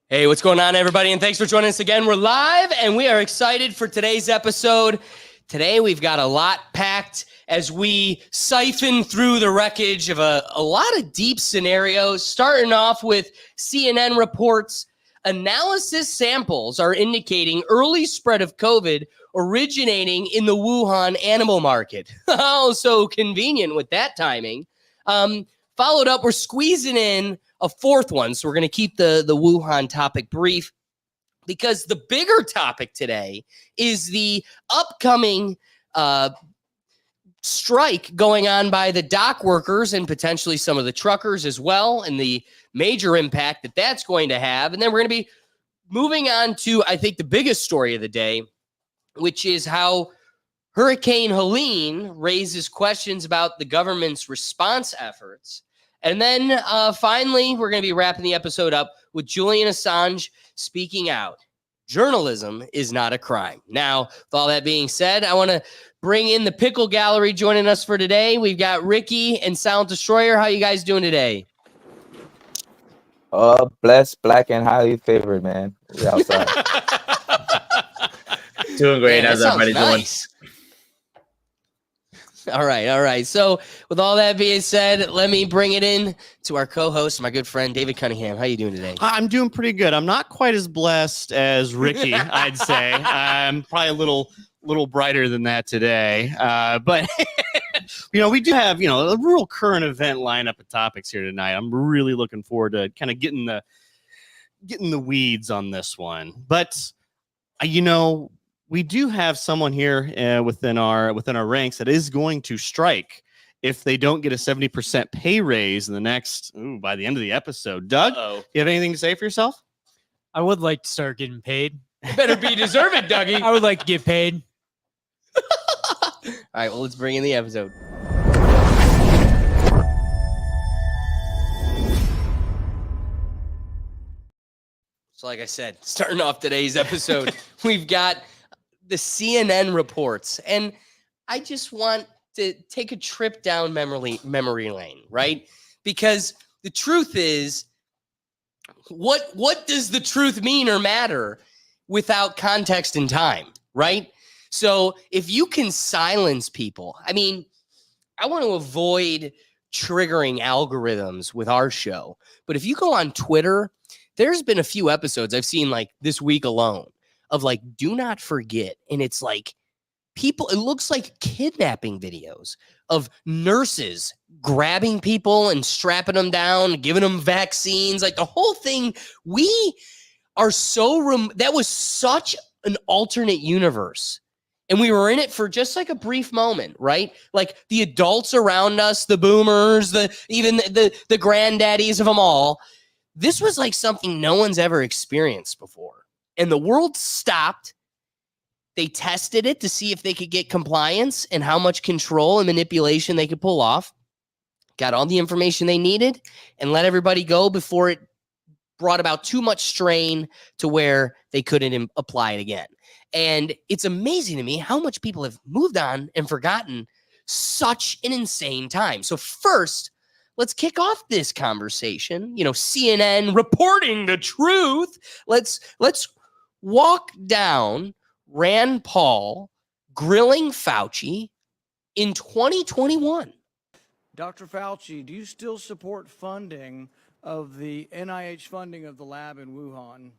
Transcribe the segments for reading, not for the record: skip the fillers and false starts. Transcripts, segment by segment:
Hey, what's going on, everybody? And thanks for joining us again. We're live, and we are excited for today's episode. Today, we've got a lot packed as we siphon through the wreckage of a lot of deep scenarios, starting off with CNN reports. Analysis samples are indicating early spread of COVID originating in the Wuhan animal market. Oh, so convenient with that timing. Followed up, we're squeezing in a fourth one. So we're going to keep the Wuhan topic brief because the bigger topic today is the upcoming strike going on by the dock workers and potentially some of the truckers as well, and the major impact that that's going to have. And then we're going to be moving on to, I think, the biggest story of the day, which is how Hurricane Helene raises questions about the government's response efforts. And then finally, we're going to be wrapping the episode up with Julian Assange speaking out. Journalism is not a crime. Now, with all that being said, I want to bring in the Pickle Gallery joining us for today. We've got Ricky and Silent Destroyer. How you guys doing today? Blessed, black, and highly favored, man. We outside. Doing great. Man, How's everybody doing? All right. So with all that being said, let me bring it in to our co-host, my good friend, David Cunningham. How you doing today? I'm doing pretty good. I'm not quite as blessed as Ricky, I'd say. I'm probably a little brighter than that today. But, we do have, a real current event lineup of topics here tonight. I'm really looking forward to kind of getting the weeds on this one. But, we do have someone here within our ranks that is going to strike if they don't get a 70% pay raise in the by the end of the episode. Doug, you have anything to say for yourself? I would like to start getting paid. You better be deserving, Dougie. I would like to get paid. All right, well, let's bring in the episode. So like I said, starting off today's episode, we've got the CNN reports, and I just want to take a trip down memory lane, right? Because the truth is, what does the truth mean or matter without context and time, right? So if you can silence people, I mean, I want to avoid triggering algorithms with our show, but if you go on Twitter, there's been a few episodes I've seen like this week alone of like, do not forget. And it's like people, it looks like kidnapping videos of nurses grabbing people and strapping them down, giving them vaccines, like the whole thing. We are so, that was such an alternate universe. And we were in it for just like a brief moment, right? Like the adults around us, the boomers, even the granddaddies of them all. This was like something no one's ever experienced before. And the world stopped. They tested it to see if they could get compliance and how much control and manipulation they could pull off. Got all the information they needed and let everybody go before it brought about too much strain to where they couldn't apply it again. And it's amazing to me how much people have moved on and forgotten such an insane time. So first, let's kick off this conversation. CNN reporting the truth. Let's walk down Rand Paul grilling Fauci in 2021. Dr. Fauci, do you still support funding of the NIH funding of the lab in Wuhan?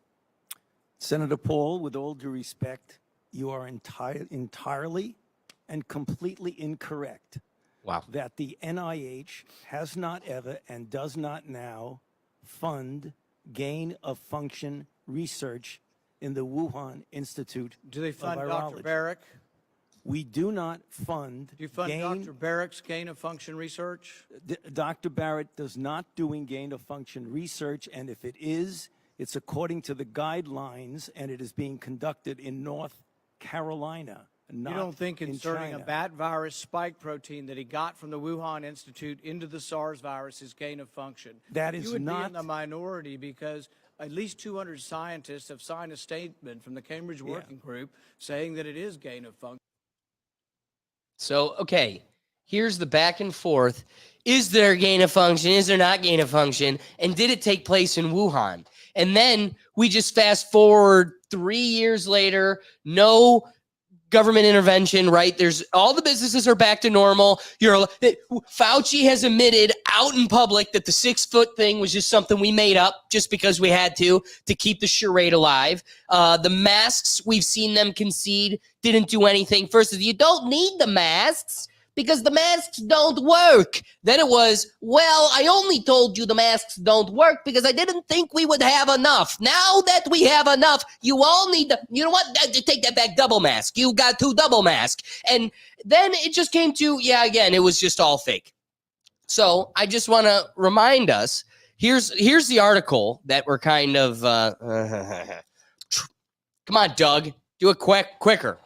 Senator Paul, with all due respect, you are entirely and completely incorrect. Wow. That the NIH has not ever and does not now fund gain of function research in the Wuhan Institute Do they of fund Dr. Virology. Barrick? We do not fund Do you fund Dr. Barrick's gain-of-function research? Dr. Barrett does not doing gain-of-function research, and if it is, it's according to the guidelines, and it is being conducted in North Carolina, not You don't think in inserting a China. bat virus spike protein that he got from the Wuhan Institute into the SARS virus is gain of function? That is You would be not- in the minority because at least 200 scientists have signed a statement from the Cambridge Working Group saying that it is gain of function. So, okay, here's the back and forth. Is there gain of function? Is there not gain of function? And did it take place in Wuhan? And then we just fast forward 3 years later, no government intervention, right? There's all the businesses are back to normal. Fauci has admitted out in public that the 6-foot thing was just something we made up just because we had to keep the charade alive. The masks, we've seen them concede, didn't do anything. First, you don't need the masks because the masks don't work. Then it was, well, I only told you the masks don't work because I didn't think we would have enough. Now that we have enough, you all need to, you know what? Take that back, double mask. You got 2 double masks. And then it just came to, yeah, again, it was just all fake. So I just want to remind us, here's the article that we're kind of, come on, Doug, do it quicker.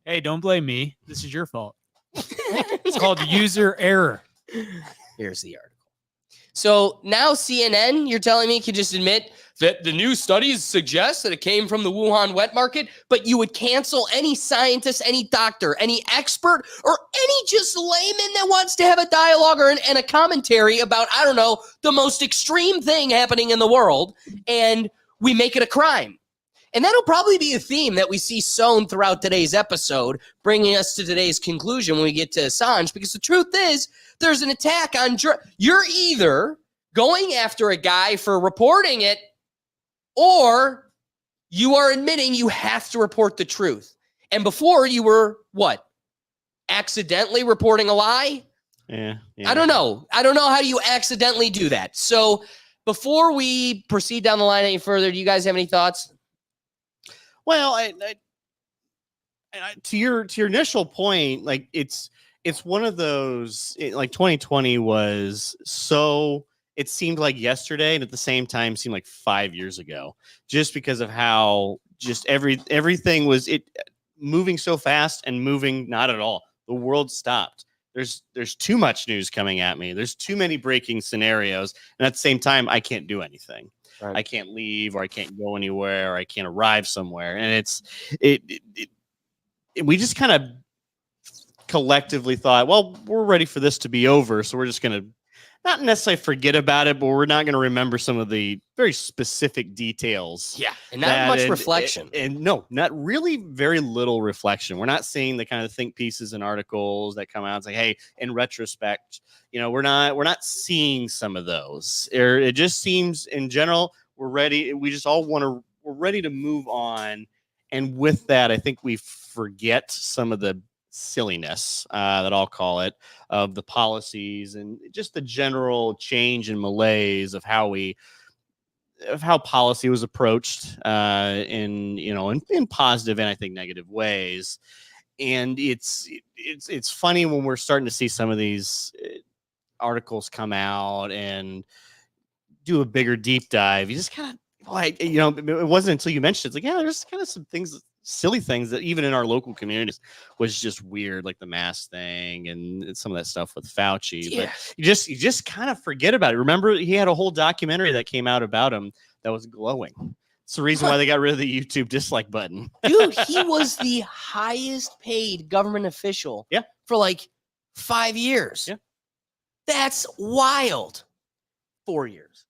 Hey, don't blame me. This is your fault. It's called user error. Here's the article. So now CNN, you're telling me, can just admit that the new studies suggest that it came from the Wuhan wet market, but you would cancel any scientist, any doctor, any expert, or any just layman that wants to have a dialogue and a commentary about, I don't know, the most extreme thing happening in the world, and we make it a crime. And that'll probably be a theme that we see sown throughout today's episode, bringing us to today's conclusion when we get to Assange, because the truth is, there's an attack on... You're either going after a guy for reporting it, or you are admitting you have to report the truth. And before, you were, what? Accidentally reporting a lie? Yeah. I don't know. I don't know how you accidentally do that. So before we proceed down the line any further, do you guys have any thoughts? Well, to your initial point, like it's one of those, like 2020 was so, it seemed like yesterday, and at the same time seemed like 5 years ago, just because of how just everything was moving so fast and moving not at all. The world stopped. There's too much news coming at me. There's too many breaking scenarios, and at the same time, I can't do anything. Right. I can't leave, or I can't go anywhere, or I can't arrive somewhere. And we just kind of collectively thought, well, we're ready for this to be over, so we're just going to not necessarily forget about it, but we're not going to remember some of the very specific details. Yeah, and not much reflection. And no, not really, very little reflection. We're not seeing the kind of think pieces and articles that come out and say, hey, in retrospect, you know, we're not seeing some of those. It just seems in general, we're ready. We just all we're ready to move on. And with that, I think we forget some of the silliness, that I'll call it, of the policies and just the general change and malaise of how policy was approached, in positive and I think negative ways. And it's funny when we're starting to see some of these articles come out and do a bigger deep dive. You just kind of, it wasn't until you mentioned it's like, yeah, there's kind of some things, silly things that even in our local communities was just weird, like the mask thing and some of that stuff with Fauci. Yeah. But you just kind of forget about it. Remember, he had a whole documentary that came out about him that was glowing. It's the reason why they got rid of the YouTube dislike button. Dude, he was the highest paid government official for like 5 years. Yeah. That's wild. 4 years.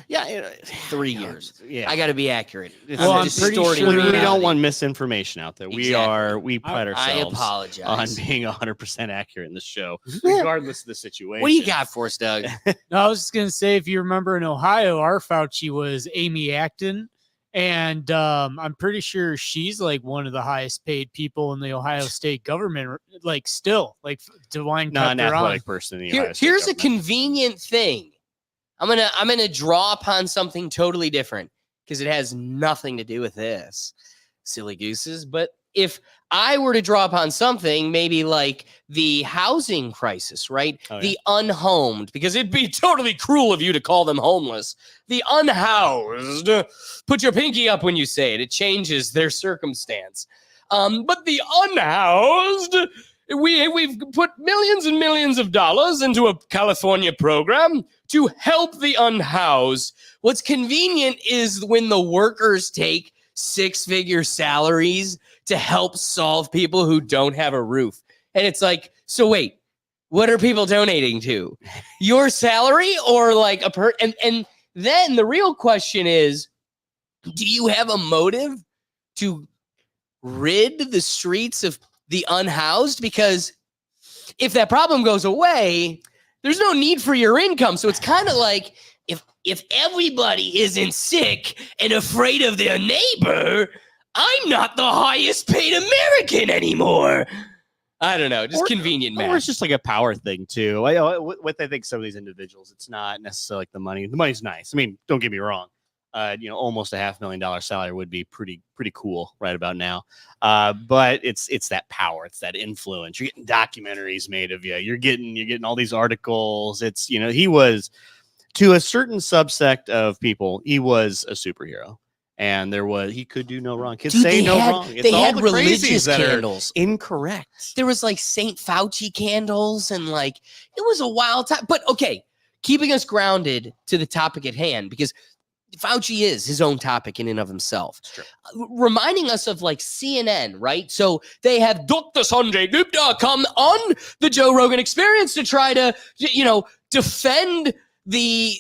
Yeah, 3 years. Yeah, I got to be accurate. Well, I'm pretty sure we don't want misinformation out there. Exactly. We pride ourselves I apologize on being 100% accurate in this show, regardless of the situation. What do you got for us, Doug? No, I was just going to say, if you remember in Ohio, our Fauci was Amy Acton. And I'm pretty sure she's like one of the highest paid people in the Ohio state government, like still, like DeWine. Not an athletic person in the Ohio state Here's government. A convenient thing. I'm gonna draw upon something totally different. because it has nothing to do with this, silly gooses. But if I were to draw upon something, maybe like the housing crisis, right? Oh, yeah. The unhomed, because it'd be totally cruel of you to call them homeless. The unhoused, put your pinky up when you say it. It changes their circumstance. But the unhoused, we've put millions and millions of dollars into a California program to help the unhoused. What's convenient is when the workers take six-figure salaries to help solve people who don't have a roof. And it's like, so wait, what are people donating to? Your salary or like and then the real question is, do you have a motive to rid the streets of the unhoused? Because if that problem goes away, there's no need for your income. So it's kind of like if everybody isn't sick and afraid of their neighbor, I'm not the highest paid American anymore. I don't know, just convenient math. Or it's just like a power thing too. What I think some of these individuals, it's not necessarily like the money. The money's nice. I mean, don't get me wrong. Almost a $500,000 salary would be pretty cool right about now. But it's that power, it's that influence. You're getting documentaries made of you. You're getting all these articles. It's he was, to a certain subsect of people, he was a superhero. And he could do no wrong. Could say no wrong. It's they all had the religious that candles. Are incorrect. There was like St. Fauci candles, and like it was a wild time. But okay, keeping us grounded to the topic at hand, because Fauci is his own topic in and of himself. Reminding us of like CNN, right? So they have Dr. Sanjay Gupta come on the Joe Rogan Experience to try to, defend the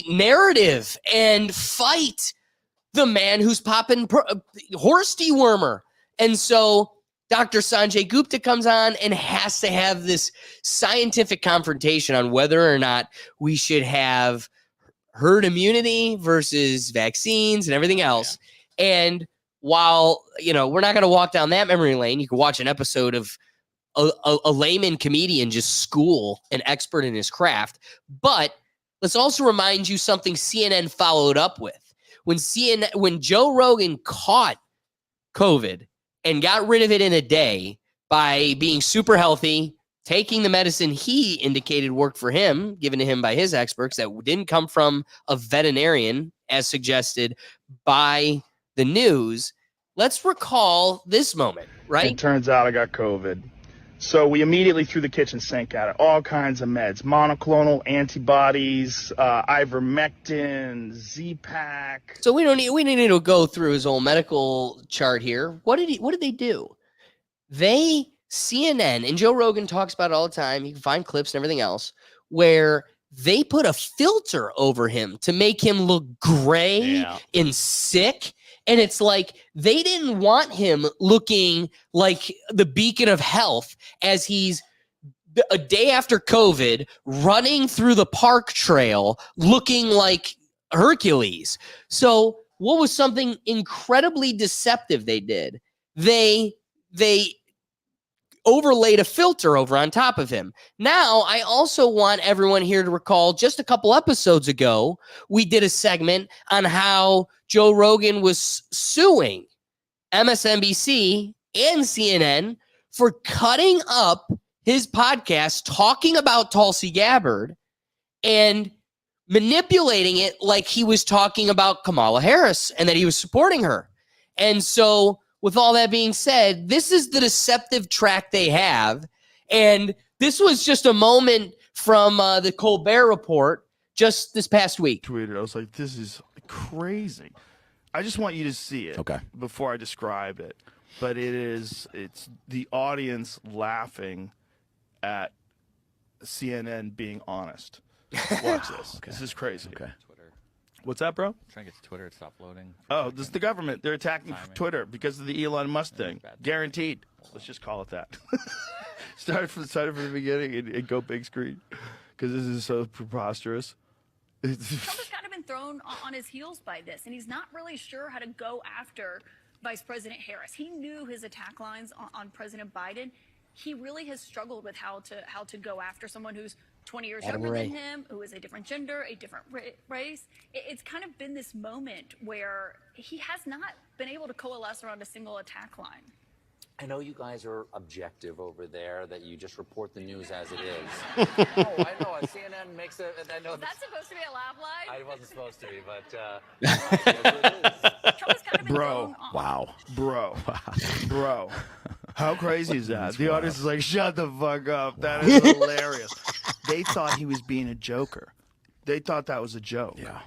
narrative and fight the man who's popping horse dewormer. And so Dr. Sanjay Gupta comes on and has to have this scientific confrontation on whether or not we should have herd immunity versus vaccines and everything else. Yeah. And while, we're not going to walk down that memory lane, you can watch an episode of a layman comedian just school an expert in his craft. But let's also remind you something CNN followed up with. When Joe Rogan caught COVID and got rid of it in a day by being super healthy, taking the medicine he indicated worked for him, given to him by his experts, that didn't come from a veterinarian, as suggested by the news. Let's recall this moment, right? It turns out I got COVID. So we immediately threw the kitchen sink at it. All kinds of meds, monoclonal antibodies, ivermectin, Z-Pak. So we need to go through his whole medical chart here. What did they do? CNN and Joe Rogan talks about it all the time. You can find clips and everything else where they put a filter over him to make him look gray and sick. And it's like they didn't want him looking like the beacon of health as he's a day after COVID running through the park trail looking like Hercules. So what was something incredibly deceptive they did? They overlaid a filter over on top of him. Now, I also want everyone here to recall just a couple episodes ago, we did a segment on how Joe Rogan was suing MSNBC and CNN for cutting up his podcast talking about Tulsi Gabbard and manipulating it like he was talking about Kamala Harris and that he was supporting her. And so with all that being said, this is the deceptive track they have. And this was just a moment from the Colbert Report just this past week. Tweeted, I was like, this is crazy. I just want you to see it before I describe it. But it's the audience laughing at CNN being honest. Watch this. This is crazy. Twitter. What's that, bro? I'm trying to get to Twitter to stop loading. Oh, this is the government. They're attacking Twitter because of the Elon Musk thing. Guaranteed. Let's just call it that. Start from the beginning and go big screen because this is so preposterous. Trump's kind of been thrown on his heels by this, and he's not really sure how to go after Vice President Harris. He knew his attack lines on President Biden. He really has struggled with how to go after someone who's 20 years Adam younger Ray. than him, who is a different gender, a different race. It's kind of been this moment where he has not been able to coalesce around a single attack line. I know you guys are objective over there, that you just report the news as it is. I know. CNN makes it. I know. Is that supposed to be a laugh line? I wasn't supposed to be, but Trump has kind of been Bro. thrown off. Bro. How crazy is that? The audience is like, shut the fuck up. That is hilarious. They thought he was being a joker. They thought that was a joke. Yeah.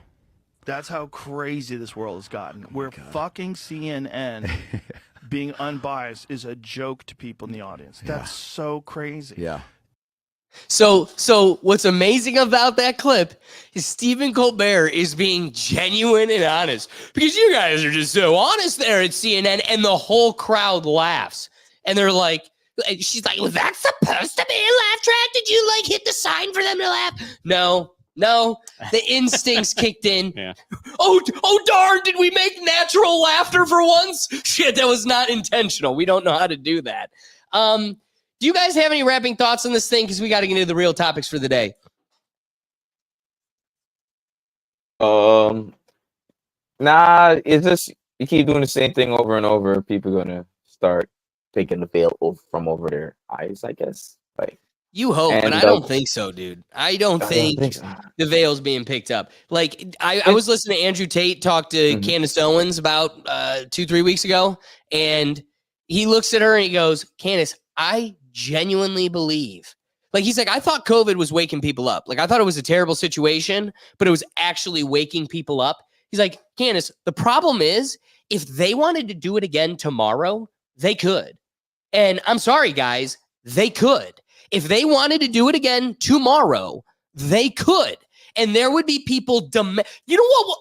That's how crazy this world has gotten. Where fucking CNN being unbiased is a joke to people in the audience. That's so crazy. Yeah. So what's amazing about that clip is Stephen Colbert is being genuine and honest, because you guys are just so honest there at CNN, and the whole crowd laughs. And they're like, she's like, was that supposed to be a laugh track? Did you like hit the sign for them to laugh? No, the instincts kicked in. Yeah. Oh darn, did we make natural laughter for once? Shit, that was not intentional. We don't know how to do that. Do you guys have any wrapping thoughts on this thing? Because we got to get into the real topics for the day. Nah, it's just you keep doing the same thing over and over. People are gonna start taking the veil from over their eyes, I guess. Like, you hope, but I don't think so, dude. I don't think so. the veil's being picked up. Like, I was listening to Andrew Tate talk to Candace Owens about 2-3 weeks ago, and he looks at her and he goes, Candace, I genuinely believe. Like, he's like, I thought COVID was waking people up. Like, I thought it was a terrible situation, but it was actually waking people up. He's like, Candace, the problem is, if they wanted to do it again tomorrow, they could. And I'm sorry, guys, they could. If they wanted to do it again tomorrow, they could. And there would be people, you know what?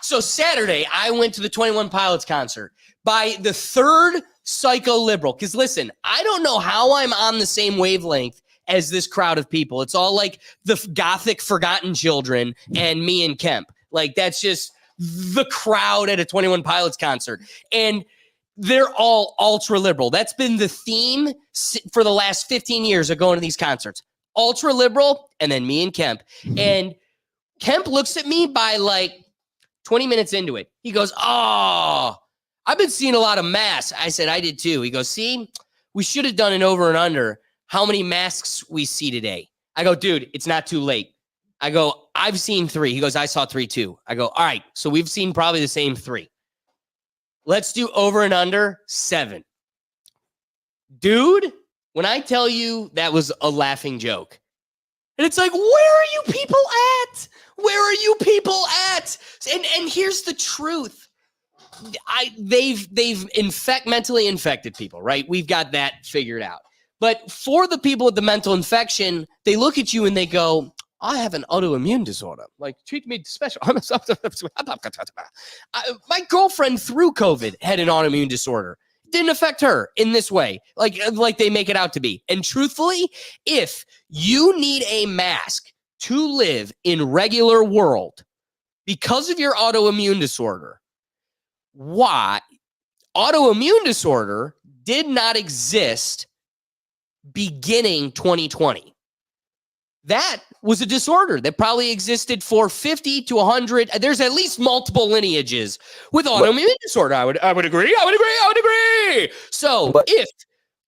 So Saturday, I went to the 21 Pilots concert by the third psycho liberal. Because listen, I don't know how I'm on the same wavelength as this crowd of people. It's all like the gothic forgotten children and me and Kemp. Like, that's just the crowd at a 21 Pilots concert. And they're all ultra liberal. That's been the theme for the last 15 years of going to these concerts. Ultra liberal, and then me and Kemp. And Kemp looks at me by like 20 minutes into it. He goes, oh, I've been seeing a lot of masks. I said, I did too. He goes, see, we should have done an over and under how many masks we see today. I go, dude, it's not too late. I go, I've seen 3. He goes, I saw 3 too. I go, all right, so we've seen probably the same 3. Let's do over and under 7. Dude, when I tell you that was a laughing joke, and it's like, where are you people at? Where are you people at? And here's the truth. They've mentally infected people, right? We've got that figured out. But for the people with the mental infection, they look at you and they go, I have an autoimmune disorder. Like, treat me special. My girlfriend through COVID had an autoimmune disorder. Didn't affect her in this way, like they make it out to be. And truthfully, if you need a mask to live in regular world because of your autoimmune disorder, why? Autoimmune disorder did not exist beginning 2020. That was a disorder that probably existed for 50 to 100. There's at least multiple lineages with autoimmune disorder. I would agree. So if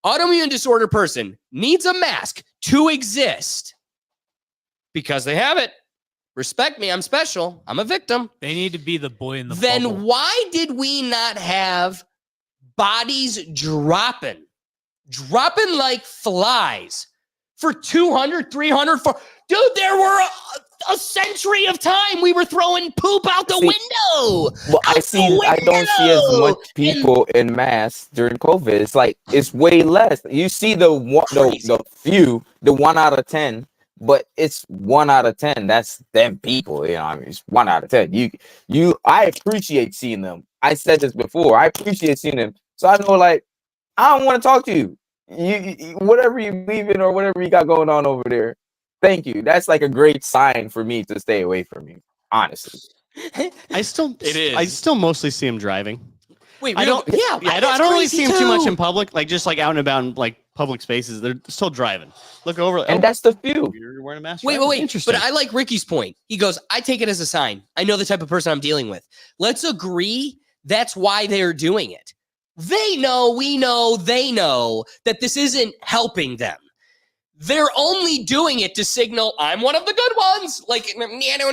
autoimmune disorder person needs a mask to exist because they have it, respect me, I'm special, I'm a victim. They need to be the boy in the Then bubble. why did we not have bodies dropping like flies for 200, 300, 400? Dude, there were a century of time we were throwing poop out the window. Well, I don't see as much people in mass during COVID. It's like, it's way less. You see the 1 out of 10, but it's 1 out of 10. That's them people. You know, I mean, it's 1 out of 10. I appreciate seeing them. I said this before. I appreciate seeing them. So I know, like, I don't want to talk to you. You whatever you believe in or whatever you got going on over there, thank you. That's like a great sign for me to stay away from you, honestly. I still mostly see him driving. Wait, I don't. yeah, I don't really see him too much in public. Like just like out and about in like public spaces. They're still driving. Look over. And that's the few. You're wearing a mask. Wait. Interesting. But I like Ricky's point. He goes, I take it as a sign. I know the type of person I'm dealing with. Let's agree that's why they're doing it. They know, we know, they know that this isn't helping them. They're only doing it to signal, I'm one of the good ones. Like, nano,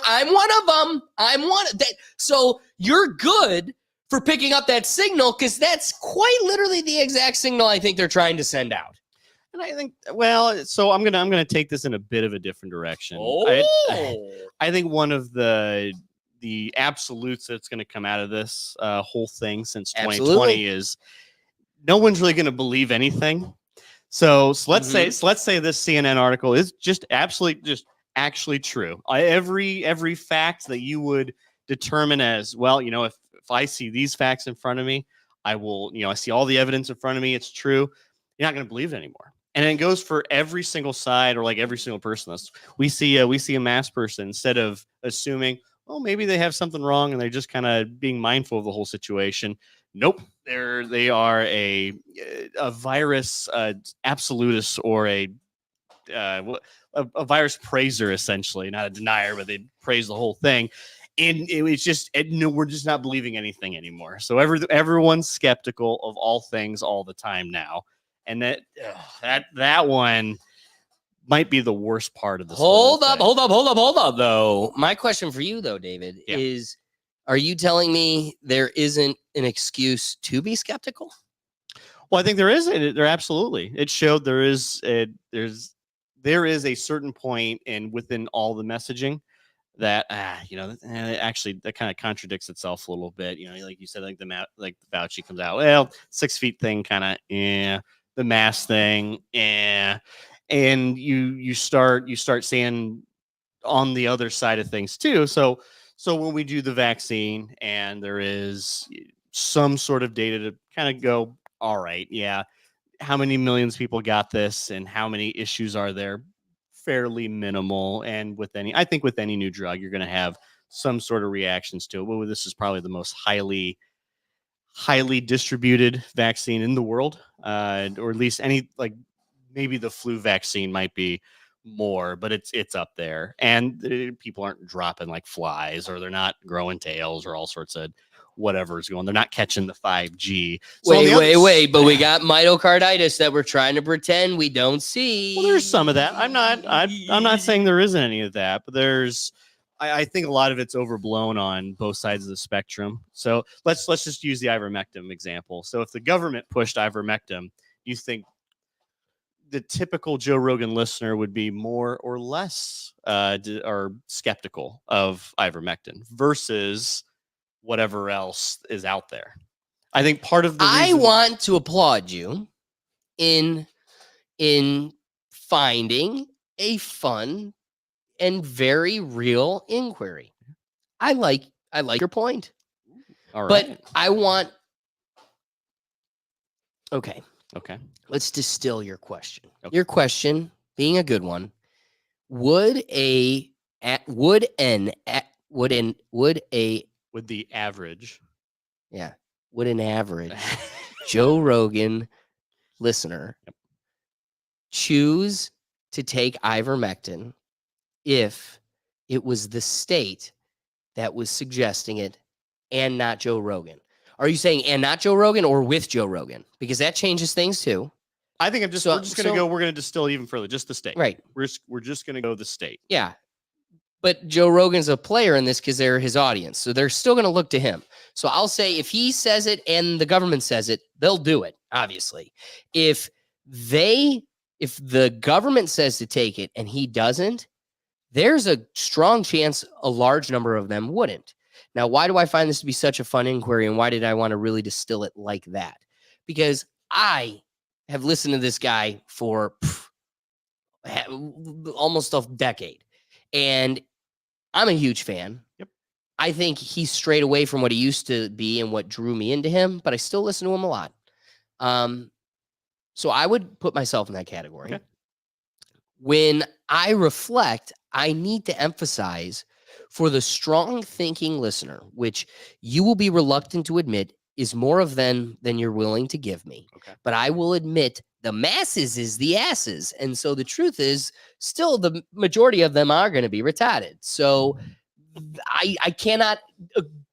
I'm one of them. I'm one of that. So you're good for picking up that signal because that's quite literally the exact signal I think they're trying to send out. And I think, well, so I'm gonna take this in a bit of a different direction. I think one of the absolutes that's going to come out of this whole thing since 2020 is no one's really going to believe anything. So let's say this CNN article is just actually true. Every fact that you would determine as, well, you know, if I see these facts in front of me, I will, you know, I see all the evidence in front of me, it's true. You're not going to believe it anymore. And it goes for every single side or like every single person. We see a masked person, instead of assuming, well, maybe they have something wrong and they're just kind of being mindful of the whole situation. Nope. They are a virus absolutist or a virus praiser, essentially, not a denier, but they praise the whole thing. And it's just, we're just not believing anything anymore. So everyone's skeptical of all things all the time now. And that one might be the worst part of this. Hold up, though. My question for you, though, David, is, are you telling me there isn't an excuse to be skeptical? Well, I think there is. There absolutely. It showed there is a certain point, and within all the messaging that actually that kind of contradicts itself a little bit. You know, like you said, like the Fauci comes out, well, 6 feet thing, kind of, the mask thing, and you start seeing on the other side of things too. So when we do the vaccine and there is some sort of data to kind of go, all right, yeah, how many millions of people got this and how many issues are there? Fairly minimal. And with any new drug, you're going to have some sort of reactions to it. Well, this is probably the most highly distributed vaccine in the world, or at least maybe the flu vaccine might be more, but it's up there, and people aren't dropping like flies, or they're not growing tails, or all sorts of whatever's going. They're not catching the 5G. So wait, but we got myocarditis that we're trying to pretend we don't see. Well, there's some of that. I'm not saying there isn't any of that, but I think a lot of it's overblown on both sides of the spectrum. So let's just use the ivermectin example. So if the government pushed ivermectin, you think the typical Joe Rogan listener would be more or less or skeptical of ivermectin versus whatever else is out there. I think part of the reason I want to applaud you in finding a fun and very real inquiry. I like your point. All right. But I want Okay. Let's distill your question. Okay. Your question, being a good one, would the average Joe Rogan listener choose to take ivermectin if it was the state that was suggesting it and not Joe Rogan? Are you saying and not Joe Rogan or with Joe Rogan? Because that changes things too. I think we're just going to distill even further, just the state. Right. We're just going to go the state. Yeah. But Joe Rogan's a player in this because they're his audience. So they're still going to look to him. So I'll say if he says it and the government says it, they'll do it, obviously. If the government says to take it and he doesn't, there's a strong chance a large number of them wouldn't. Now, why do I find this to be such a fun inquiry, and why did I want to really distill it like that? Because I have listened to this guy for almost a decade, and I'm a huge fan. Yep. I think he's strayed away from what he used to be and what drew me into him, but I still listen to him a lot. So I would put myself in that category. Okay. When I reflect, I need to emphasize for the strong thinking listener, which you will be reluctant to admit is more of them than you're willing to give me. Okay. But I will admit the masses is the asses. And so the truth is still the majority of them are going to be retarded. So I cannot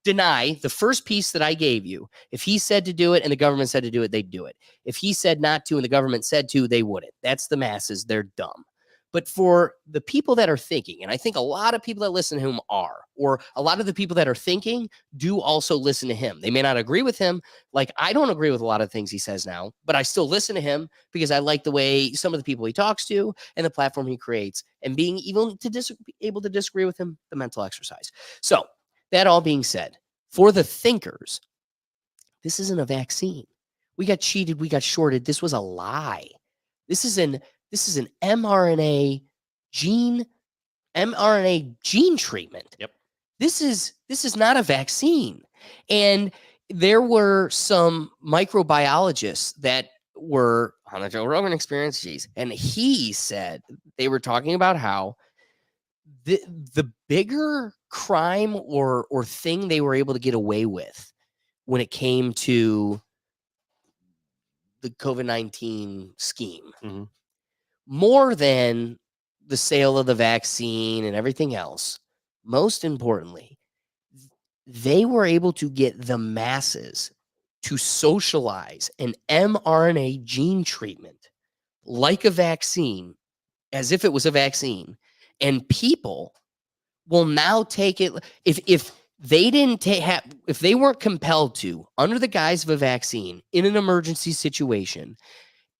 deny the first piece that I gave you. If he said to do it and the government said to do it, they'd do it. If he said not to and the government said to, they wouldn't. That's the masses. They're dumb. But for the people that are thinking, and I think a lot of people that listen to him are, or a lot of the people that are thinking do also listen to him. They may not agree with him. Like, I don't agree with a lot of things he says now, but I still listen to him because I like the way some of the people he talks to and the platform he creates, and being even to able to disagree with him, the mental exercise. So that all being said, for the thinkers, this isn't a vaccine. We got cheated. We got shorted. This was a lie. This is an mRNA gene treatment. Yep. This is not a vaccine. And there were some microbiologists that were on the Joe Rogan Experience, and he said they were talking about how the bigger crime or thing they were able to get away with when it came to the COVID-19 scheme, more than the sale of the vaccine and everything else, most importantly, they were able to get the masses to socialize an mRNA gene treatment like a vaccine, as if it was a vaccine. And people will now take it. If they didn't if they weren't compelled to, under the guise of a vaccine in an emergency situation,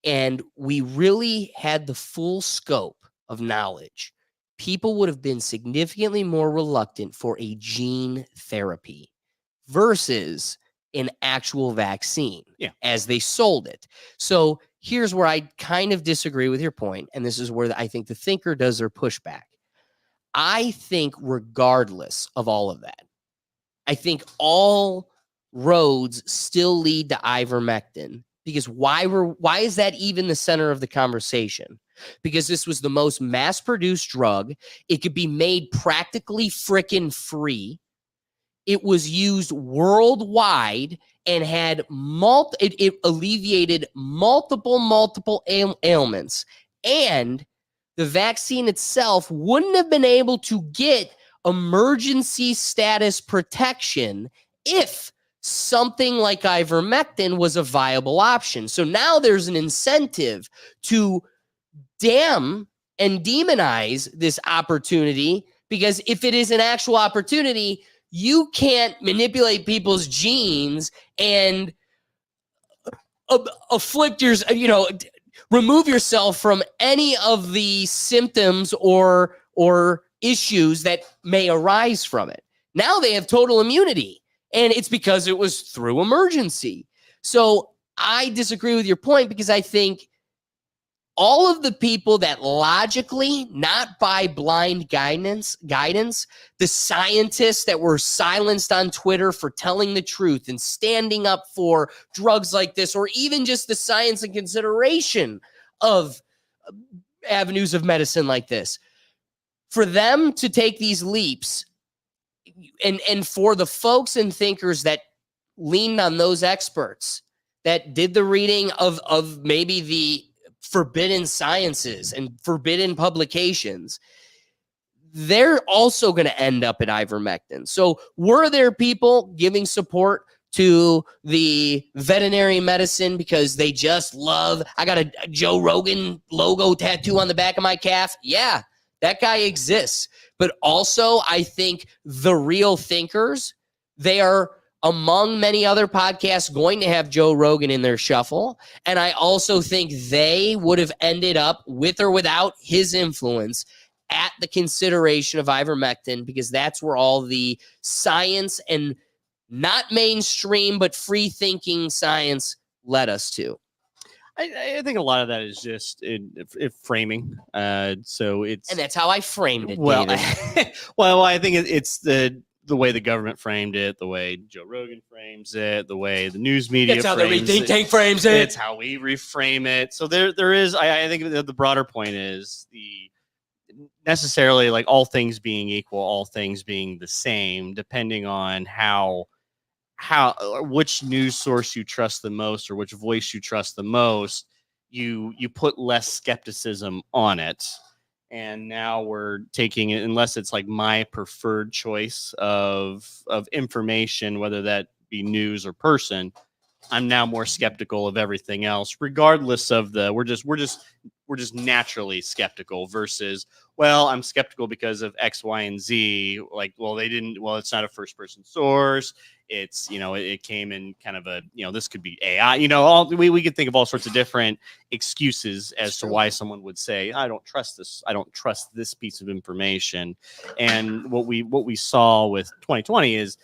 and we really had the full scope of knowledge, people would have been significantly more reluctant for a gene therapy versus an actual vaccine as they sold it. So here's where I kind of disagree with your point, and this is where I think the thinker does their pushback. I think regardless of all of that, I think all roads still lead to ivermectin. Because why is that even the center of the conversation? Because this was the most mass-produced drug. It could be made practically frickin' free. It was used worldwide and had it alleviated multiple ailments. And the vaccine itself wouldn't have been able to get emergency status protection if something like ivermectin was a viable option. So now there's an incentive to damn and demonize this opportunity, because if it is an actual opportunity, you can't manipulate people's genes and afflict remove yourself from any of the symptoms or issues that may arise from it. Now they have total immunity. And it's because it was through emergency. So I disagree with your point, because I think all of the people that logically, not by blind guidance, the scientists that were silenced on Twitter for telling the truth and standing up for drugs like this, or even just the science and consideration of avenues of medicine like this, for them to take these leaps, and for the folks and thinkers that leaned on those experts that did the reading of maybe the forbidden sciences and forbidden publications, they're also going to end up at ivermectin. So were there people giving support to the veterinary medicine because they just love, I got a Joe Rogan logo tattoo on the back of my calf? Yeah, that guy exists. But also, I think the real thinkers, they are, among many other podcasts, going to have Joe Rogan in their shuffle. And I also think they would have ended up, with or without his influence, at the consideration of ivermectin, because that's where all the science, and not mainstream, but free-thinking science, led us to. I think a lot of that is just framing. So it's, and that's how I framed it. Well, David. well, I think it's the way the government framed it, the way Joe Rogan frames it, the way the news media That's how frames the think tank frames it. It's how we reframe it. So there is. I think the broader point is the necessarily, like, all things being equal, all things being the same, depending on how which news source you trust the most or which voice you trust the most, you put less skepticism on it. And now we're taking it, unless it's like my preferred choice of information, whether that be news or person, I'm now more skeptical of everything else, regardless of we're just naturally skeptical versus, well, I'm skeptical because of X, Y, and Z. Like, well, it's not a first person source. It's, it came in kind of a, this could be AI, we could think of all sorts of different excuses as to why someone would say, I don't trust this. I don't trust this piece of information. And what we saw with 2020 is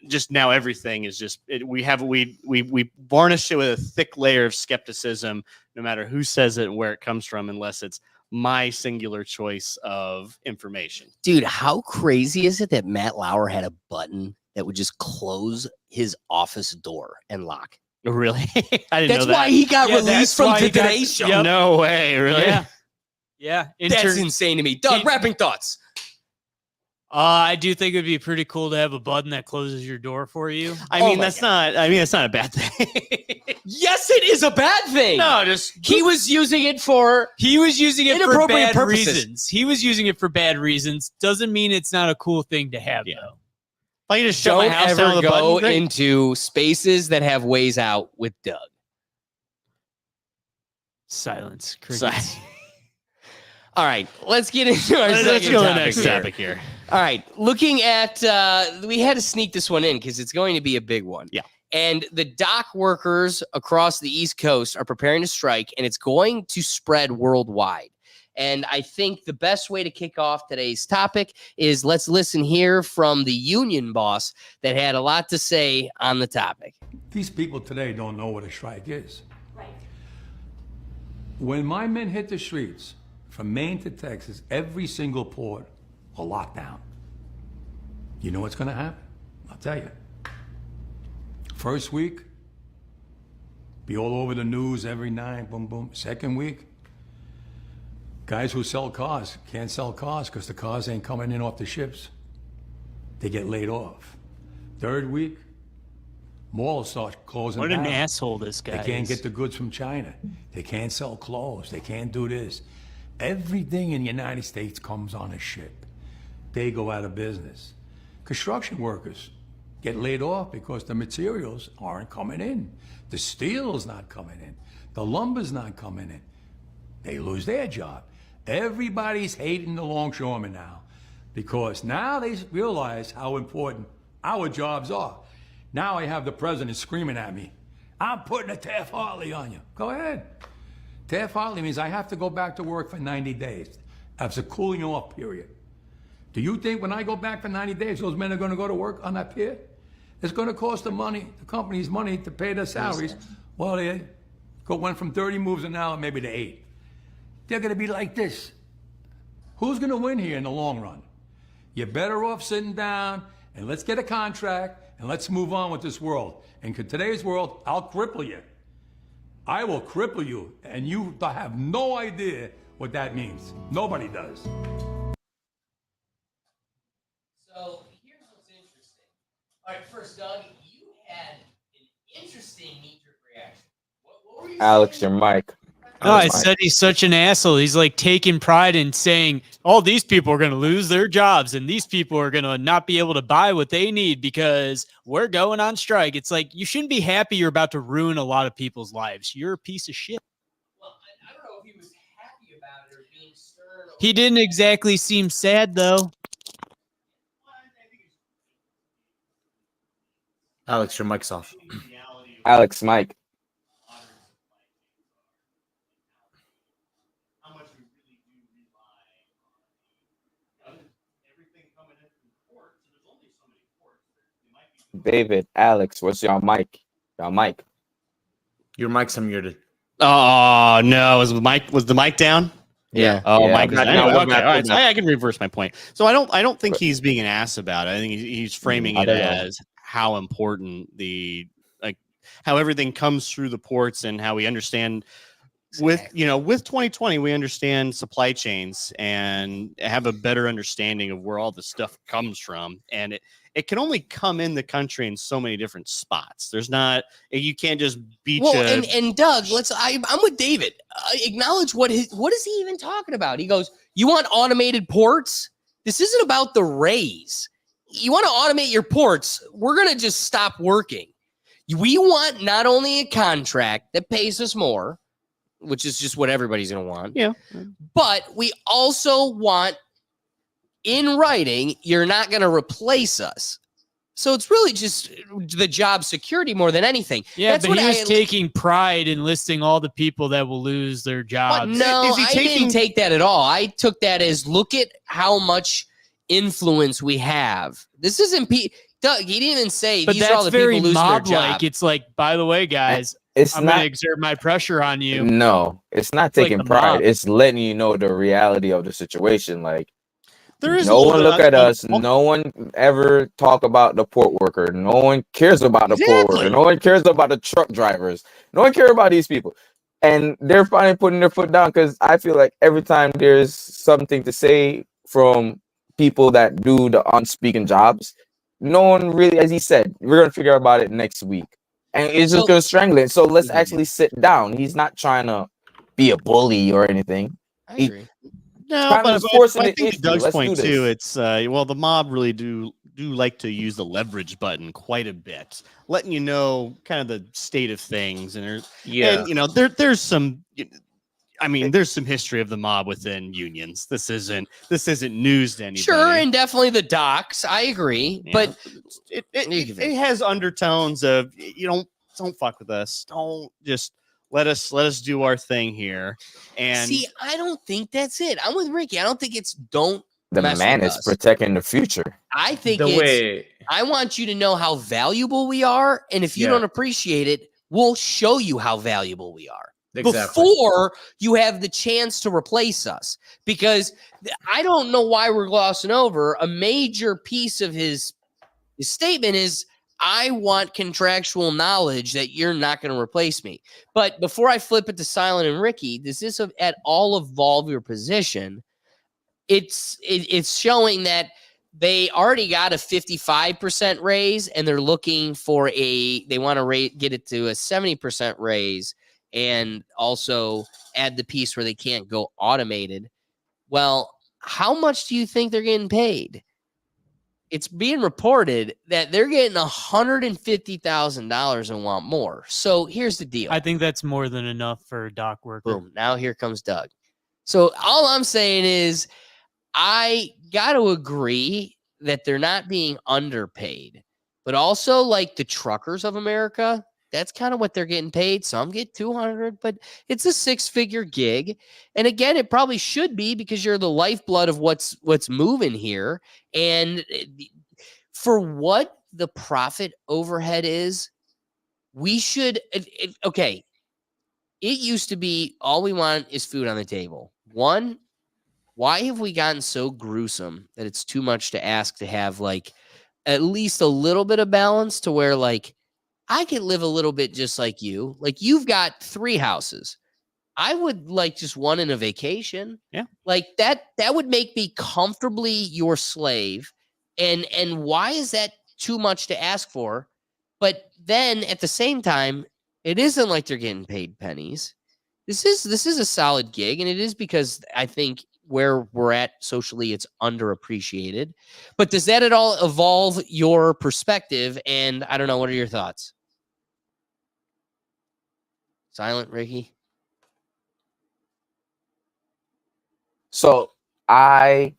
just now everything is just, we varnished it with a thick layer of skepticism, no matter who says it and where it comes from, unless it's my singular choice of information. Dude, how crazy is it that Matt Lauer had a button that would just close his office door and lock? Really? I didn't That's know that. why he got released from today's show. Yep. No way, really? Yeah. That's insane to me. Doug, wrapping thoughts. I do think it'd be pretty cool to have a button that closes your door for you. I mean, that's not a bad thing. Yes, it is a bad thing. No, he was using it for inappropriate purposes. reasons. He was using it for bad reasons. Doesn't mean it's not a cool thing to have, though. If I just shut my Don't house down ever with a go button, into spaces that have ways out with Doug. Silence. Crickets. All right, let's get into our second topic here. All right, looking at, we had to sneak this one in because it's going to be a big one. Yeah. And the dock workers across the East Coast are preparing to strike, and it's going to spread worldwide. And I think the best way to kick off today's topic is let's listen here from the union boss that had a lot to say on the topic. These people today don't know what a strike is. Right. When my men hit the streets, from Maine to Texas, every single port will lock down. You know what's going to happen? I'll tell you. First week, be all over the news every night, boom, boom. Second week, guys who sell cars can't sell cars because the cars ain't coming in off the ships. They get laid off. Third week, malls start closing down. What an asshole this guy is. They can't get the goods from China. They can't sell clothes. They can't do this. Everything in the United States comes on a ship. They go out of business. Construction workers get laid off because the materials aren't coming in. The steel's not coming in. The lumber's not coming in. They lose their job. Everybody's hating the longshoremen now because now they realize how important our jobs are. Now I have the president screaming at me, I'm putting a Taft-Hartley on you. Go ahead. Taft-Hartley means I have to go back to work for 90 days. That's a cooling off period. Do you think when I go back for 90 days, those men are going to go to work on that pier? It's going to cost the companies money to pay their salaries. Well, they went from 30 moves an hour maybe to 8. They're going to be like this. Who's going to win here in the long run? You're better off sitting down and let's get a contract and let's move on with this world. And in today's world, I'll cripple you. I will cripple you, and you have no idea what that means. Nobody does. So here's what's interesting. All right, first, Doug, you had an interesting knee-jerk reaction. What were you Alex, saying? your mic. No, I said he's such an asshole. He's like taking pride in saying, oh, these people are going to lose their jobs and these people are going to not be able to buy what they need because we're going on strike. It's like, you shouldn't be happy you're about to ruin a lot of people's lives. You're a piece of shit. Well, I don't know if he was happy about it or being stern. He didn't exactly seem sad, though. Alex, your mic's off. Alex, mic. David, Alex, what's your mic? Your mic. Your mic's unmuted. Oh no! Was the mic down? Yeah. Oh, Yeah, mic. we're back Okay, now, we're all back, right. we're back. I can reverse my point. So I don't think he's being an ass about it. I think he's framing I it don't know. as how important how everything comes through the ports and how we understand with 2020, we understand supply chains and have a better understanding of where all the stuff comes from, and it can only come in the country in so many different spots. There's not, you can't just beat. Well, and Doug, I'm with David. Acknowledge what is he even talking about? He goes, "You want automated ports? This isn't about the raise. You want to automate your ports? We're gonna just stop working. We want not only a contract that pays us more, which is just what everybody's going to want. Yeah. But we also want in writing, you're not going to replace us. So it's really just the job security more than anything. Yeah, That's but what he was taking pride in listing all the people that will lose their jobs. No, I didn't take that at all. I took that as look at how much influence we have. This isn't Doug, he didn't even say but these are all the people losing their job. It's like, by the way, guys, I'm going to exert my pressure on you. No, it's not taking pride. It's letting you know the reality of the situation. Like, there is no one look at us. No one ever talk about the port worker. No one cares about the port worker. No one cares about the truck drivers. No one cares about these people. And they're finally putting their foot down because I feel like every time there's something to say from people that do the unspeaking jobs, no one really, as he said, we're going to figure out about it next week. And it's just going to strangle it. So let's actually sit down. He's not trying to be a bully or anything. I agree. No, but I think to Doug's point too, it's the mob really do like to use the leverage button quite a bit, letting you know kind of the state of things. And there's some, there's some history of the mob within unions. This isn't news to anybody. Sure, and definitely the docs. I agree, but it has undertones of don't fuck with us. Don't just let us do our thing here. And see, I don't think that's it. I'm with Ricky. I don't think it's don't. The man is protecting the future. I think I want you to know how valuable we are, and if you don't appreciate it, we'll show you how valuable we are. Exactly. Before you have the chance to replace us. Because I don't know why we're glossing over a major piece of his statement is I want contractual knowledge that you're not going to replace me. But before I flip it to Silent and Ricky, does this at all evolve your position? It's showing that they already got a 55% raise and they're looking for they want to get it to a 70% raise and also add the piece where they can't go automated. Well, how much do you think they're getting paid? It's being reported that they're getting $150,000 and want more. So here's the deal. I think that's more than enough for a dock worker. Boom. Now here comes Doug. So all I'm saying is I got to agree that they're not being underpaid, but also like the truckers of America, that's kind of what they're getting paid. Some get 200, but it's a 6-figure gig. And again, it probably should be because you're the lifeblood of what's moving here. And for what the profit overhead is, we should, okay. It used to be all we want is food on the table. One, why have we gotten so gruesome that it's too much to ask to have like at least a little bit of balance to where like I could live a little bit just like you. Like you've got 3 houses. I would like just one in a vacation. Yeah. Like that would make me comfortably your slave. And why is that too much to ask for? But then at the same time, it isn't like they're getting paid pennies. This is a solid gig, and it is because I think where we're at socially, it's underappreciated. But does that at all evolve your perspective? And I don't know, what are your thoughts? Silent, Ricky? So they're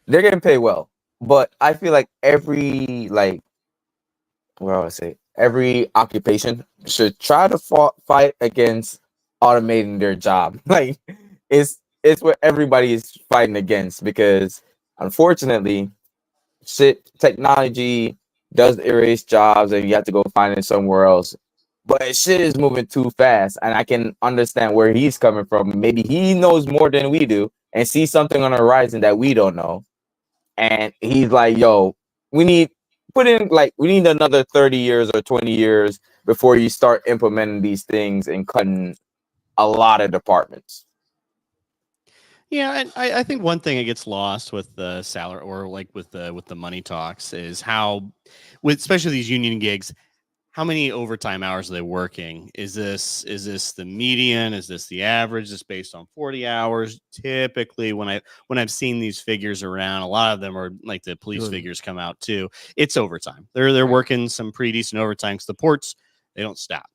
getting paid well, but I feel like every occupation should try to fight against automating their job. Like it's what everybody is fighting against, because unfortunately technology does erase jobs and you have to go find it somewhere else. But shit is moving too fast, and I can understand where he's coming from. Maybe he knows more than we do and sees something on the horizon that we don't know. And he's like, yo, we need another 30 years or 20 years before you start implementing these things and cutting a lot of departments. Yeah, and I think one thing that gets lost with the salary or like with the money talks is how, with especially these union gigs, how many overtime hours are they working? Is this the median? Is this the average? Is this based on 40 hours? Typically, when I've seen these figures around, a lot of them are like the police figures come out too. It's overtime. They're working some pretty decent overtime because the ports, they don't stop.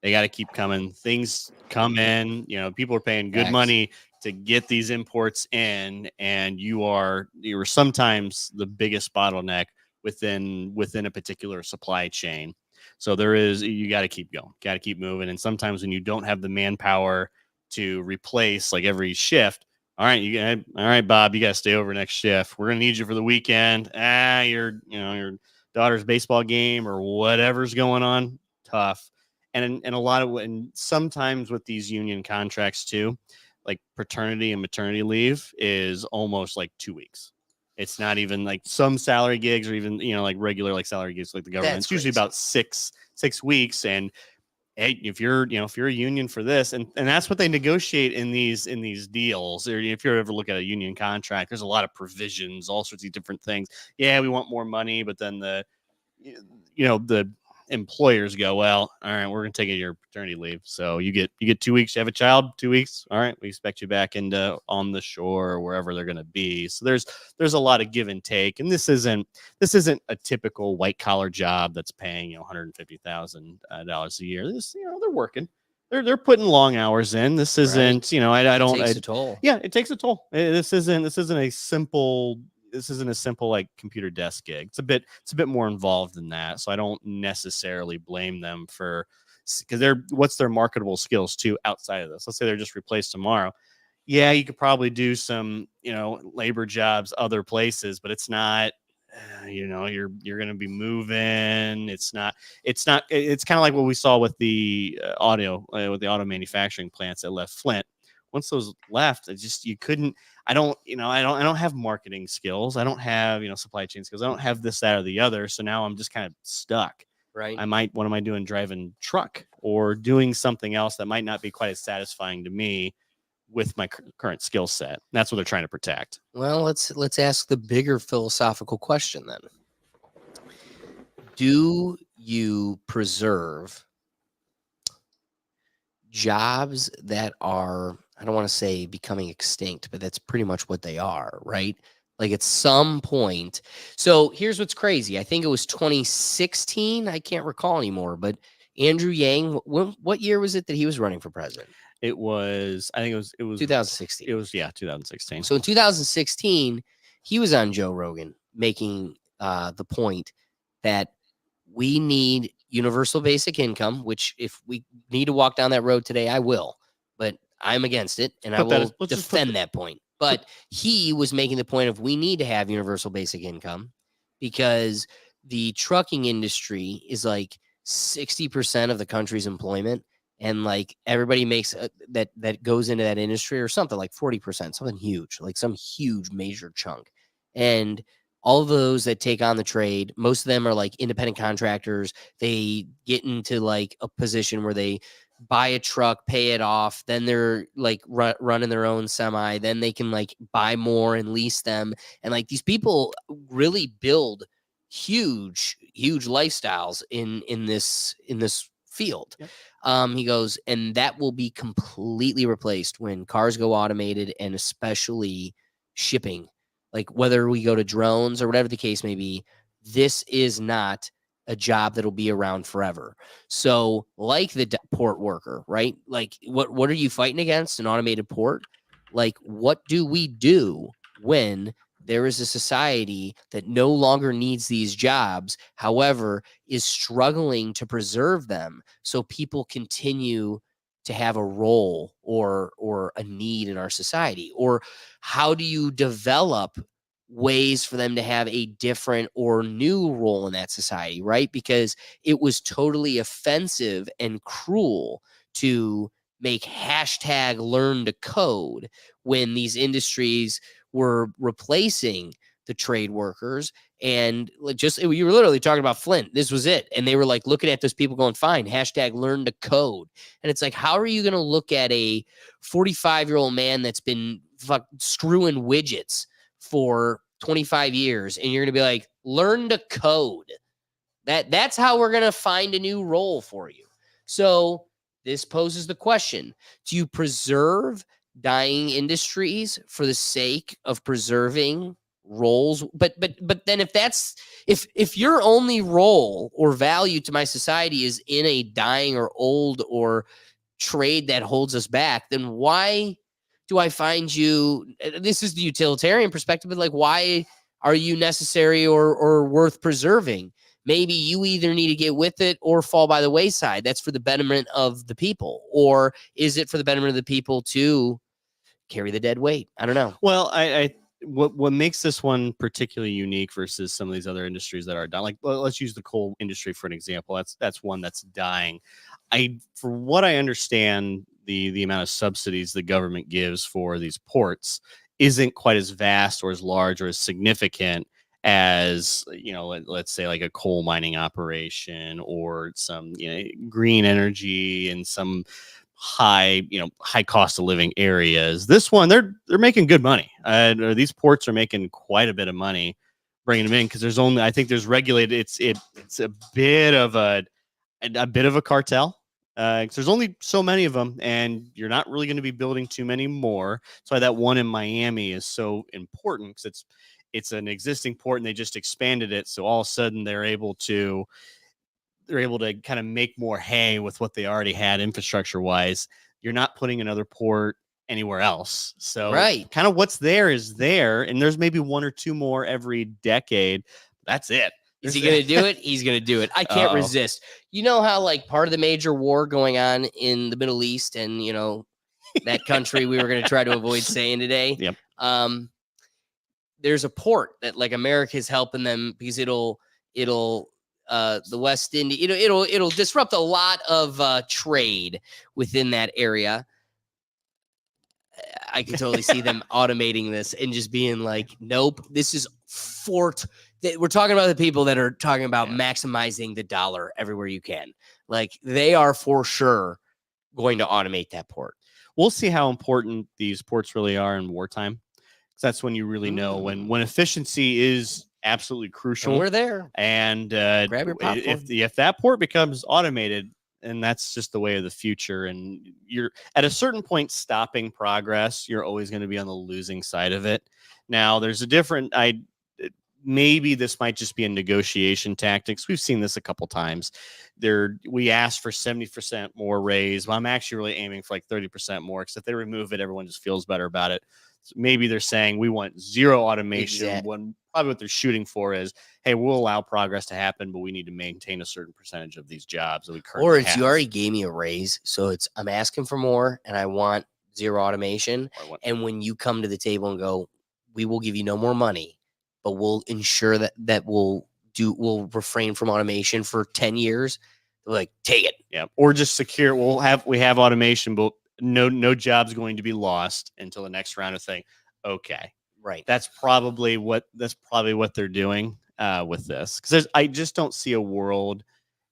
They got to keep coming. Things come in. People are paying good money to get these imports in, and you're sometimes the biggest bottleneck within a particular supply chain. So you got to keep going, got to keep moving. And sometimes when you don't have the manpower to replace like every shift, all right, Bob, you got to stay over next shift. We're going to need you for the weekend. Your daughter's baseball game or whatever's going on. Tough. And a lot of, and sometimes with these union contracts too, like paternity and maternity leave is almost like 2 weeks. It's not even like some salary gigs or even, like regular, like salary gigs, like the government. It's usually about 6 weeks. And hey, if you're a union for this, and that's what they negotiate in these deals, or if you ever look at a union contract, there's a lot of provisions, all sorts of different things. Yeah, we want more money, but then the employers go, well, all right, we're going to take your paternity leave. So you get 2 weeks, you have a child, 2 weeks. All right, we expect you back into on the shore or wherever they're going to be. So there's a lot of give and take. And this isn't a typical white collar job that's paying, $150,000 a year. This, they're working. They're putting long hours in. This isn't, I don't. It takes a toll. Yeah, it takes a toll. This isn't a simple like computer desk gig. It's a bit more involved than that. So I don't necessarily blame them because what's their marketable skills too outside of this. Let's say they're just replaced tomorrow. Yeah, you could probably do some, labor jobs other places, but it's not, you're going to be moving. It's kind of like what we saw with the auto manufacturing plants that left Flint. Once those left, you couldn't. I don't have marketing skills. I don't have, supply chain skills. I don't have this, that, or the other. So now I'm just kind of stuck. Right. What am I doing? Driving truck or doing something else that might not be quite as satisfying to me with my current skill set. That's what they're trying to protect. Well, let's ask the bigger philosophical question then. Do you preserve jobs that are, I don't want to say becoming extinct, but that's pretty much what they are, right? Like at some point. So here's what's crazy. I think it was 2016. I can't recall anymore, but Andrew Yang, what year was it that he was running for president? It was 2016. It was 2016. So in 2016, he was on Joe Rogan making the point that we need universal basic income, which if we need to walk down that road today, I will, but I'm against it and I will defend that point. But he was making the point of we need to have universal basic income because the trucking industry is like 60% of the country's employment. And like everybody makes that goes into that industry or something like 40%, something huge, like some huge major chunk. And all of those that take on the trade, most of them are like independent contractors. They get into like a position where they buy a truck, pay it off. Then they're like running their own semi. Then they can like buy more and lease them. And like these people really build huge lifestyles in this field. Yep. He goes, and that will be completely replaced when cars go automated and especially shipping. Like whether we go to drones or whatever the case may be, this is not a job that'll be around forever. So like the port worker, right? Like what are you fighting against? An automated port? Like what do we do when there is a society that no longer needs these jobs, however, is struggling to preserve them so people continue to have a role or a need in our society? Or how do you develop ways for them to have a different or new role in that society, right? Because it was totally offensive and cruel to make #learn to code when these industries were replacing the trade workers. And you were literally talking about Flint. This was it. And they were like looking at those people going, fine, hashtag learn to code. And it's like, how are you going to look at a 45-year-old man that's been screwing widgets for 25 years and you're going to be like, learn to code? That's how we're going to find a new role for you. So this poses the question, do you preserve dying industries for the sake of preserving roles? But then if your only role or value to my society is in a dying or old or trade that holds us back, then why do I find you, this is the utilitarian perspective, but like, why are you necessary or worth preserving? Maybe you either need to get with it or fall by the wayside. That's for the betterment of the people. Or is it for the betterment of the people to carry the dead weight? I don't know. Well, what makes this one particularly unique versus some of these other industries that are dying, like let's use the coal industry for an example. That's one that's dying. For what I understand, the amount of subsidies the government gives for these ports isn't quite as vast or as large or as significant as, let's say like a coal mining operation or some green energy and some high cost of living areas. This one, they're making good money. Or these ports are making quite a bit of money bringing them in, because I think there's regulated. It's a bit of a cartel. Because there's only so many of them, and you're not really going to be building too many more. That's why that one in Miami is so important, because it's an existing port and they just expanded it. So all of a sudden they're able to kind of make more hay with what they already had infrastructure wise. You're not putting another port anywhere else. So kind of what's there is there. And there's maybe one or two more every decade. That's it. Is he going to do it? He's going to do it. I can't resist. You know how like part of the major war going on in the Middle East and, that country we were going to try to avoid saying today. Yep. There's a port that like America is helping them because it'll the West Indies, it'll disrupt a lot of trade within that area. I can totally see them automating this and just being like, nope, this is fort. We're talking about the people that are talking about maximizing the dollar everywhere you can. Like they are for sure going to automate that port. We'll see how important these ports really are in wartime. That's when you really know when efficiency is absolutely crucial. And we're there. And grab your popcorn. If that port becomes automated, and that's just the way of the future, and you're at a certain point stopping progress, you're always going to be on the losing side of it. Now, there's a different. Maybe this might just be a negotiation tactics. We've seen this a couple times. We asked for 70% more raise. Well, I'm actually really aiming for like 30% more, because if they remove it, everyone just feels better about it. So maybe they're saying we want zero automation. Exactly. When probably what they're shooting for is, hey, we'll allow progress to happen, but we need to maintain a certain percentage of these jobs that we currently have. You already gave me a raise, so I'm asking for more, and I want zero automation. And when you come to the table and go, we will give you no more money, but we'll ensure that we'll refrain from automation for 10 years. They're like, take it. Yeah. Or just secure. We have automation, but no job's going to be lost until the next round of thing. Okay. Right. That's probably what they're doing with this. Because I just don't see a world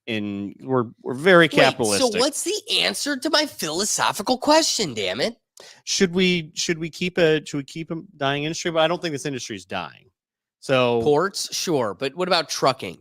we're very capitalistic. So what's the answer to my philosophical question, damn it? Should we keep a dying industry? But I don't think this industry is dying. So ports, sure, but what about trucking?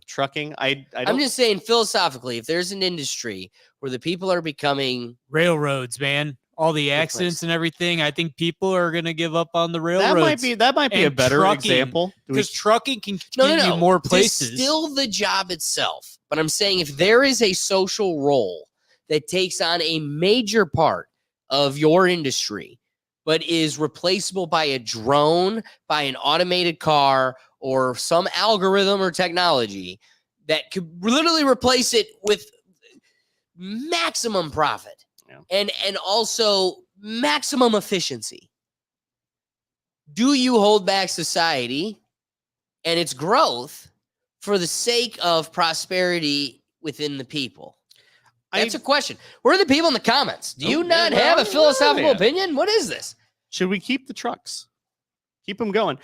I'm just saying philosophically, if there's an industry where the people are becoming railroads, man, all the accidents and everything, I think people are going to give up on the railroads. That might be a better example, because trucking can get you more places. It's still the job itself, but I'm saying if there is a social role that takes on a major part of your industry, but is replaceable by a drone, by an automated car, or some algorithm or technology that could literally replace it with maximum profit and also maximum efficiency. Do you hold back society and its growth for the sake of prosperity within the people? That's a question. Where are the people in the comments? Do you not have a philosophical opinion? What is this? Should we keep the trucks? Keep them going.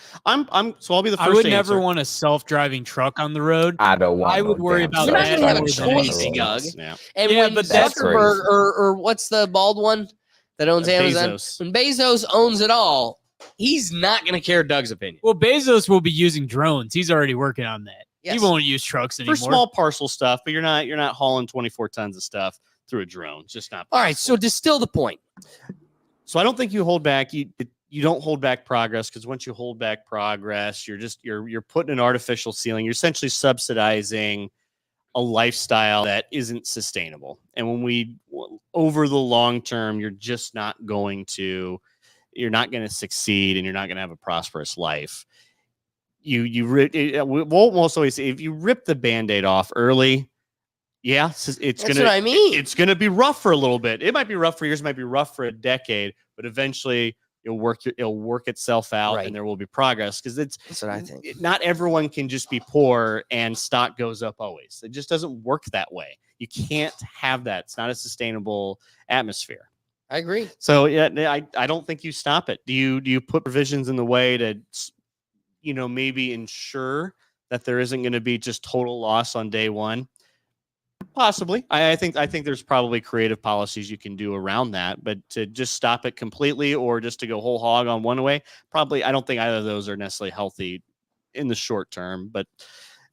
So I'll be the first I would to never answer. want a self-driving truck on the road. I don't want. I would no worry damn about You're not that gonna have a more than choice, anything Doug. else. Yeah. And Yeah, when but that's Zuckerberg crazy. or what's the bald one that owns Amazon? Bezos. When Bezos owns it all, he's not going to care Doug's opinion. Well, Bezos will be using drones. He's already working on that. Yes. He won't use trucks anymore. For small parcel stuff, but you're not hauling 24 tons of stuff through a drone. It's just not All right, possible. so distill the point. So I don't think you hold back. You don't hold back progress, because once you hold back progress, you're putting an artificial ceiling. You're essentially subsidizing a lifestyle that isn't sustainable. And over the long term, you're just not going to succeed, and you're not going to have a prosperous life. We'll almost always say, if you rip the Band-Aid off early, yeah, That's what I mean. It's gonna be rough for a little bit. It might be rough for years, it might be rough for a decade, but eventually it'll work itself out, Right. and there will be progress. Because That's what I think. not everyone can just be poor and stock goes up always. It just doesn't work that way. You can't have that. It's not a sustainable atmosphere. I agree. So yeah, I don't think you stop it. Do you put provisions in the way to, maybe ensure that there isn't going to be just total loss on day one? Possibly. I think there's probably creative policies you can do around that, but to just stop it completely or just to go whole hog on one way, probably, I don't think either of those are necessarily healthy in the short term, but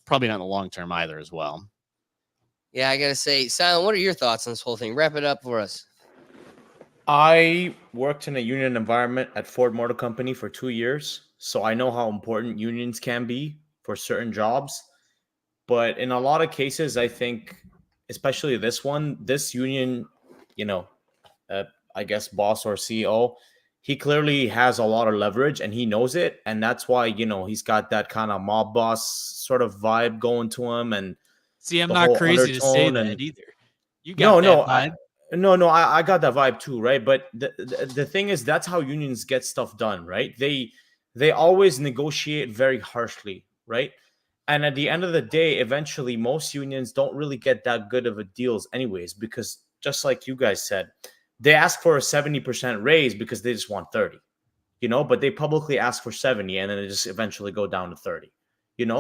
probably not in the long term either as well. Yeah, I got to say, Silent, what are your thoughts on this whole thing? Wrap it up for us. I worked in a union environment at Ford Motor Company for 2 years, so I know how important unions can be for certain jobs. But in a lot of cases, I think, especially this union, I guess boss or CEO, he clearly has a lot of leverage and he knows it. And that's why, he's got that kind of mob boss sort of vibe going to him. And See, I'm the not whole crazy to say undertone that either. You got that vibe. I got that vibe too, right? But the thing is, that's how unions get stuff done, right? They always negotiate very harshly, right? And at the end of the day, eventually, most unions don't really get that good of a deals anyways, because just like you guys said, they ask for a 70% raise because they just want 30, but they publicly ask for 70 and then they just eventually go down to 30, and,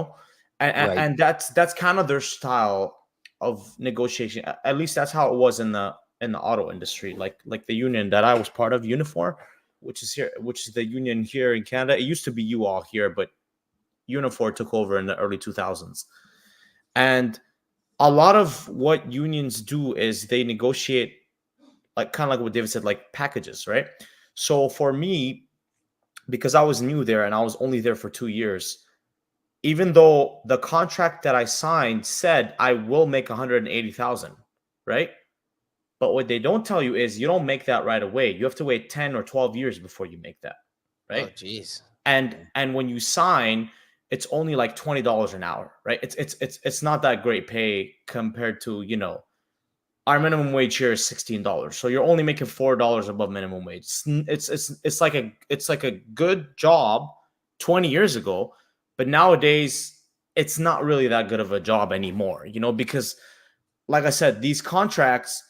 Right. and that's kind of their style of negotiation. At least that's how it was in the auto industry, like the union that I was part of, Unifor, which is the union here in Canada. It used to be you all here, but Unifor took over in the early 2000s. And a lot of what unions do is they negotiate, like kind of like what David said, like packages, right? So for me, because I was new there and I was only there for 2 years, even though the contract that I signed said I will make 180,000, right? But what they don't tell you is you don't make that right away. You have to wait 10 or 12 years before you make that, right? Oh, jeez. And when you sign, it's only like $20 an hour, right? It's not that great pay compared to, our minimum wage here is $16. So you're only making $4 above minimum wage. It's like a good job 20 years ago, but nowadays it's not really that good of a job anymore, because like I said, these contracts,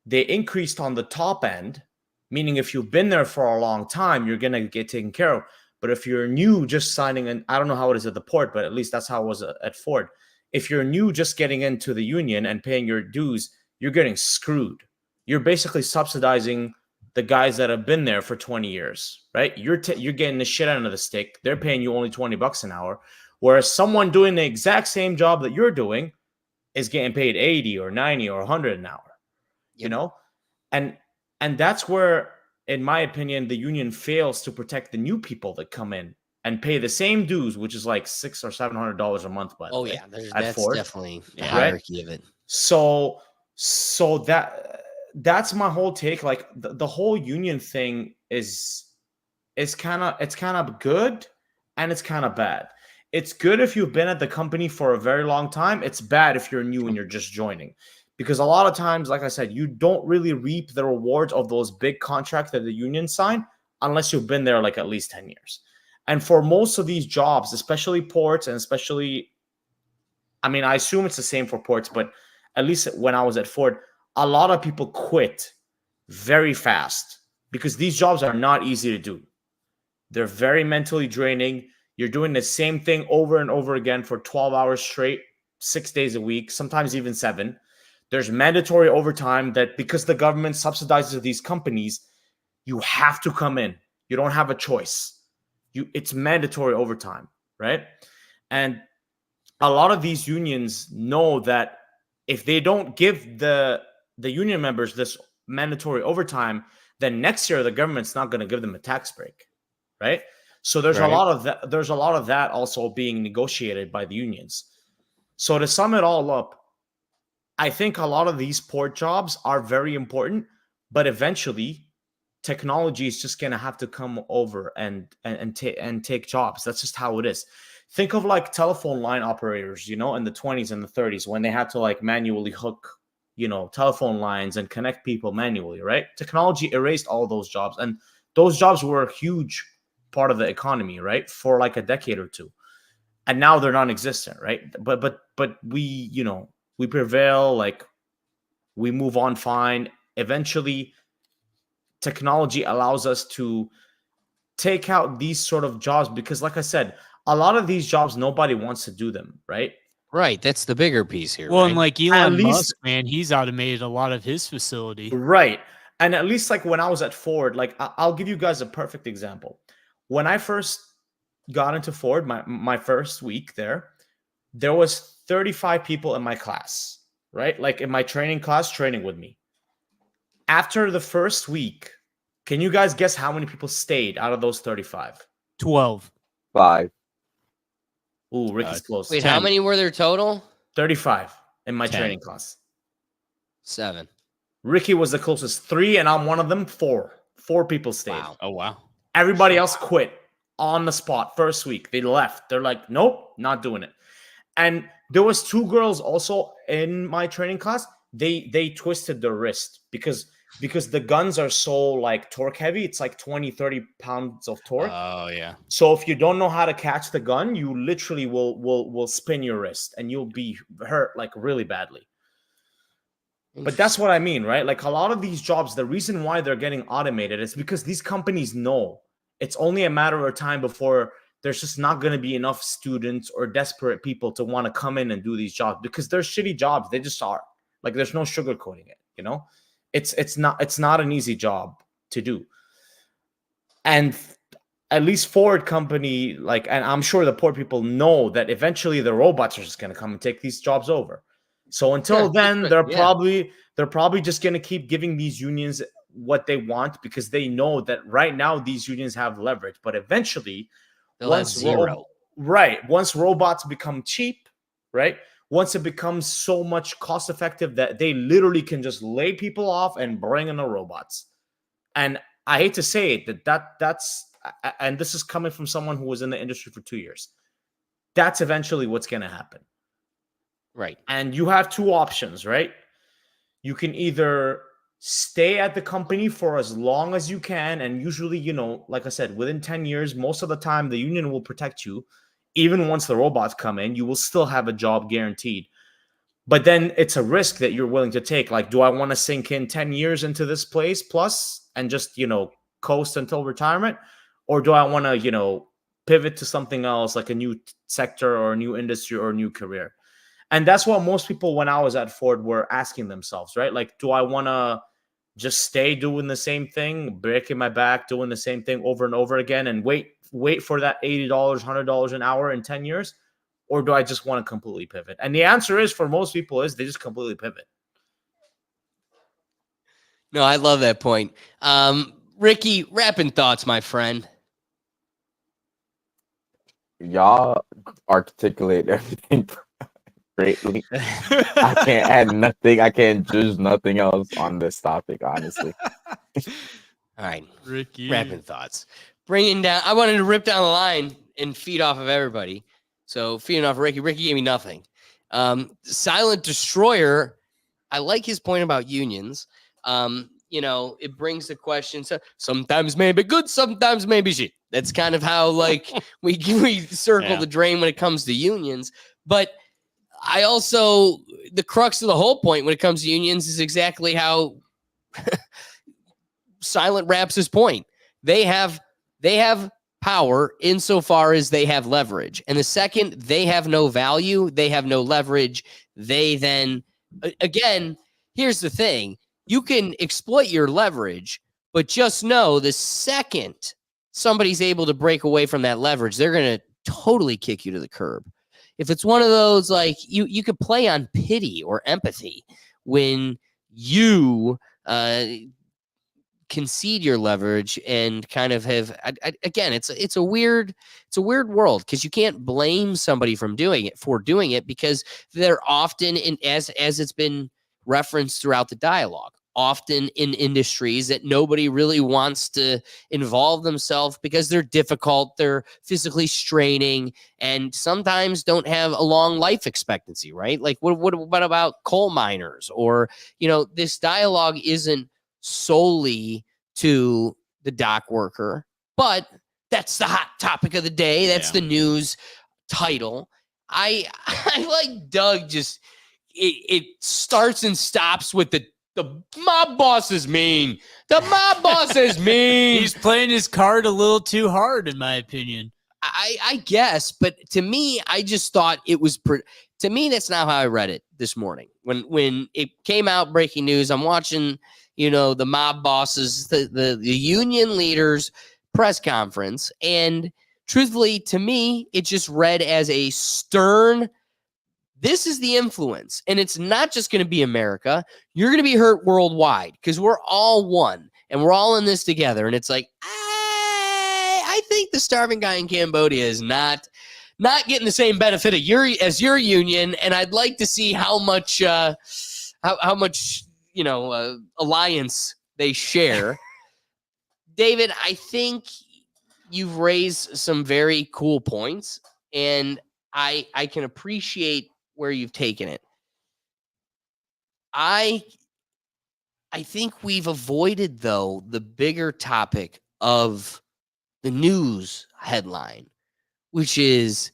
they increased on the top end, meaning if you've been there for a long time, you're going to get taken care of. But if you're new, just signing in, I don't know how it is at the port, but at least that's how it was at Ford. If you're new, just getting into the union and paying your dues, you're getting screwed. You're basically subsidizing the guys that have been there for 20 years, right? You're getting the shit out of the stick. They're paying you only $20 an hour. Whereas someone doing the exact same job that you're doing is getting paid 80 or 90 or 100 an hour, And that's where, in my opinion, the union fails to protect the new people that come in and pay the same dues, which is like $600 or $700 a month. By the way, That's Ford, definitely a right? hierarchy of it. So that's my whole take. Like the whole union thing is kind of good and it's kind of bad. It's good if you've been at the company for a very long time. It's bad if you're new and you're just joining. Because a lot of times, like I said, you don't really reap the rewards of those big contracts that the union sign unless you've been there like at least 10 years. And for most of these jobs, especially ports and especially, I assume it's the same for ports, but at least when I was at Ford, a lot of people quit very fast because these jobs are not easy to do. They're very mentally draining. You're doing the same thing over and over again for 12 hours straight, 6 days a week, sometimes even 7. There's mandatory overtime that because the government subsidizes these companies, you have to come in. You don't have a choice. It's mandatory overtime, right? And a lot of these unions know that if they don't give the union members this mandatory overtime, then next year the government's not going to give them a tax break, right? So there's a lot of that. There's a lot of that also being negotiated by the unions. So to sum it all up, I think a lot of these port jobs are very important, but eventually technology is just going to have to come over and take jobs. That's just how it is. Think of like telephone line operators, in the 20s and the 30s when they had to like manually hook, telephone lines and connect people manually, right? Technology erased all those jobs, and those jobs were a huge part of the economy, right? For like a decade or two. And now they're non-existent, right? But we, we prevail, like we move on fine. Eventually, technology allows us to take out these sort of jobs because, like I said, a lot of these jobs, nobody wants to do them, right? Right. That's the bigger piece here. Well, right? and like Elon Musk, man, he's automated a lot of his facility. Right. And at least like when I was at Ford, like I'll give you guys a perfect example. When I first got into Ford, my first week there was 35 people in my class, right? Like in my training class, training with me. After the first week, can you guys guess how many people stayed out of those 35? 12. 5. Ooh, Ricky's close. Wait, 10. how many were there total? 35 in my 10. training class. 7. Ricky was the closest. 3, and I'm one of them. 4. 4 people stayed. Wow. Oh, wow. Everybody else quit on the spot first week. They left. They're like, nope, not doing it. And there was 2 girls also in my training class. They twisted their wrist because the guns are so like torque heavy. It's like 20-30 pounds of torque. Oh yeah. So if you don't know how to catch the gun, you literally will spin your wrist and you'll be hurt like really badly. But that's what I mean, right? Like a lot of these jobs, the reason why they're getting automated is because these companies know it's only a matter of time before there's just not going to be enough students or desperate people to want to come in and do these jobs because they're shitty jobs. They just are. Like there's no sugarcoating it, It's not an easy job to do. And at least Ford company, like, and I'm sure the poor people know that eventually the robots are just going to come and take these jobs over. So until then, they're probably just going to keep giving these unions what they want because they know that right now these unions have leverage. But eventually, once robots become cheap, right? Once it becomes so much cost effective that they literally can just lay people off and bring in the robots. And I hate to say it, that's and this is coming from someone who was in the industry for 2 years. That's eventually what's going to happen. Right. And you have 2 options, right? You can either stay at the company for as long as you can. And usually, like I said, within 10 years, most of the time, the union will protect you. Even once the robots come in, you will still have a job guaranteed. But then it's a risk that you're willing to take. Like, do I want to sink in 10 years into this place plus and just, coast until retirement? Or do I want to, pivot to something else like a new sector or a new industry or a new career? And that's what most people when I was at Ford were asking themselves, right? Like, do I want to just stay doing the same thing, breaking my back, doing the same thing over and over again and wait for that $80, $100 an hour in 10 years? Or do I just want to completely pivot? And the answer is for most people is they just completely pivot. No, I love that point. Ricky, wrapping thoughts, my friend. Y'all articulate everything greatly. I can't add nothing. I can't judge nothing else on this topic, honestly. All right, Ricky. Wrapping thoughts. Bringing down. I wanted to rip down the line and feed off of everybody. So feeding off Ricky. Ricky gave me nothing. Silent Destroyer. I like his point about unions. It brings the question. So sometimes maybe good, sometimes maybe shit. That's kind of how we circle the drain when it comes to unions. But I also, the crux of the whole point when it comes to unions is exactly how Silent wraps his point. They have power insofar as they have leverage. And the second they have no value, they have no leverage, they then, again, here's the thing. You can exploit your leverage, but just know the second somebody's able to break away from that leverage, they're going to totally kick you to the curb. If it's one of those, like, you could play on pity or empathy when you concede your leverage and kind of have, again, it's a weird world, because you can't blame somebody for doing it because they're often in, as it's been referenced throughout the dialogue, often in industries that nobody really wants to involve themselves because they're difficult, they're physically straining, and sometimes don't have a long life expectancy, right? Like what about coal miners? Or, this dialogue isn't solely to the dock worker, but that's the hot topic of the day. That's the news title. I like Doug just, it starts and stops with the mob boss is mean. The mob boss is mean. He's playing his card a little too hard, in my opinion. I guess, but to me, I just thought it was to me, that's not how I read it this morning. When it came out, breaking news, I'm watching, the mob bosses, the union leaders press conference, and truthfully, to me, it just read as a stern, this is the influence, and it's not just going to be America. You're going to be hurt worldwide because we're all one, and we're all in this together. And it's like, I think the starving guy in Cambodia is not getting the same benefit as your union, and I'd like to see how much alliance they share. David, I think you've raised some very cool points, and I can appreciate where you've taken it. I think we've avoided, though, the bigger topic of the news headline, which is,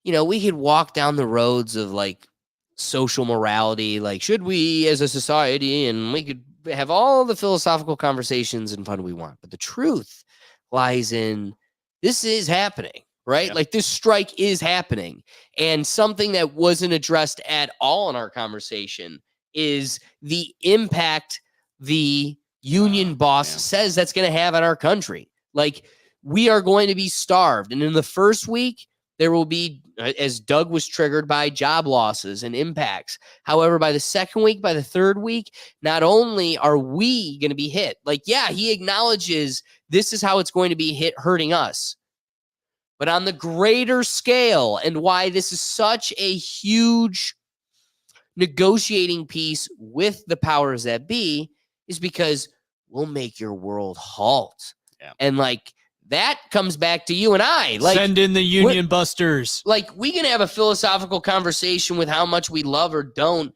we could walk down the roads of like social morality, like, should we as a society, and we could have all the philosophical conversations and fun we want. But the truth lies in, this is happening. Right? Yeah. Like, this strike is happening. And something that wasn't addressed at all in our conversation is the impact the union boss says that's going to have on our country. Like, we are going to be starved. And in the first week, there will be, as Doug was triggered by, job losses and impacts. However, by the second week, by the third week, not only are we going to be hit, like, yeah, he acknowledges this is how it's going to be hurting us. But on the greater scale, and why this is such a huge negotiating piece with the powers that be, is because we'll make your world halt. Yeah. And like, that comes back to you and I. Like, send in the union busters. Like, we can have a philosophical conversation with how much we love or don't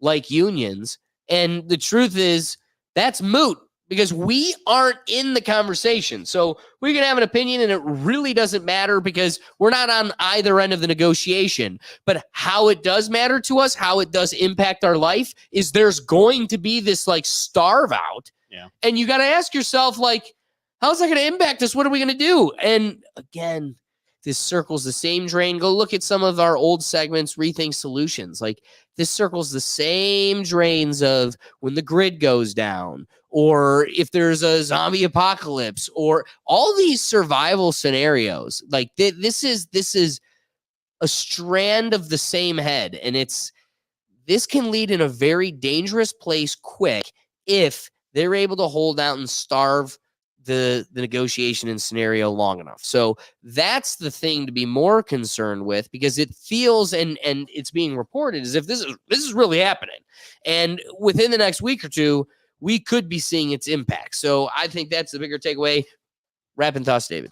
like unions. And the truth is, that's moot, because we aren't in the conversation. So we can have an opinion, and it really doesn't matter because we're not on either end of the negotiation. But how it does matter to us, how it does impact our life, is there's going to be this like starve out. Yeah. And you got to ask yourself, like, how's that going to impact us? What are we going to do? And again, this circles the same drain. Go look at some of our old segments, Rethink Solutions. Like, this circles the same drains of when the grid goes down, or if there's a zombie apocalypse, or all these survival scenarios. Like, this is a strand of the same head, and this can lead in a very dangerous place quick if they're able to hold out and starve the negotiation and scenario long enough. So that's the thing to be more concerned with, because it feels, and it's being reported as if this is really happening. And within the next week or two, we could be seeing its impact. So I think that's the bigger takeaway. Wrapping thoughts, David.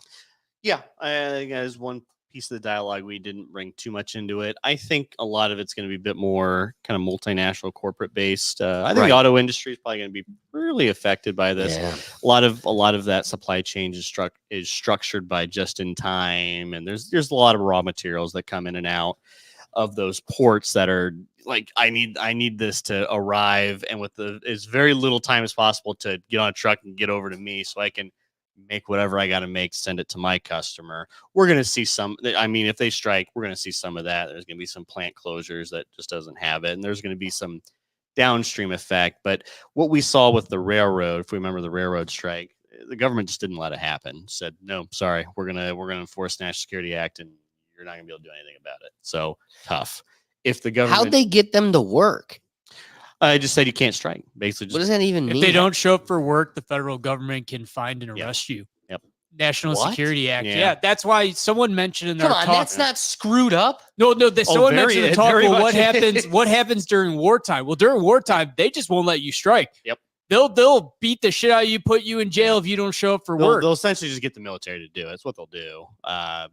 Yeah, I think as one piece of the dialogue, we didn't bring too much into it. I think a lot of it's going to be a bit more kind of multinational, corporate based. I think the auto industry is probably going to be really affected by this. Yeah. A lot of that supply chain is structured by just in time, and there's a lot of raw materials that come in and out of those ports that are like, I need this to arrive, and with as very little time as possible to get on a truck and get over to me so I can make whatever I got to make, send it to my customer. We're going to see some, I mean, if they strike, we're going to see some of that. There's going to be some plant closures that just doesn't have it. And there's going to be some downstream effect. But what we saw with the railroad, if we remember the railroad strike, the government just didn't let it happen. Said, no, sorry, we're going to enforce National Security Act and you're not going to be able to do anything about it. So tough. If the government, how'd they get them to work? I just said you can't strike. Basically, just, what does that even mean? If they don't show up for work, the federal government can find and arrest you. Yep. National What? Security Act. Yeah. Yeah, that's why someone mentioned in their Come on, talk. that's not screwed up. No, someone very- mentioned in the talk. very Well, much what happens during wartime? Well, during wartime, they just won't let you strike. Yep. They'll beat the shit out of you, put you in jail if you don't show up for work. They'll essentially just get the military to do it. That's what they'll do.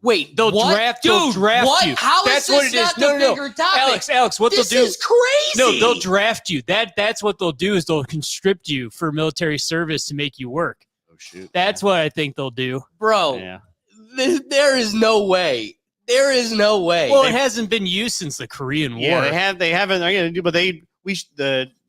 Wait, They'll what? draft Dude, what? you. How That's is what this it is. not the No. bigger topic? Alex, what this they'll do is crazy. No, they'll draft you. That's what they'll do is they'll conscript you for military service to make you work. Oh shoot. That's what I think they'll do. Bro, Yeah. there is no way. There is no way. Well, it hasn't been used since the Korean War. Yeah, they haven't. They're going to do, but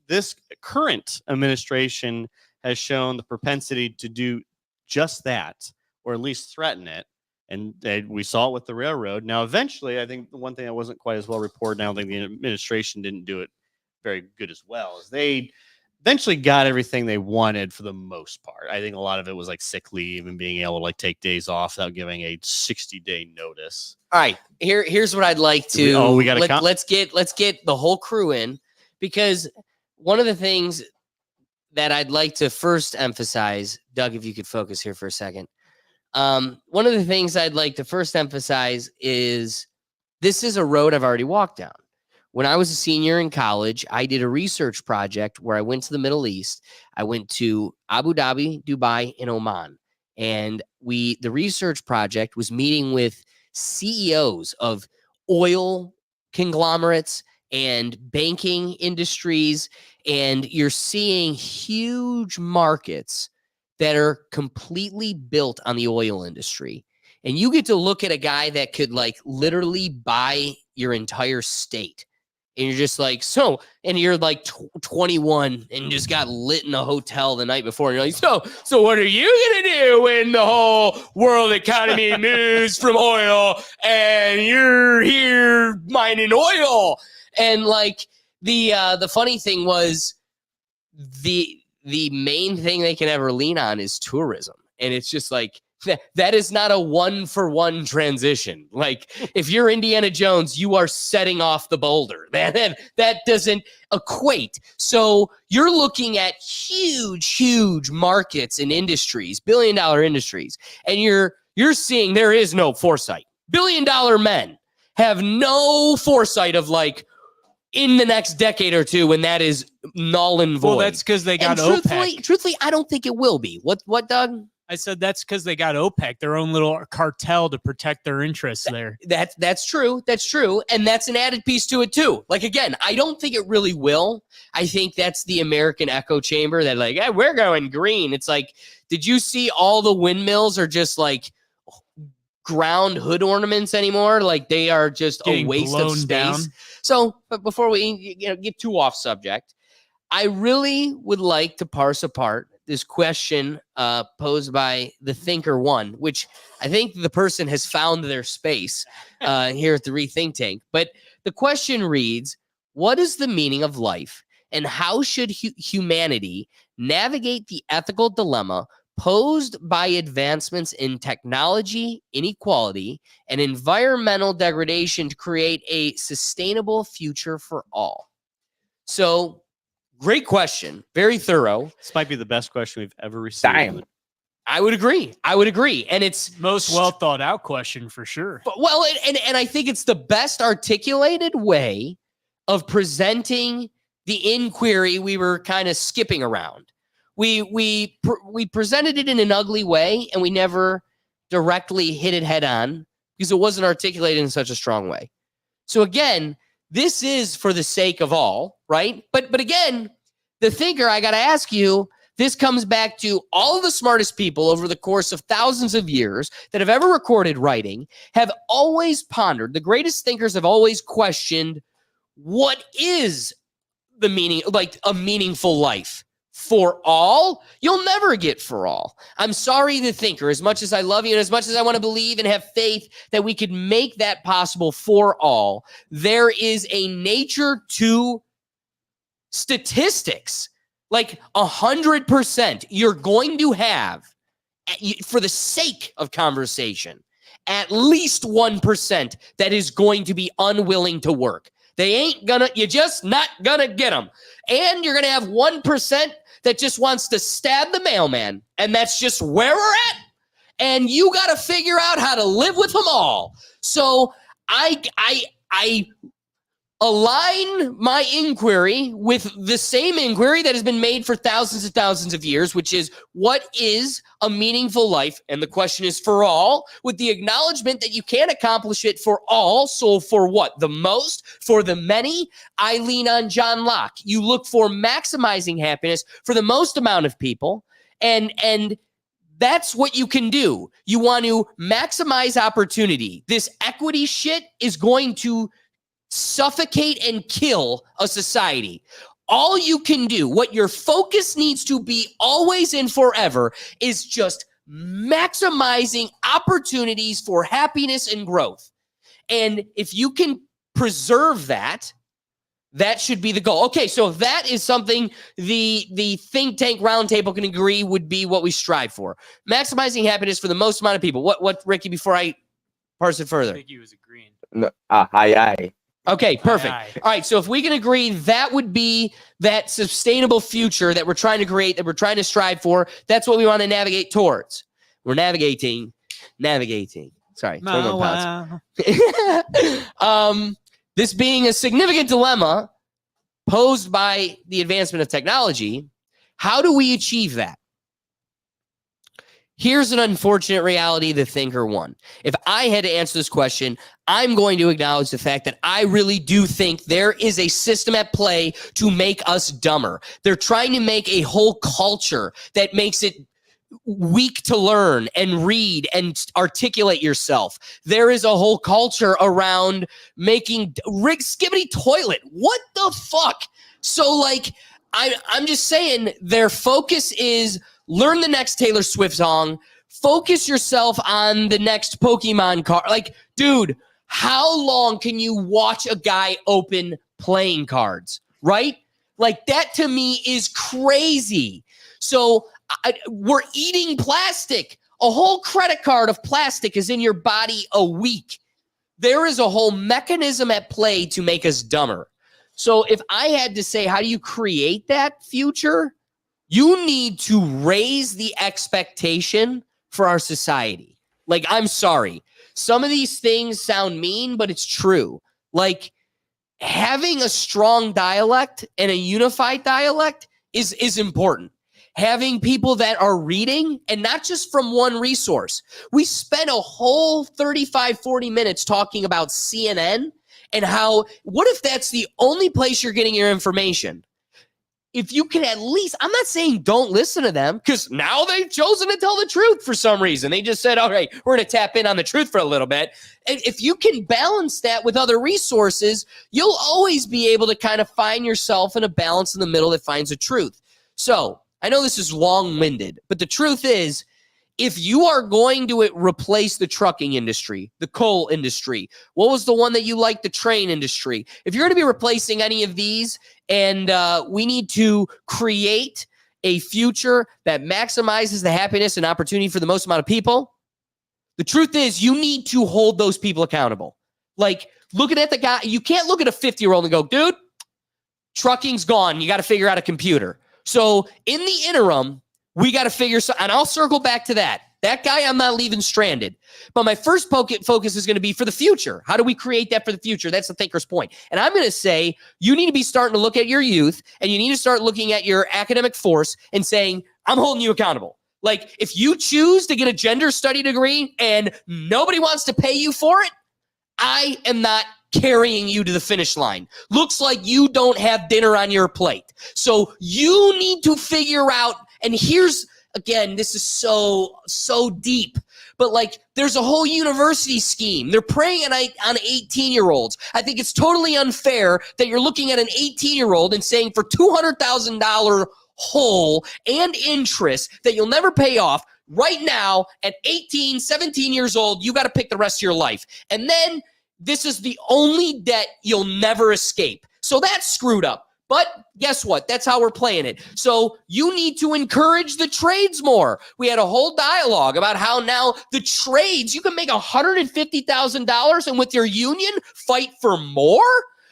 this current administration has shown the propensity to do just that, or at least threaten it. And we saw it with the railroad. Now, eventually, I think the one thing that wasn't quite as well reported, I don't think the administration didn't do it very good as well, is they eventually got everything they wanted for the most part. I think a lot of it was like sick leave and being able to like take days off without giving a 60-day notice. All right, here's what I'd like to. We got let's get the whole crew in, because one of the things that I'd like to first emphasize, Doug, if you could focus here for a second. One of the things I'd like to first emphasize is this is a road I've already walked down. When I was a senior in college, I did a research project where I went to the Middle East. I went to Abu Dhabi, Dubai, and Oman. And the research project was meeting with CEOs of oil conglomerates and banking industries, and you're seeing huge markets that are completely built on the oil industry. And you get to look at a guy that could like literally buy your entire state. And you're just like, and you're like 21 and just got lit in a hotel the night before. And you're like, so what are you going to do when the whole world economy moves from oil and you're here mining oil? And like the funny thing was the main thing they can ever lean on is tourism. And it's just like, that is not a 1-for-1 transition. Like if you're Indiana Jones, you are setting off the boulder. That doesn't equate. So you're looking at huge markets and industries, billion-dollar industries, and you're seeing there is no foresight. Billion-dollar men have no foresight of like in the next decade or two when that is null and void. Well, that's because they got OPEC. Truthfully, I don't think it will be. What, Doug? I said that's because they got OPEC, their own little cartel to protect their interests there. That's true. That's true. And that's an added piece to it too. Like, again, I don't think it really will. I think that's the American echo chamber that like, hey, we're going green. It's like, did you see all the windmills are just like ground hood ornaments anymore? Like they are just Getting a waste of blown space. down. So, but before we get too off subject, I really would like to parse apart this question posed by the Thinker One, which I think the person has found their space here at the Rethink Tank. But the question reads, what is the meaning of life and how should humanity navigate the ethical dilemma posed by advancements in technology, inequality, and environmental degradation to create a sustainable future for all? So, great question. Very thorough. This might be the best question we've ever received. Damn. I would agree. And it's most well thought out question for sure. Well, and I think it's the best articulated way of presenting the inquiry we were kind of skipping around. We presented it in an ugly way, and we never directly hit it head on because it wasn't articulated in such a strong way. So again, this is for the sake of all, right? But again, the thinker, I got to ask you, this comes back to all of the smartest people over the course of thousands of years that have ever recorded writing have always pondered. The greatest thinkers have always questioned what is the meaning, like a meaningful life for all, you'll never get for all. I'm sorry, the thinker, as much as I love you and as much as I want to believe and have faith that we could make that possible for all, there is a nature to statistics. Like 100%, you're going to have, for the sake of conversation, at least 1% that is going to be unwilling to work. You're just not gonna get them. And you're gonna have 1% that just wants to stab the mailman. And that's just where we're at. And you got to figure out how to live with them all. So I align my inquiry with the same inquiry that has been made for thousands and thousands of years, which is, what is a meaningful life? And the question is for all, with the acknowledgement that you can't accomplish it for all. So for what? The most? For the many? I lean on John Locke. You look for maximizing happiness for the most amount of people, and that's what you can do. You want to maximize opportunity. This equity shit is going to suffocate and kill a society. All you can do, what your focus needs to be always and forever, is just maximizing opportunities for happiness and growth. And if you can preserve that, that should be the goal. Okay, so that is something the think tank roundtable can agree would be what we strive for. Maximizing happiness for the most amount of people. What, Ricky, before I parse it further? Ricky was agreeing. No, aye. Okay, perfect. Aye. All right, so if we can agree that would be that sustainable future that we're trying to create, that we're trying to strive for, that's what we want to navigate towards. We're navigating. Sorry. This being a significant dilemma posed by the advancement of technology, how do we achieve that? Here's an unfortunate reality the thinker won. If I had to answer this question, I'm going to acknowledge the fact that I really do think there is a system at play to make us dumber. They're trying to make a whole culture that makes it weak to learn and read and articulate yourself. There is a whole culture around making skibbity toilet. What the fuck? So like, I'm just saying their focus is learn the next Taylor Swift song, focus yourself on the next Pokemon card. Like, dude, how long can you watch a guy open playing cards, right? Like, that to me is crazy. So we're eating plastic. A whole credit card of plastic is in your body a week. There is a whole mechanism at play to make us dumber. So if I had to say, how do you create that future? You need to raise the expectation for our society. Like, I'm sorry. Some of these things sound mean, but it's true. Like, having a strong dialect and a unified dialect is important. Having people that are reading, and not just from one resource. We spent a whole 35, 40 minutes talking about CNN and how, what if that's the only place you're getting your information? If you can at least, I'm not saying don't listen to them, because now they've chosen to tell the truth for some reason. They just said, all right, we're going to tap in on the truth for a little bit. And if you can balance that with other resources, you'll always be able to kind of find yourself in a balance in the middle that finds the truth. So I know this is long-winded, but the truth is, if you are going to replace the trucking industry, the coal industry, what was the one that you liked? The train industry. If you're going to be replacing any of these, and we need to create a future that maximizes the happiness and opportunity for the most amount of people, the truth is you need to hold those people accountable. Like, looking at the guy, you can't look at a 50-year-old and go, dude, trucking's gone. You got to figure out a computer. So in the interim, we got to figure something, and I'll circle back to that. That guy, I'm not leaving stranded. But my first focus is going to be for the future. How do we create that for the future? That's the thinker's point. And I'm going to say you need to be starting to look at your youth, and you need to start looking at your academic force and saying, I'm holding you accountable. Like, if you choose to get a gender study degree and nobody wants to pay you for it, I am not carrying you to the finish line. Looks like you don't have dinner on your plate. So you need to figure out, and here's, again, this is so deep, but like, there's a whole university scheme. They're preying on 18-year-olds. I think it's totally unfair that you're looking at an 18-year-old and saying for $200,000 hole and interest that you'll never pay off. Right now, at 18, 17 years old, you got to pick the rest of your life. And then this is the only debt you'll never escape. So that's screwed up. But guess what? That's how we're playing it. So you need to encourage the trades more. We had a whole dialogue about how now the trades, you can make $150,000 and with your union fight for more.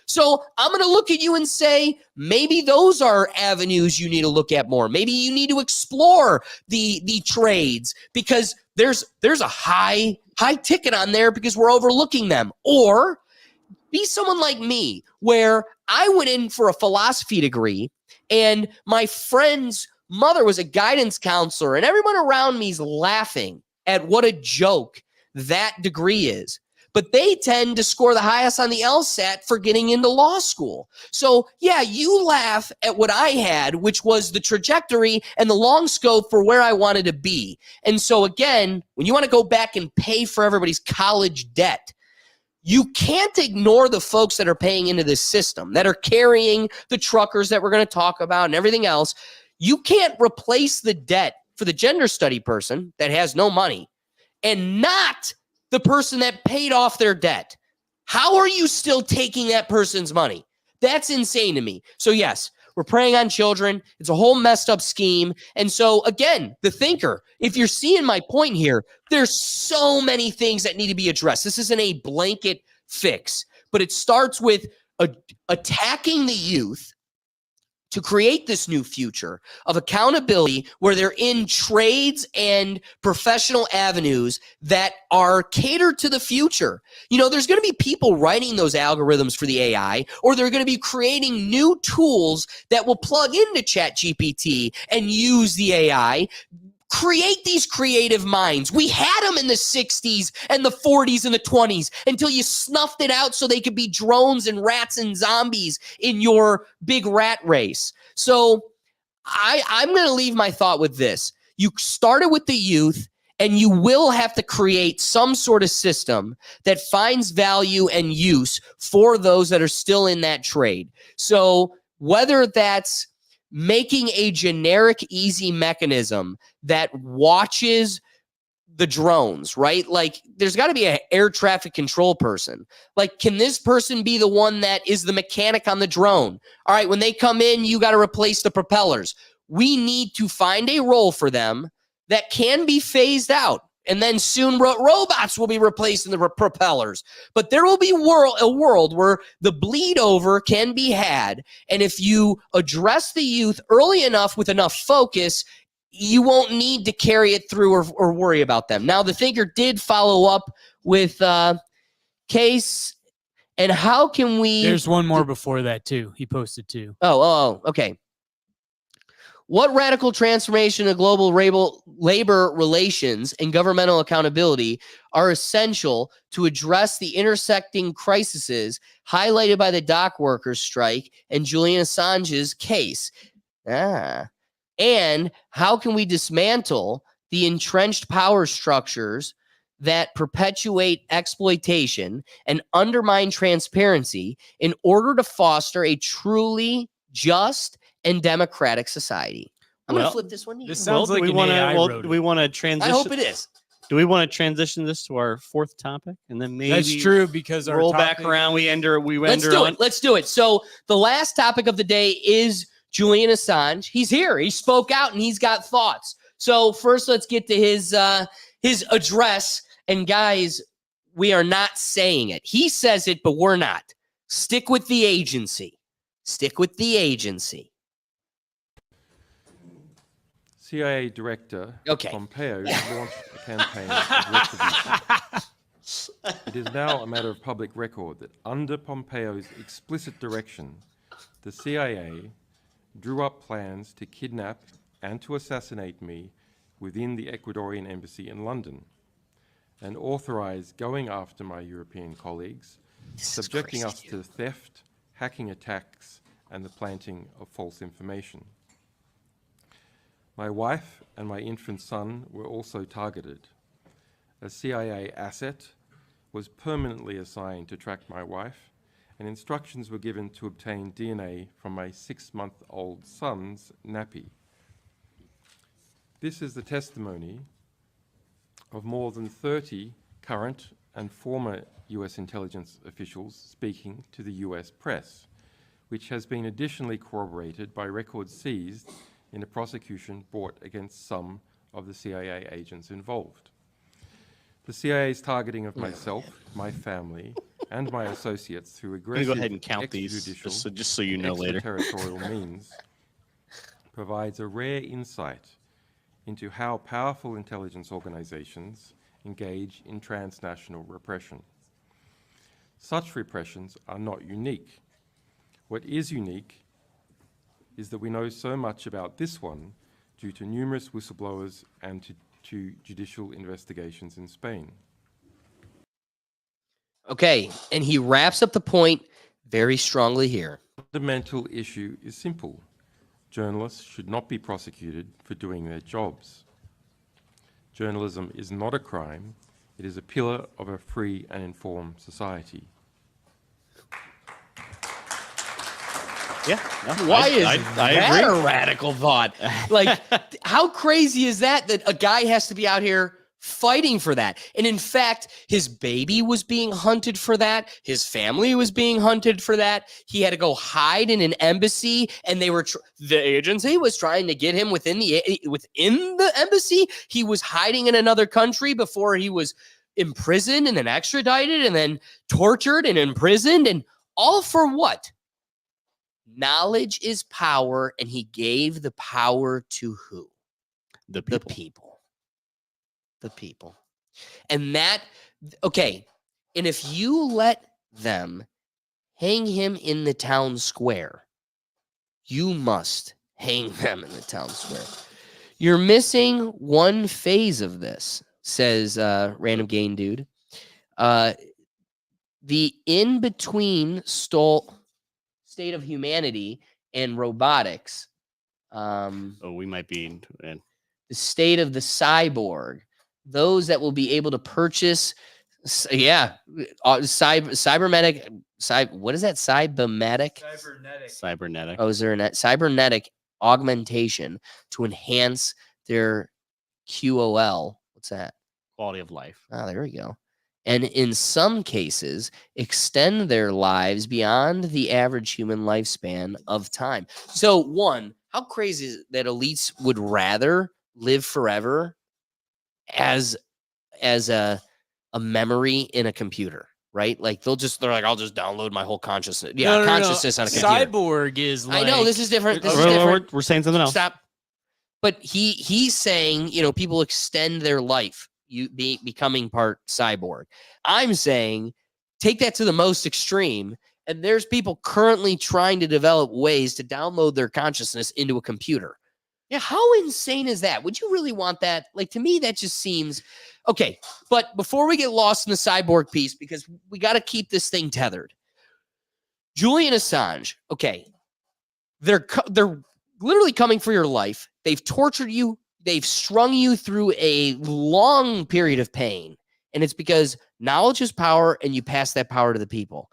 So I'm going to look at you and say, maybe those are avenues you need to look at more. Maybe you need to explore the trades because there's a high ticket on there because we're overlooking them. Or be someone like me where I went in for a philosophy degree and my friend's mother was a guidance counselor and everyone around me is laughing at what a joke that degree is. But they tend to score the highest on the LSAT for getting into law school. So yeah, you laugh at what I had, which was the trajectory and the long scope for where I wanted to be. And so again, when you want to go back and pay for everybody's college debt, you can't ignore the folks that are paying into this system, that are carrying the truckers that we're going to talk about and everything else. You can't replace the debt for the gender study person that has no money and not the person that paid off their debt. How are you still taking that person's money? That's insane to me. So yes, we're preying on children. It's a whole messed up scheme. And so again, the thinker, if you're seeing my point here, there's so many things that need to be addressed. This isn't a blanket fix, but it starts with attacking the youth to create this new future of accountability where they're in trades and professional avenues that are catered to the future. You know, there's going to be people writing those algorithms for the AI, or they're going to be creating new tools that will plug into ChatGPT and use the AI. Create these creative minds. We had them in the 60s and the 40s and the 20s until you snuffed it out so they could be drones and rats and zombies in your big rat race. So I'm going to leave my thought with this. You started with the youth, and you will have to create some sort of system that finds value and use for those that are still in that trade. So whether that's making a generic, easy mechanism that watches the drones, right? Like there's got to be an air traffic control person. Like, can this person be the one that is the mechanic on the drone? All right, when they come in, you got to replace the propellers. We need to find a role for them that can be phased out. And then soon robots will be replacing the propellers. But there will be a world where the bleed over can be had. And if you address the youth early enough with enough focus, you won't need to carry it through or worry about them. Now, the thinker did follow up with Case. And how can we... There's one more before that, too. He posted two. Oh, okay. What radical transformation of global labor relations and governmental accountability are essential to address the intersecting crises highlighted by the dock workers' strike and Julian Assange's case? And how can we dismantle the entrenched power structures that perpetuate exploitation and undermine transparency in order to foster a truly just and democratic society? I'm going to flip this one to you. This sounds like an AI wrote do we want to transition? I hope it is. Do we want to transition this to our fourth topic, and then maybe that's true because our roll back around? Let's do it. So the last topic of the day is Julian Assange. He's here. He spoke out and he's got thoughts. So first, let's get to his address. And guys, we are not saying it. He says it, but we're not. Stick with the agency. Stick with the agency. CIA Director Pompeo launched a campaign of retribution. It is now a matter of public record that under Pompeo's explicit direction, the CIA drew up plans to kidnap and to assassinate me within the Ecuadorian embassy in London, and authorized going after my European colleagues, subjecting us to theft, hacking attacks, and the planting of false information. My wife and my infant son were also targeted. A CIA asset was permanently assigned to track my wife, and instructions were given to obtain DNA from my 6-month-old son's nappy. This is the testimony of more than 30 current and former US intelligence officials speaking to the US press, which has been additionally corroborated by records seized in a prosecution brought against some of the CIA agents involved. The CIA's targeting of myself, my family, and my associates through aggressive go ahead and count these, extrajudicial, just so you know later. extraterritorial means provides a rare insight into how powerful intelligence organizations engage in transnational repression. Such repressions are not unique. What is unique is that we know so much about this one due to numerous whistleblowers and to judicial investigations in Spain. Okay, and he wraps up the point very strongly here. The fundamental issue is simple. Journalists should not be prosecuted for doing their jobs. Journalism is not a crime. It is a pillar of a free and informed society. Yeah. No, Why is I that agree. a radical thought? Like, how crazy is that a guy has to be out here fighting for that? And in fact, his baby was being hunted for that. His family was being hunted for that. He had to go hide in an embassy, and they were the agency was trying to get him within the embassy. He was hiding in another country before he was imprisoned and then extradited and then tortured and imprisoned, and all for what? Knowledge is power, and he gave the power to who? The people. The people. The people. And that, okay, and if you let them hang him in the town square, you must hang them in the town square. You're missing one phase of this, says Random Gain Dude. The in-between state of humanity and robotics. We might be in the state of the cyborg. Those that will be able to purchase, cybernetic. What is that? Cybernetic. cybernetic. Oh, is there a cybernetic augmentation to enhance their QOL? What's that? Quality of life. Ah, there we go. And in some cases, extend their lives beyond the average human lifespan of time. So, one, how crazy is it that elites would rather live forever as a memory in a computer, right? Like they're like, I'll just download my whole consciousness. Yeah, No. consciousness on a computer. Cyborg is like, I know this is different. This is different. We're saying something else. Stop. But he's saying, people extend their life, becoming part cyborg. I'm saying take that to the most extreme, and there's people currently trying to develop ways to download their consciousness into a computer. Yeah, how insane is that? Would you really want that? Like, to me, that just seems okay. But before we get lost in the cyborg piece, because we got to keep this thing tethered. Julian Assange, okay, they're literally coming for your life. They've tortured you. They've strung you through a long period of pain. And it's because knowledge is power, and you pass that power to the people.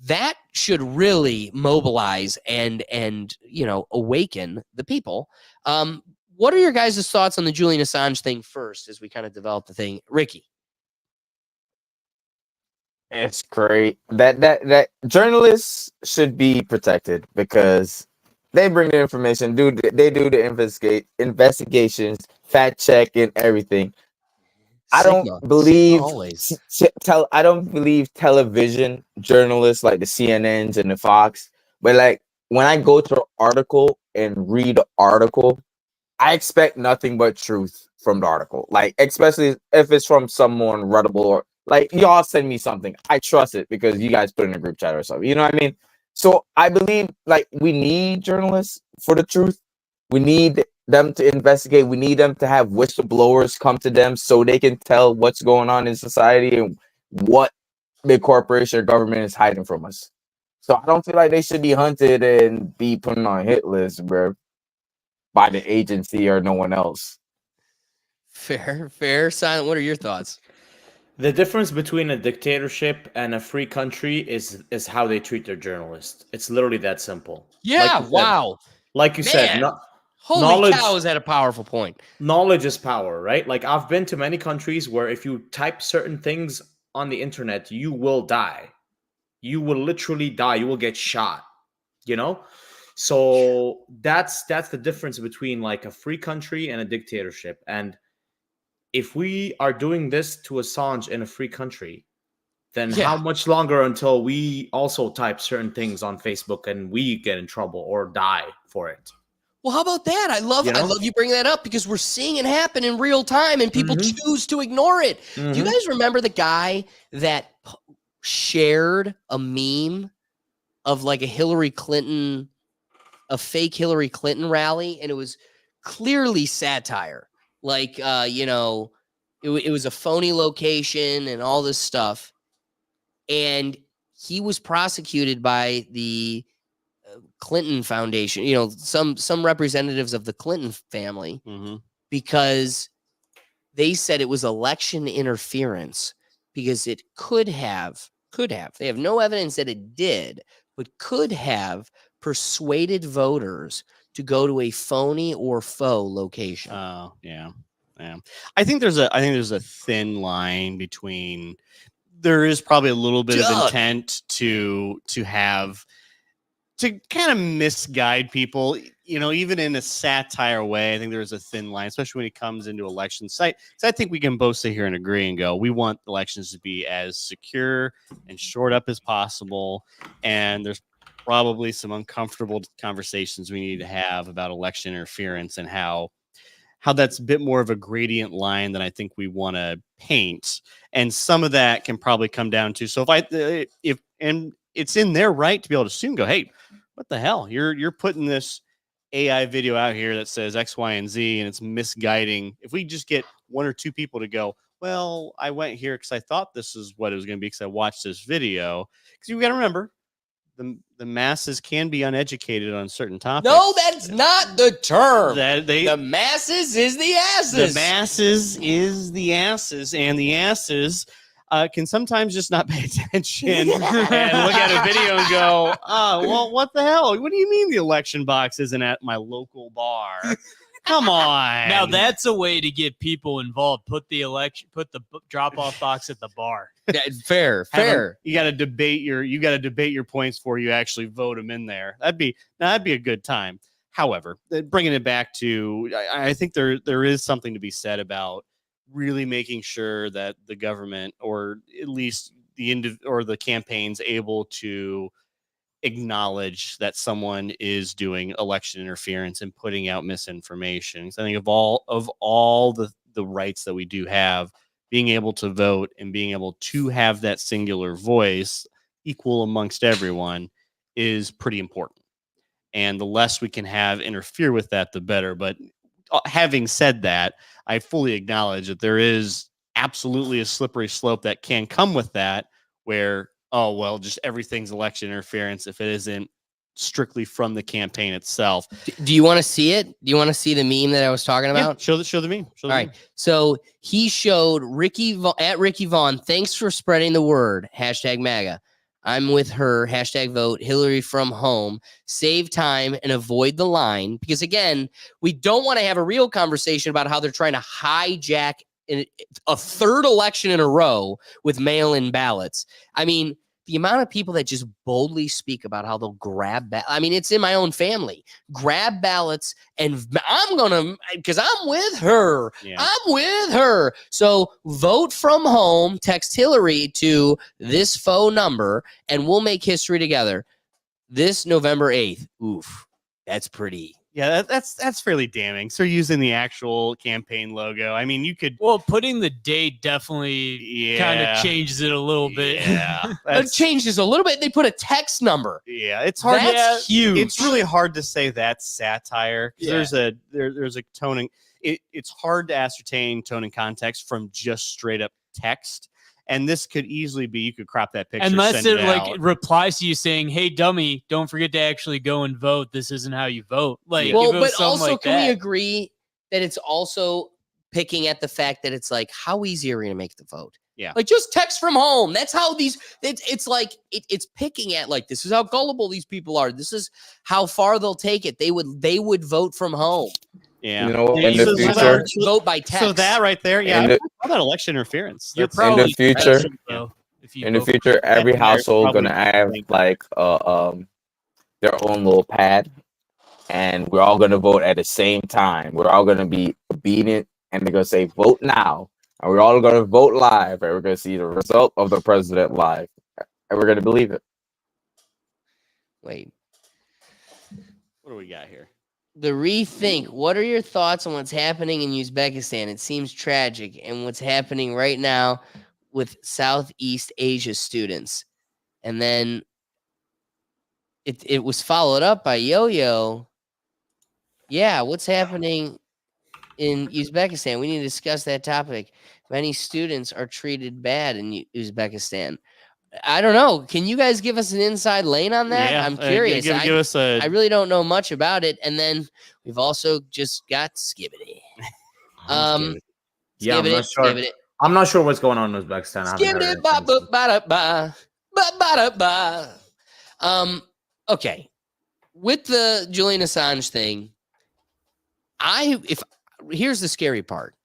That should really mobilize and awaken the people. What are your guys' thoughts on the Julian Assange thing first, as we kind of develop the thing? Ricky. It's great that journalists should be protected because they bring the information, they do the investigations, fact check, and everything. I don't believe I don't believe television journalists like the CNNs and the Fox, but like when I go to an article and read the article, I expect nothing but truth from the article. Like, especially if it's from someone readable, or like y'all send me something, I trust it because you guys put it in a group chat or something. You know what I mean? So I believe like we need journalists for the truth. We need them to investigate. We need them to have whistleblowers come to them so they can tell what's going on in society and what big corporation or government is hiding from us. So I don't feel like they should be hunted and be put on a hit list, bro, by the agency or no one else. Fair, Silent. What are your thoughts? The difference between a dictatorship and a free country is how they treat their journalists. It's literally that simple. Yeah, wow. Like you said, Holy cow, is that a powerful point? Knowledge is power, right? Like I've been to many countries where if you type certain things on the internet, you will die. You will literally die. You will get shot, you know? So that's the difference between like a free country and a dictatorship. And if we are doing this to Assange in a free country, then how much longer until we also type certain things on Facebook and we get in trouble or die for it? Well, how about that? I love you bringing that up because we're seeing it happen in real time and people choose to ignore it. Do you guys remember the guy that shared a meme of like a fake Hillary Clinton rally, and it was clearly satire. Like, it was a phony location and all this stuff. And he was prosecuted by the Clinton Foundation, some representatives of the Clinton family, because they said it was election interference because it could have, they have no evidence that it did, but could have persuaded voters to go to a phony or faux location. Oh, yeah. I think there's a thin line between, there is probably a little bit of intent to kind of misguide people, even in a satire way. I think there's a thin line, especially when it comes into elections. So I think we can both sit here and agree and go, we want elections to be as secure and shored up as possible. And there's probably some uncomfortable conversations we need to have about election interference and how that's a bit more of a gradient line than I think we want to paint. And some of that can probably come down to, so if it's in their right to be able to soon go, hey, what the hell? You're putting this AI video out here that says X, Y, and Z, and it's misguiding. If we just get one or two people to go, well, I went here because I thought this is what it was going to be because I watched this video. Because you got to remember, the masses can be uneducated on certain topics. No, that's not the term. The masses is the asses. The masses is the asses, and the asses can sometimes just not pay attention and look at a video and go, oh, well, what the hell? What do you mean the election box isn't at my local bar? Come on. Now that's a way to get people involved. Put the drop-off box at the bar. Fair. You got to debate your points before you actually vote them in there. That'd be a good time. However, bringing it back to, I think there is something to be said about really making sure that the government, or at least the campaign's able to acknowledge that someone is doing election interference and putting out misinformation. So I think of all the rights that we do have, being able to vote and being able to have that singular voice equal amongst everyone is pretty important. And the less we can have interfere with that, the better. But having said that, I fully acknowledge that there is absolutely a slippery slope that can come with that, where, oh, well, just everything's election interference if it isn't strictly from the campaign itself. Do you want to see it? Do you want to see the meme that I was talking about? Yeah, show the meme. All right. So he showed Ricky Vaughn. Thanks for spreading the word. #MAGA. I'm with her. #vote Hillary from home. Save time and avoid the line. Because again, we don't want to have a real conversation about how they're trying to hijack a third election in a row with mail-in ballots. I mean, the amount of people that just boldly speak about how they'll grab it's in my own family. Grab ballots, and I'm gonna, because I'm with her. Yeah. I'm with her. So vote from home. Text Hillary to this phone number, and we'll make history together. This November 8th. Oof, that's pretty. Yeah, that's fairly damning. So using the actual campaign logo. I mean, you could. Well, putting the date definitely kind of changes it a little bit. Yeah, it changes a little bit. They put a text number. Yeah, it's hard. That's huge. It's really hard to say that's satire. Yeah. There's a toning. It's hard to ascertain tone and context from just straight up text. And this could easily be, you could crop that picture. Unless it replies to you saying, hey, dummy, don't forget to actually go and vote. This isn't how you vote. Like, well, but also, can we agree that it's also picking at the fact that it's like, how easy are we going to make the vote? Yeah. Like just text from home. That's how it's like, it's picking at like, this is how gullible these people are. This is how far they'll take it. They would vote from home. Yeah. You know, They in the usually future, vote by text. So that right there, yeah, In I the- call that election interference. You're That's probably in the future, special, though, if you in the vote for future, every That's household probably gonna have like their own little pad, and we're all gonna vote at the same time. We're all gonna be obedient, and they're gonna say vote now, and we're all gonna vote live, and we're gonna see the result of the president live, and we're gonna believe it. Wait. What do we got here? The rethink. What are your thoughts on what's happening in Uzbekistan? It seems tragic, and what's happening right now with Southeast Asia students. And then it was followed up by Yo-Yo. Yeah, what's happening in Uzbekistan? We need to discuss that topic. Many students are treated bad in Uzbekistan. I don't know. Can you guys give us an inside lane on that? Yeah, I'm curious. give us a. I really don't know much about it. And then we've also just got Skibbity. Yeah, I'm not sure. Skibbity. I'm not sure what's going on in Uzbekistan. I haven't heard Skibbity it. ba ba ba ba ba ba ba. Okay. With the Julian Assange thing, here's the scary part.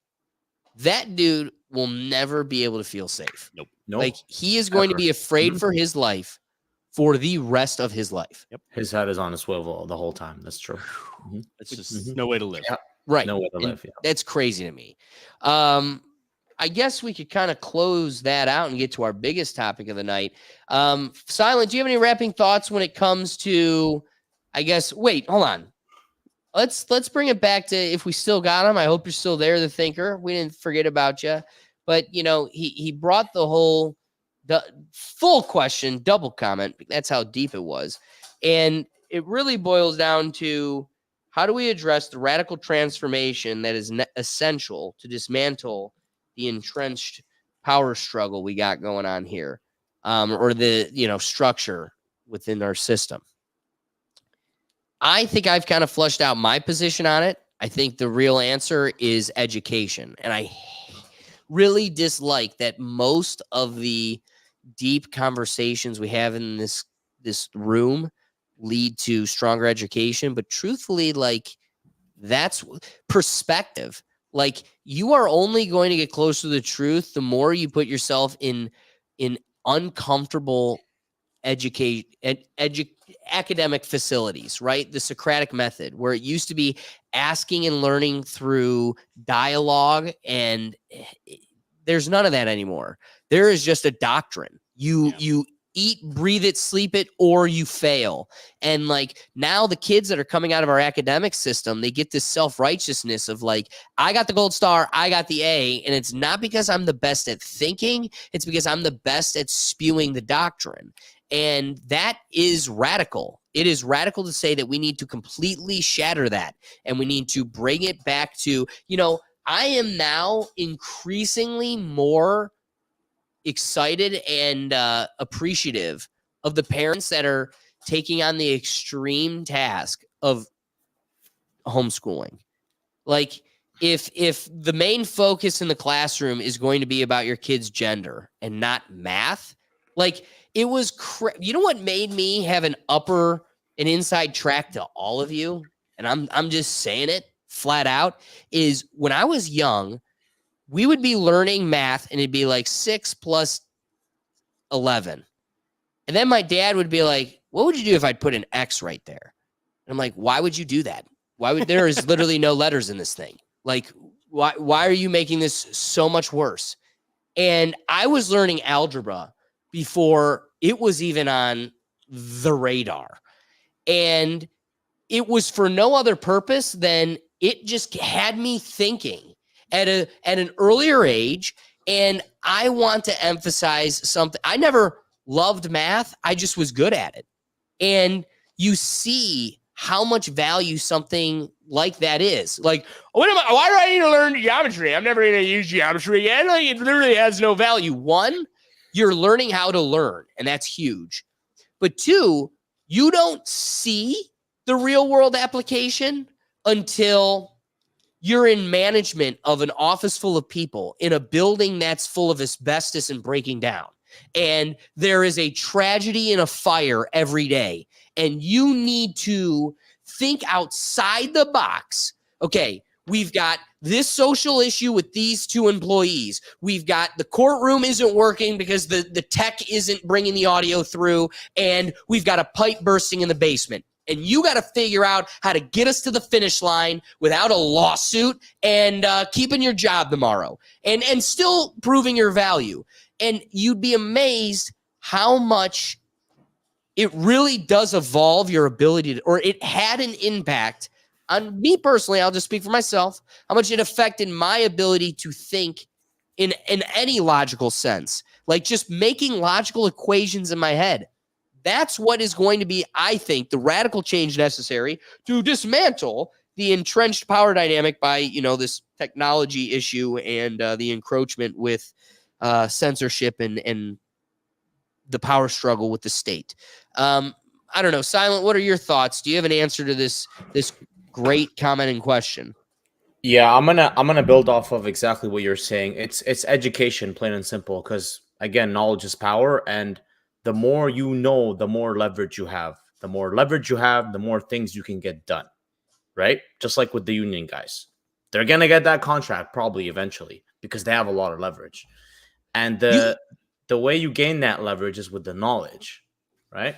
That dude will never be able to feel safe. Nope. Like he is going to be afraid for his life for the rest of his life. Yep. His head is on a swivel the whole time. That's true. It's just no way to live. Yeah. Right. No way to And live. Yeah. that's crazy to me. I guess we could kind of close that out and get to our biggest topic of the night. Silent, do you have any wrapping thoughts when it comes to, I guess, wait, hold on. Let's bring it back to if we still got him. I hope you're still there, the thinker. We didn't forget about you. But, you know, he brought the full question, double comment. That's how deep it was. And it really boils down to how do we address the radical transformation that is essential to dismantle the entrenched power struggle we got going on here, or the, structure within our system. I think I've kind of flushed out my position on it. I think the real answer is education. And I really dislike that most of the deep conversations we have in this room lead to stronger education. But truthfully, like, that's perspective. Like, you are only going to get closer to the truth the more you put yourself in uncomfortable academic facilities, right? The Socratic method, where it used to be asking and learning through dialogue, and there's none of that anymore. There is just a doctrine. You eat, breathe it, sleep it, or you fail. And like now the kids that are coming out of our academic system, they get this self-righteousness of like, I got the gold star, I got the A. And it's not because I'm the best at thinking. It's because I'm the best at spewing the doctrine. And that is radical. It is radical to say that we need to completely shatter that. And we need to bring it back to, I am now increasingly more excited and appreciative of the parents that are taking on the extreme task of homeschooling. Like, if the main focus in the classroom is going to be about your kid's gender and not math, like, it was you know what made me have an inside track to all of you, and I'm just saying it flat out, is when I was young, we would be learning math and it'd be like 6 plus 11. And then my dad would be like, what would you do if I'd put an X right there? And I'm like, why would you do that? There is literally no letters in this thing. Like, why are you making this so much worse? And I was learning algebra before it was even on the radar. And it was for no other purpose than it just had me thinking at an earlier age. And I want to emphasize something. I never loved math. I just was good at it. And you see how much value something like that is. Like, why do I need to learn geometry? I'm never going to use geometry again. Like, it literally has no value. One, you're learning how to learn, and that's huge. But two, you don't see the real world application until you're in management of an office full of people in a building that's full of asbestos and breaking down. And there is a tragedy and a fire every day. And you need to think outside the box. Okay, we've got this social issue with these 2 employees. We've got the courtroom isn't working because the tech isn't bringing the audio through. And we've got a pipe bursting in the basement. And you got to figure out how to get us to the finish line without a lawsuit and keeping your job tomorrow and still proving your value. And you'd be amazed how much it really does evolve your ability to, or it had an impact on me personally. I'll just speak for myself, how much it affected my ability to think in any logical sense, like just making logical equations in my head. That's what is going to be, I think, the radical change necessary to dismantle the entrenched power dynamic by, this technology issue and the encroachment with censorship and the power struggle with the state. I don't know. Silent, what are your thoughts? Do you have an answer to this great comment and question? Yeah, I'm gonna build off of exactly what you're saying. It's education, plain and simple, because again, knowledge is power, and the more you know, the more leverage you have. The more leverage you have, the more things you can get done, right? Just like with the union guys. They're going to get that contract probably eventually because they have a lot of leverage. And the way you gain that leverage is with the knowledge, right?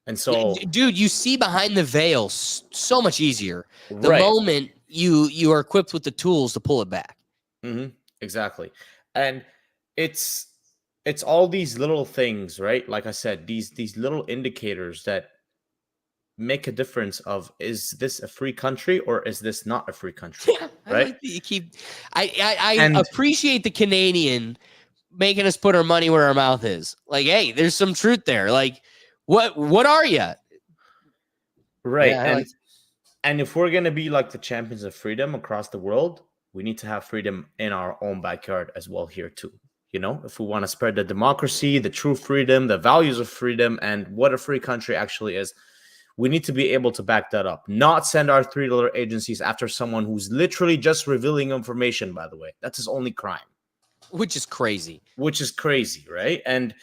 And so... Dude, you see behind the veil so much easier. The moment you are equipped with the tools to pull it back. Mm-hmm. Exactly. And it's all these little things, right? Like I said, these little indicators that make a difference of, is this a free country or is this not a free country? Yeah, right? I appreciate the Canadian making us put our money where our mouth is. Like, hey, there's some truth there. Like, what are you? Right. Yeah, and if we're gonna be like the champions of freedom across the world, we need to have freedom in our own backyard as well here too. If we want to spread the democracy, the true freedom, the values of freedom, and what a free country actually is, we need to be able to back that up. Not send our $3 agencies after someone who's literally just revealing information, by the way. That's his only crime. Which is crazy. Right? And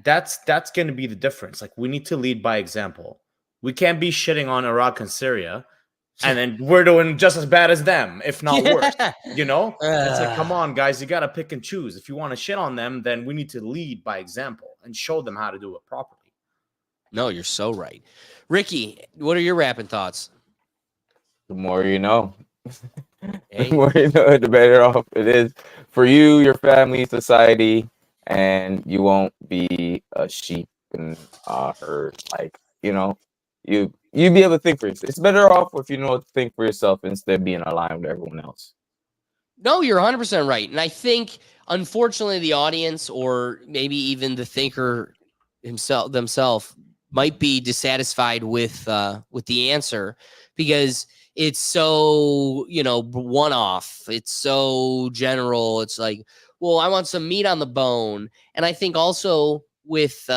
that's going to be the difference. Like, we need to lead by example. We can't be shitting on Iraq and Syria and then we're doing just as bad as them, if not worse. It's like, come on, guys, you got to pick and choose. If you want to shit on them, then we need to lead by example and show them how to do it properly. No, you're so right. Ricky, what are your rapping thoughts? The more you know. The more you know, the better off it is for you, your family, society, and you won't be a sheep and herd. Like, you'd be able to think for yourself. It's better off if you know what to think for yourself instead of being aligned with everyone else. No, you're 100% right. And I think, unfortunately, the audience or maybe even the thinker themselves might be dissatisfied with the answer because it's so, one-off. It's so general. It's like, well, I want some meat on the bone. And I think also with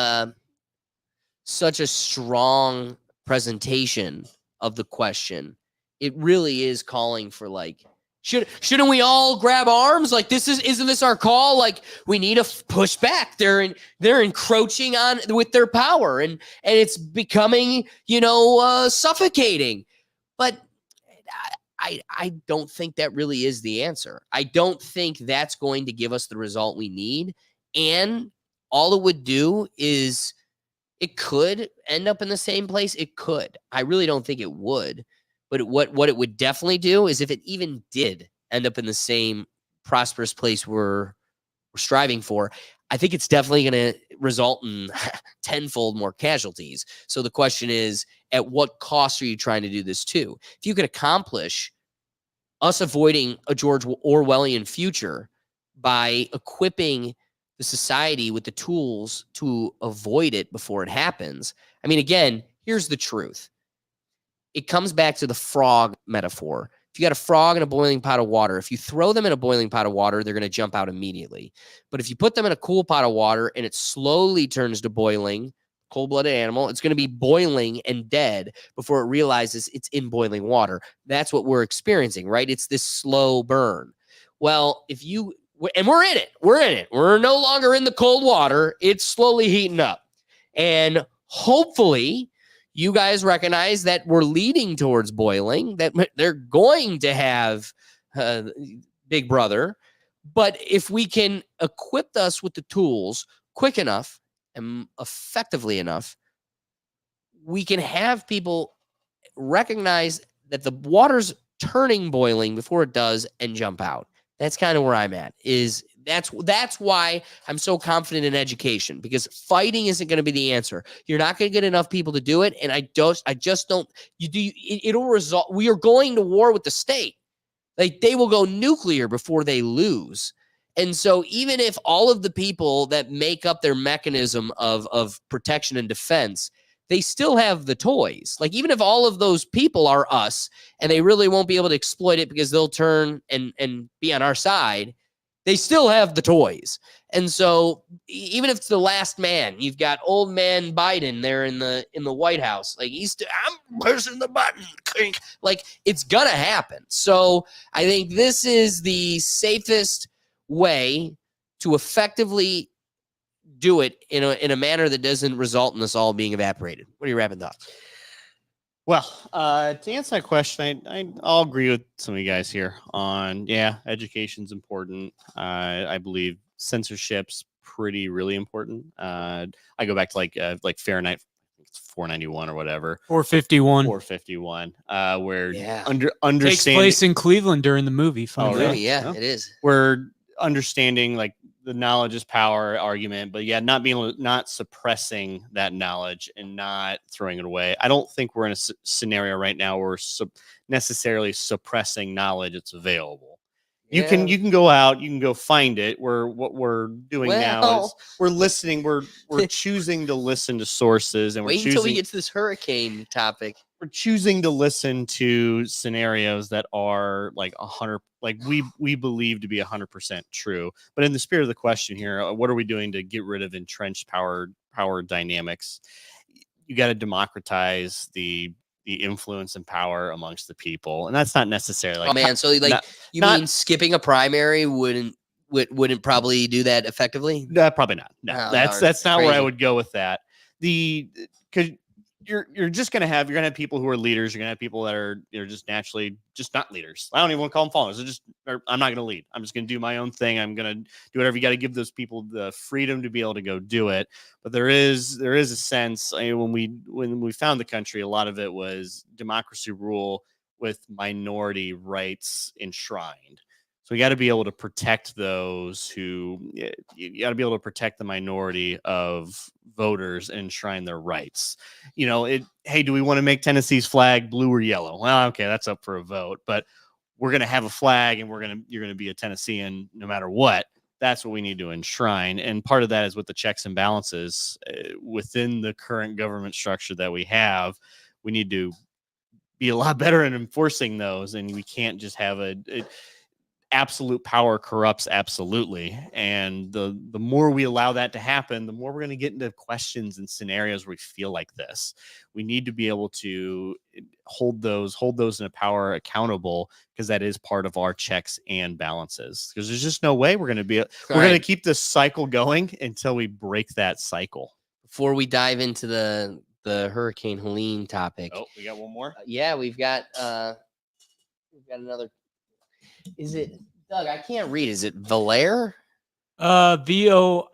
such a strong presentation of the question, it really is calling for like, shouldn't we all grab arms? Like, isn't this our call? Like, we need to push back. They're encroaching on with their power and it's becoming, suffocating. But I don't think that really is the answer. I don't think that's going to give us the result we need. And all it would do is it could end up in the same place. It could. I really don't think it would. But what it would definitely do is if it even did end up in the same prosperous place we're striving for, I think it's definitely going to result in tenfold more casualties. So the question is, at what cost are you trying to do this to? If you could accomplish us avoiding a George Orwellian future by equipping the society with the tools to avoid it before it happens. I mean, again, here's the truth. It comes back to the frog metaphor. If you got a frog in a boiling pot of water, if you throw them in a boiling pot of water, they're going to jump out immediately. But if you put them in a cool pot of water and it slowly turns to boiling, cold-blooded animal. It's going to be boiling and dead before it realizes it's in boiling water. That's what we're experiencing, right? It's this slow burn. Well, and we're in it. We're no longer in the cold water. It's slowly heating up. And hopefully you guys recognize that we're leading towards boiling, that they're going to have Big Brother. But if we can equip us with the tools quick enough and effectively enough, we can have people recognize that the water's turning boiling before it does and jump out. That's kind of where I'm at. That's why I'm so confident in education, because fighting isn't going to be the answer. You're not going to get enough people to do it, and I just don't. It'll result. We are going to war with the state. Like, they will go nuclear before they lose. And so even if all of the people that make up their mechanism of protection and defense, they still have the toys. Like, even if all of those people are us and they really won't be able to exploit it because they'll turn and be on our side, they still have the toys. And so even if it's the last man, you've got old man Biden there in the White House. Like, I'm pushing the button. Like, it's going to happen. So I think this is the safest way to effectively do it in a manner that doesn't result in us all being evaporated. What are your rapid thoughts? Well, to answer that question, I'll agree with some of you guys here on, education's important. I believe censorship's really important. I go back to like Fahrenheit 491 or whatever. 451. 451. Where understand takes place in Cleveland during the movie. Oh, really? Yeah, it is. We're understanding like the knowledge is power argument, but not suppressing that knowledge and not throwing it away. I don't think we're in a scenario right now where we're necessarily suppressing knowledge that's available. You can go out, you can go find it. What we're doing now is we're listening. We're choosing to listen to sources, and wait until we get to this hurricane topic. We're choosing to listen to scenarios that are like 100, like we believe to be 100% true. But in the spirit of the question here, what are we doing to get rid of entrenched power dynamics? You got to democratize the influence and power amongst the people, and that's not necessarily. So you mean skipping a primary wouldn't probably do that effectively? Probably not. No, that's not where I would go with that. Because you're just gonna have people who are leaders. You're gonna have people that are just naturally just not leaders. I don't even want to call them followers. I'm not gonna lead. I'm just gonna do my own thing. I'm gonna do whatever. You got to give those people the freedom to be able to go do it. But there is a sense. When we found the country, a lot of it was democracy rule with minority rights enshrined. So we got to be able to protect those you got to be able to protect the minority of voters and enshrine their rights. Hey, do we want to make Tennessee's flag blue or yellow? Well, okay, that's up for a vote, but we're going to have a flag and you're going to be a Tennessean no matter what. That's what we need to enshrine. And part of that is with the checks and balances within the current government structure that we have. We need to be a lot better in enforcing those. And we can't just have absolute power corrupts absolutely, and the more we allow that to happen, the more we're going to get into questions and scenarios where we feel like this. We need to be able to hold those in a power accountable, because that is part of our checks and balances. Because there's just no way we're going to keep this cycle going until we break that cycle. Before we dive into the Hurricane Helene topic, we got one more. We've got another. Is it, Doug? I can't read. Is it Voiler? Voiler.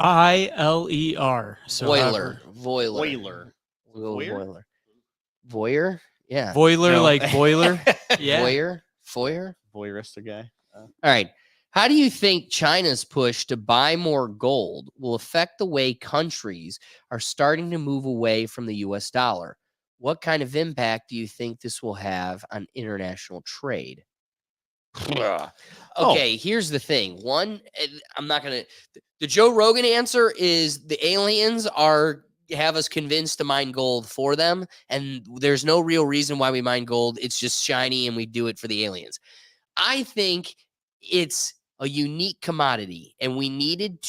Voiler. Voyeur? Yeah. Boiler, like boiler. Yeah. Voyeur? Voyeuristic guy. All right. How do you think China's push to buy more gold will affect the way countries are starting to move away from the U.S. dollar? What kind of impact do you think this will have on international trade? Okay, here's the thing. One, I'm not going to... The Joe Rogan answer is the aliens have us convinced to mine gold for them, and there's no real reason why we mine gold. It's just shiny, and we do it for the aliens. I think it's a unique commodity, and we needed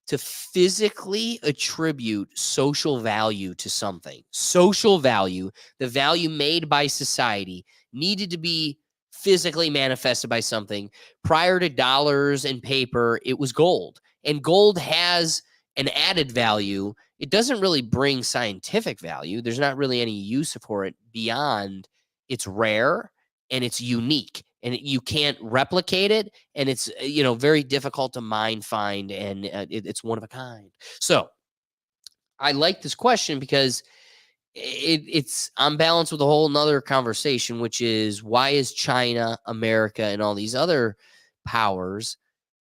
to physically attribute social value to something. Social value, the value made by society, needed to be physically manifested by something. Prior to dollars and paper, it was gold. And gold has an added value. It doesn't really bring scientific value. There's not really any use for it beyond it's rare and it's unique. And you can't replicate it, and it's very difficult to mine, find, and it's one of a kind. So I like this question because it's on balance with a whole nother conversation, which is why is China, America, and all these other powers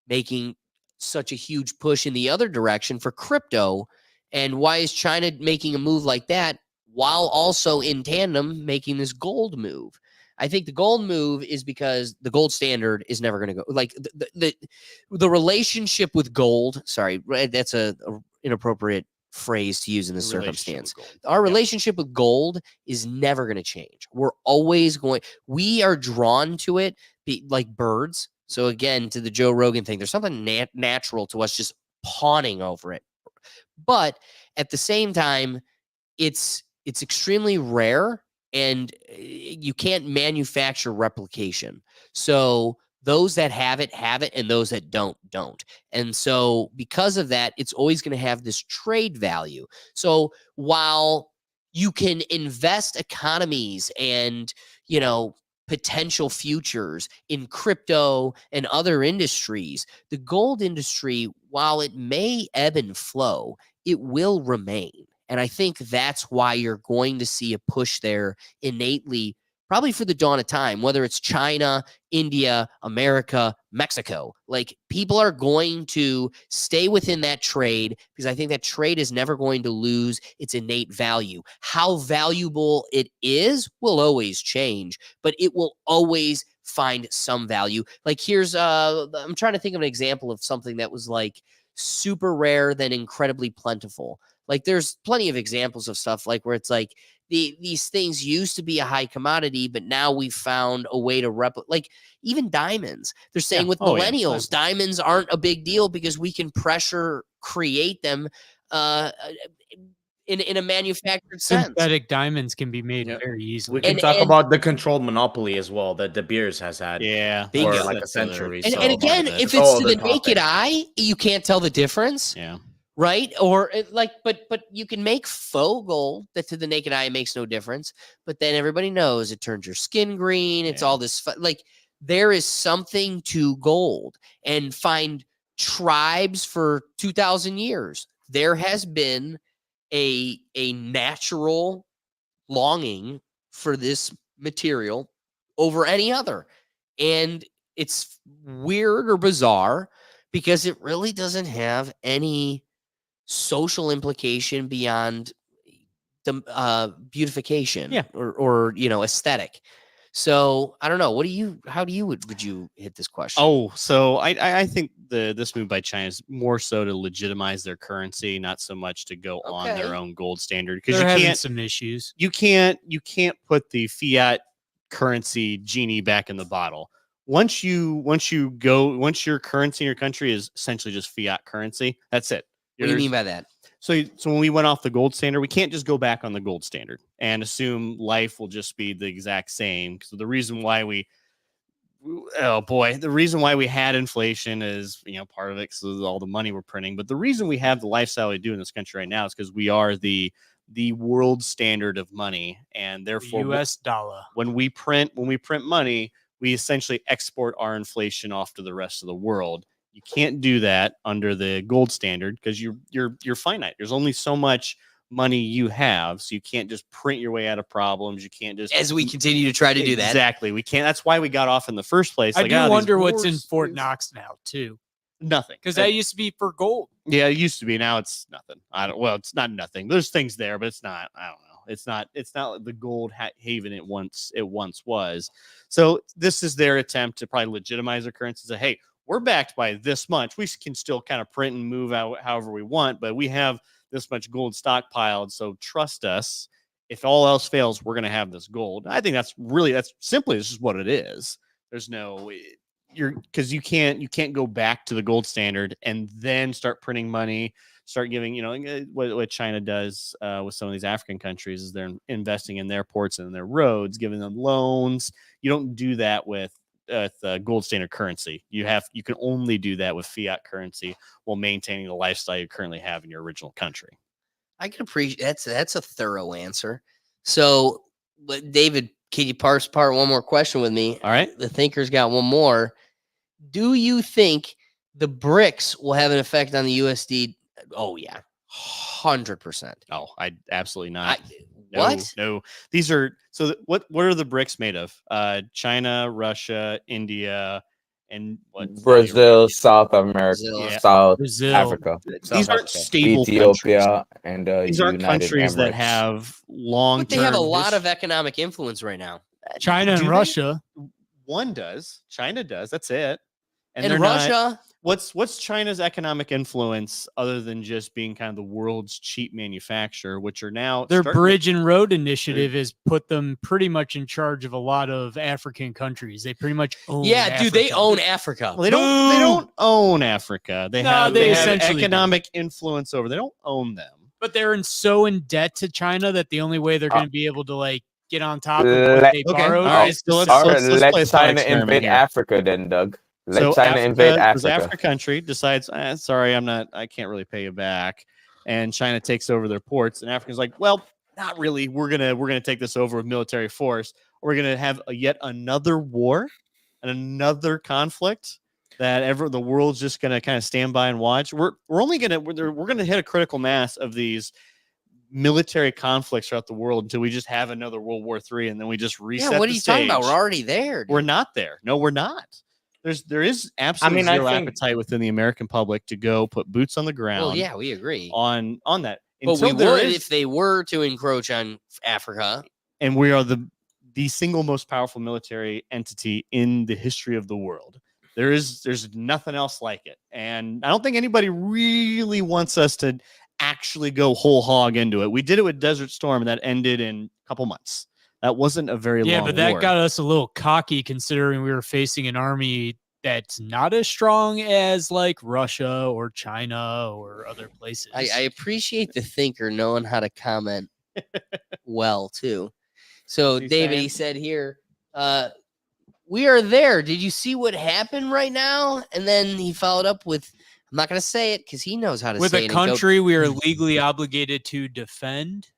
making such a huge push in the other direction for crypto, and why is China making a move like that while also in tandem making this gold move? I think the gold move is because the gold standard is never going to go like the relationship with gold. Sorry, that's a inappropriate phrase to use in this circumstance. Our relationship with gold is never going to change. We're always we are drawn to it like birds. So again, to the Joe Rogan thing, there's something natural to us just pawning over it. But at the same time, it's extremely rare. And you can't manufacture replication. So those that have it, and those that don't. And so because of that, it's always going to have this trade value. So while you can invest economies and, potential futures in crypto and other industries, the gold industry, while it may ebb and flow, it will remain. And I think that's why you're going to see a push there innately, probably for the dawn of time, whether it's China, India, America, Mexico. Like, people are going to stay within that trade because I think that trade is never going to lose its innate value. How valuable it is will always change, but it will always find some value. Like, here's I'm trying to think of an example of something that was like super rare then incredibly plentiful. Like, there's plenty of examples of stuff like where it's like these things used to be a high commodity, but now we've found a way to replicate. Like, even diamonds. They're saying with millennials, diamonds aren't a big deal because we can pressure create them in a manufactured sense. Synthetic diamonds can be made very easily. We can talk about the controlled monopoly as well that De Beers has had for like a century. And again, if it's to the naked eye, you can't tell the difference. Yeah. Right? Or but you can make faux gold that to the naked eye makes no difference. But then everybody knows it turns your skin green. It's all this like, there is something to gold. And find tribes for 2,000 years. There has been a natural longing for this material over any other. And it's weird or bizarre because it really doesn't have any social implication beyond the beautification or aesthetic. So I don't know. Would you hit this question? Oh, so I think this move by China is more so to legitimize their currency, not so much to go on their own gold standard. Because you can't some issues. You can't put the fiat currency genie back in the bottle. Once your currency in your country is essentially just fiat currency, that's it. What do you mean by that? So when we went off the gold standard, we can't just go back on the gold standard and assume life will just be the exact same. So the reason why we had inflation is, part of it because of all the money we're printing. But the reason we have the lifestyle we do in this country right now is because we are the world standard of money, and therefore the US dollar. When we print money, we essentially export our inflation off to the rest of the world. You can't do that under the gold standard because you're finite. There's only so much money you have, so you can't just print your way out of problems. You can't just, as we continue to try to do that. Exactly, we can't. That's why we got off in the first place. I do wonder what's in Fort Knox now too. Nothing, because that used to be for gold. Yeah, it used to be. Now it's nothing. It's not nothing. There's things there, but it's not. I don't know. It's not the gold haven it once was. So this is their attempt to probably legitimize their currency. Say, hey, we're backed by this much. We can still kind of print and move out however we want, but we have this much gold stockpiled. So trust us. If all else fails, we're going to have this gold. I think that's simply this is what it is. There's no because you can't go back to the gold standard and then start printing money, start giving, what China does with some of these African countries is they're investing in their ports and their roads, giving them loans. You don't do that with gold standard currency. You can only do that with fiat currency while maintaining the lifestyle you currently have in your original country. I can appreciate that's a thorough answer. So, but David, can you parse apart one more question with me? All right. The thinker's got one more. Do you think the BRICS will have an effect on the USD? Oh yeah, 100%. Oh, I absolutely not. What? No. These are what are the BRICS made of? China, Russia, India, and Brazil, South America, South Brazil. Africa. These aren't stable Ethiopia and these aren't United countries that Emirates. have long. But they have a lot of economic influence right now. China and Russia. One does. China does. That's it. And they're Russia. Not, what's China's economic influence other than just being kind of the world's cheap manufacturer, which are now their bridge and road initiative has put them pretty much in charge of a lot of African countries. They pretty much own. Africa. They own Africa. Well, they don't own Africa. They have essentially economic influence over. They don't own them. But they're so in debt to China that the only way they're going to be able to get on top of what they borrowed. All right, so let's play China invade Africa then, Doug. Let China invade Africa. African country decides, sorry, I can't really pay you back, and China takes over their ports, and Africa's like, well, not really. We're gonna take this over with military force. We're gonna have yet another war and another conflict that the world's just gonna kind of stand by and watch. We're gonna hit a critical mass of these military conflicts throughout the world until we just have another World War III, and then we just reset. Yeah, what are you talking about? stage. We're already there. Dude. We're not there. No, we're not. There is absolutely zero appetite within the American public to go put boots on the ground. Well, yeah, we agree on that. But we would if they were to encroach on Africa. And we are the single most powerful military entity in the history of the world. There's nothing else like it. And I don't think anybody really wants us to actually go whole hog into it. We did it with Desert Storm, and that ended in a couple months. That wasn't a very long war. Yeah, but that got us a little cocky considering we were facing an army that's not as strong as like Russia or China or other places. I appreciate the thinker knowing how to comment well, too. So, David, he said here, we are there. Did you see what happened right now? And then he followed up with, I'm not going to say it because he knows how to say it. With a country we are legally obligated to defend.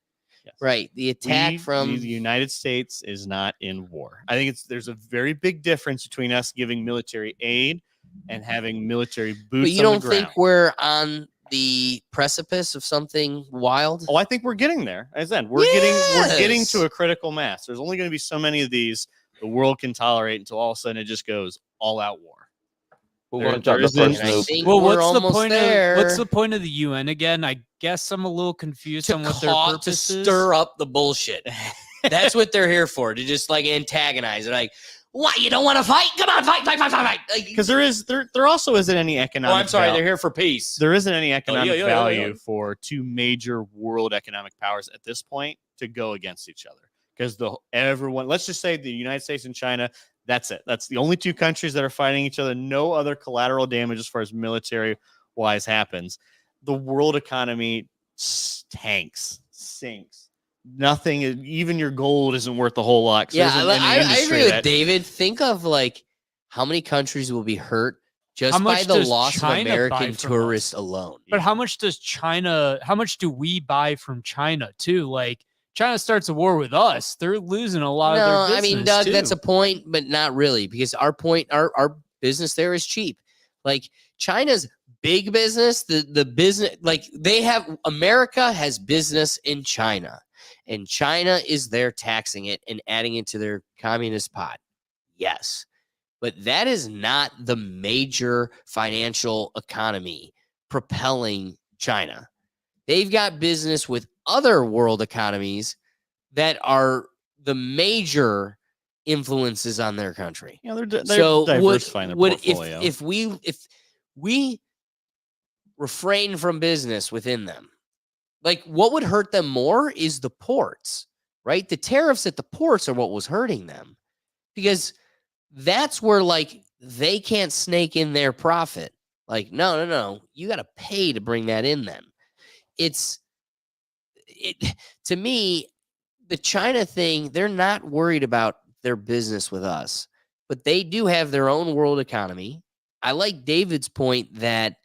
Yes. Right. The attack from the United States is not in war. I think there's a very big difference between us giving military aid and having military boots on the ground. But you don't think we're on the precipice of something wild? Oh, I think we're getting there. As I said, we're getting to a critical mass. There's only going to be so many of these the world can tolerate until all of a sudden it just goes all out war. What's the point of the UN again? I guess I'm a little confused on what their purpose is. To stir up the bullshit. That's what they're here for, to just like antagonize it. Like, what? You don't want to fight? Come on, fight. Because there also isn't any economic. Oh, I'm sorry, they're here for peace. There isn't any economic value for two major world economic powers at this point to go against each other. Because let's just say the United States and China. That's it. That's the only two countries that are fighting each other. No other collateral damage as far as military-wise happens. The world economy sinks. Nothing, even your gold isn't worth a whole lot. Yeah, I agree with David. Think of like how many countries will be hurt just by the loss of American tourists alone. But how much do we buy from China too? Like, China starts a war with us, they're losing a lot of their business. I mean, Doug, too. that's a point, but not really, because our business there is cheap. Like China's big business, the business, like America has business in China, and China is there taxing it and adding it to their communist pot. Yes, but that is not the major financial economy propelling China. They've got business with other world economies that are the major influences on their country. Yeah, they're diversifying their portfolio. If we refrain from business within them, like what would hurt them more is the ports, right? The tariffs at the ports are what was hurting them, because that's where like they can't snake in their profit. Like, no. You got to pay to bring that in then. To me, the China thing, they're not worried about their business with us, but they do have their own world economy. I like David's point that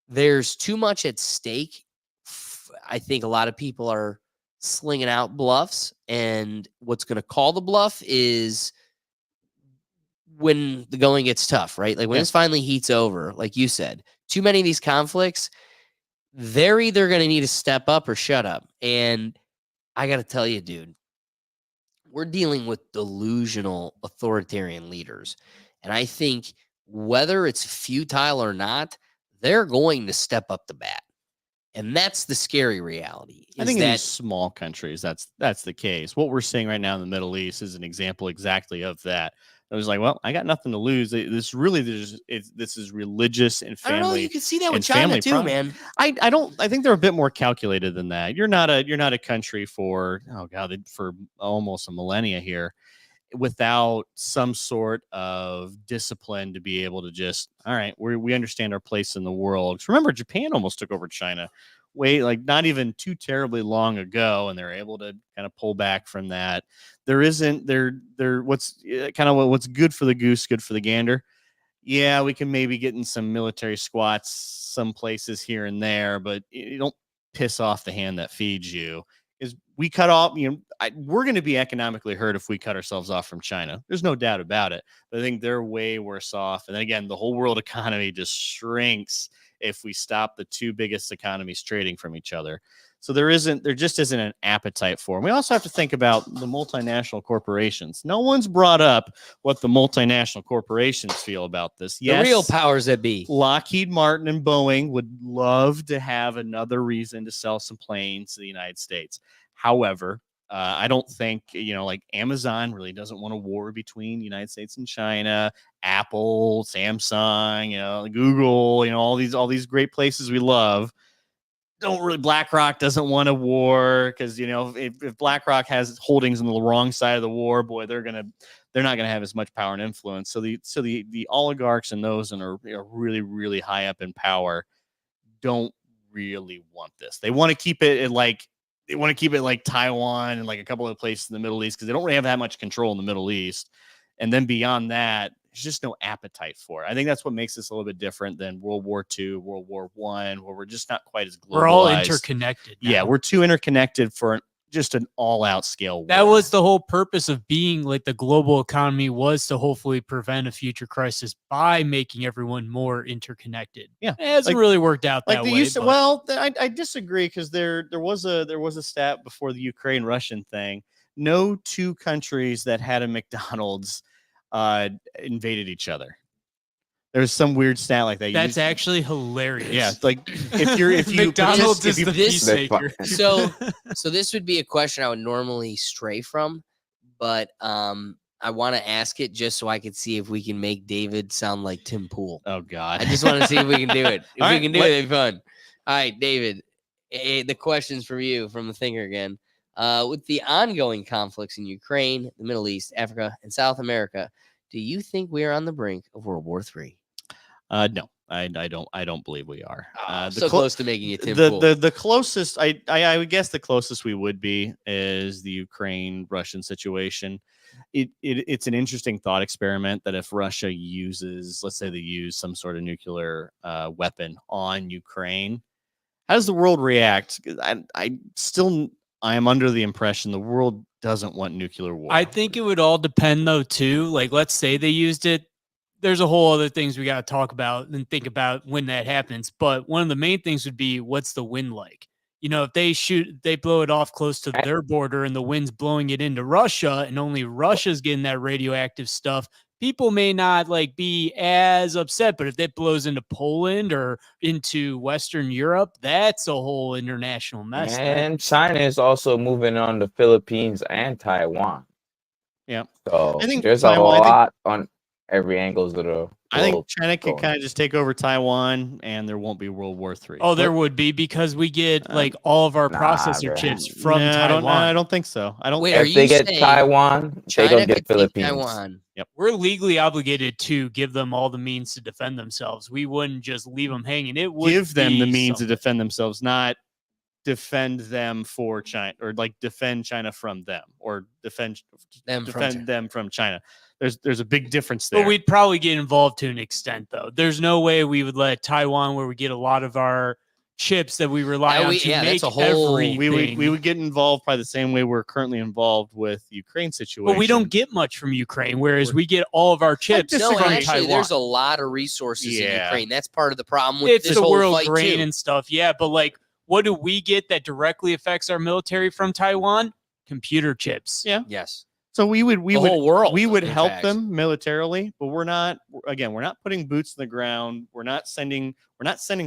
there's too much at stake. I think a lot of people are slinging out bluffs, and what's going to call the bluff is when the going gets tough, right? Like when this finally heats over, like you said, too many of these conflicts, they're either going to need to step up or shut up. And I got to tell you, dude, we're dealing with delusional authoritarian leaders. And I think whether it's futile or not, they're going to step up the bat. And that's the scary reality. I think in these small countries, that's the case. What we're seeing right now in the Middle East is an example exactly of that. I was like, well, I got nothing to lose. This is religious and family. I don't know. You can see that with China too, man. I think they're a bit more calculated than that. You're not a country for almost a millennia here without some sort of discipline to be able to just, all right, we understand our place in the world. Remember, Japan almost took over China not even too terribly long ago, and they're able to kind of pull back from that. What's good for the goose, good for the gander. Yeah, we can maybe get in some military squats some places here and there, but you don't piss off the hand that feeds you. Is we cut off, we're going to be economically hurt if we cut ourselves off from China. There's no doubt about it. But I think they're way worse off. And then again, the whole world economy just shrinks if we stop the two biggest economies trading from each other. So there just isn't an appetite for them. We also have to think about the multinational corporations. No one's brought up what the multinational corporations feel about this. Yes, the real powers that be. Lockheed Martin and Boeing would love to have another reason to sell some planes to the United States. However, I don't think, like Amazon really doesn't want a war between the United States and China. Apple, Samsung, Google, all these great places we love. BlackRock doesn't want a war because if BlackRock has holdings on the wrong side of the war, boy, they're not gonna have as much power and influence. So the oligarchs and those that are really, really high up in power don't really want this. They want to keep it like Taiwan and like a couple of places in the Middle East because they don't really have that much control in the Middle East. And then beyond that, there's just no appetite for it. I think that's what makes this a little bit different than World War II, World War I, where we're just not quite as globalized. We're all interconnected now. Yeah, we're too interconnected for just an all-out scale war. That was the whole purpose of being like the global economy, was to hopefully prevent a future crisis by making everyone more interconnected. Yeah, it hasn't really worked out that way. I disagree because there was a stat before the Ukraine-Russian thing. No two countries that had a McDonald's invaded each other. There's some weird stat like that. That's actually hilarious. Yeah, like if you McDonald's is the peacemaker. So this would be a question I would normally stray from, but I want to ask it just so I could see if we can make David sound like Tim Pool. Oh God, I just want to see if we can do it. If we can do it, it'd be fun. All right, David. The question's from you, from the Thinker again. With the ongoing conflicts in Ukraine, the Middle East, Africa, and South America, do you think we are on the brink of World War III? No, I don't believe we are. So close to making it Tim Pool. The closest I would guess the closest we would be is the Ukraine-Russian situation. It's an interesting thought experiment that if Russia uses, let's say they use some sort of nuclear weapon on Ukraine, how does the world react? I am under the impression the world doesn't want nuclear war. I think it would all depend, though, too. Like, let's say they used it. There's a whole other things we got to talk about and think about when that happens. But one of the main things would be, what's the wind like? If they blow it off close to their border and the wind's blowing it into Russia and only Russia's getting that radioactive stuff, people may not be as upset. But if that blows into Poland or into Western Europe, that's a whole international mess. And China is also moving on the Philippines and Taiwan. Yeah. So I think there's a lot on. every angles of the I think globe China could going. kind of just take over Taiwan, and there won't be World War III. Oh, there would be, because we get like all of our processor bro. chips from No, Taiwan. I don't think so. I don't. Wait, are If they you get saying Taiwan, they China gonna get could take Philippines. Taiwan? Yep. We're legally obligated to give them all the means to defend themselves. We wouldn't just leave them hanging. It would Give them the be means something. to defend themselves, not defend them for China, or like defend China from them, or defend them from China. There's a big difference there. But we'd probably get involved to an extent, though. There's no way we would let Taiwan, where we get a lot of our chips that we rely on to make that's a whole. everything. We would get involved probably the same way we're currently involved with the Ukraine situation. But we don't get much from Ukraine, whereas we get all of our chips No, from actually, Taiwan. there's a lot of resources in Ukraine. That's part of the problem with It's this the whole world fight grain too. and stuff, yeah. But like, what do we get that directly affects our military from Taiwan? Computer chips. Yeah. Yes. So we would whole world, we would in help fact. them militarily, but we're not putting boots in the ground. We're not sending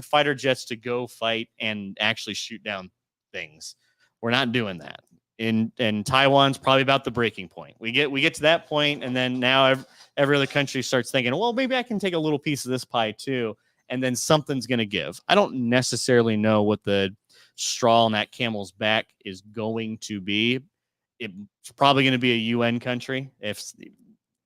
fighter jets to go fight and actually shoot down things. We're not doing that. And Taiwan's probably about the breaking point. We get to that point, and then now every other country starts thinking, well, maybe I can take a little piece of this pie too, and then something's going to give. I don't necessarily know what the straw on that camel's back is going to be. It's probably going to be a UN country. If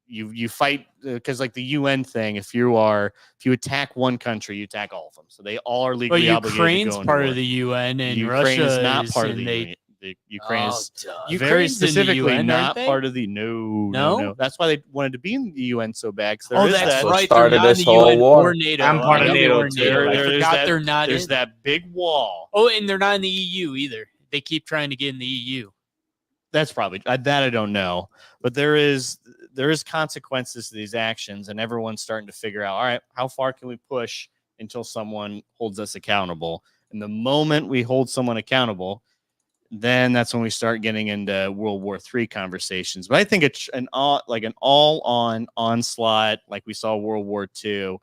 you fight, because like the UN thing, if you attack one country, you attack all of them. So they all are legally But obligated Ukraine's to go part into of the UN, and Ukraine Russia is not part of the and UN. The Ukraine is very Ukraine's in the specifically UN, not aren't they? part of the no. That's why they wanted to be in the UN so bad. Oh, There is that's that. right. They're started not in this the whole UN war. or NATO. I'm part of I know NATO they were in too. NATO. I There's forgot that- they're not There's in. that big wall. Oh, and they're not in the EU either. They keep trying to get in the EU. That's probably that I don't know, but there is consequences to these actions, and everyone's starting to figure out, all right, how far can we push until someone holds us accountable? And the moment we hold someone accountable, then that's when we start getting into World War III conversations. But I think it's an all-on onslaught, like we saw World War II.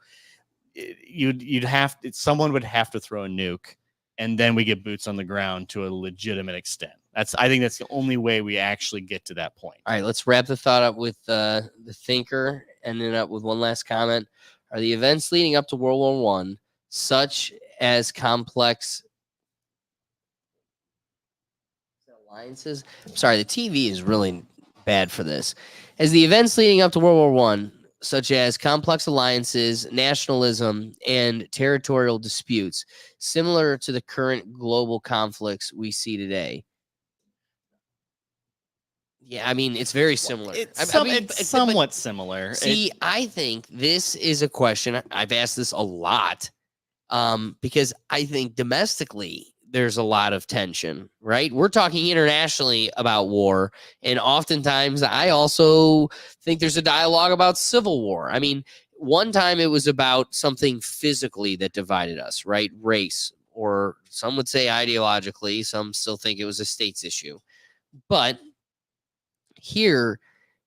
Someone would have to throw a nuke, and then we get boots on the ground to a legitimate extent. I think that's the only way we actually get to that point. All right, let's wrap the thought up with the thinker, ending up with one last comment. Are the events leading up to World War I, such as complex alliances? Sorry, the TV is really bad for this. As the events leading up to World War I, such as complex alliances, nationalism, and territorial disputes, similar to the current global conflicts we see today? Yeah, I mean, it's very similar. It's but somewhat similar. See, I think this is a question. I've asked this a lot because I think domestically there's a lot of tension, right? We're talking internationally about war. And oftentimes I also think there's a dialogue about civil war. I mean, one time it was about something physically that divided us, right? Race, or some would say ideologically. Some still think it was a states issue. But here,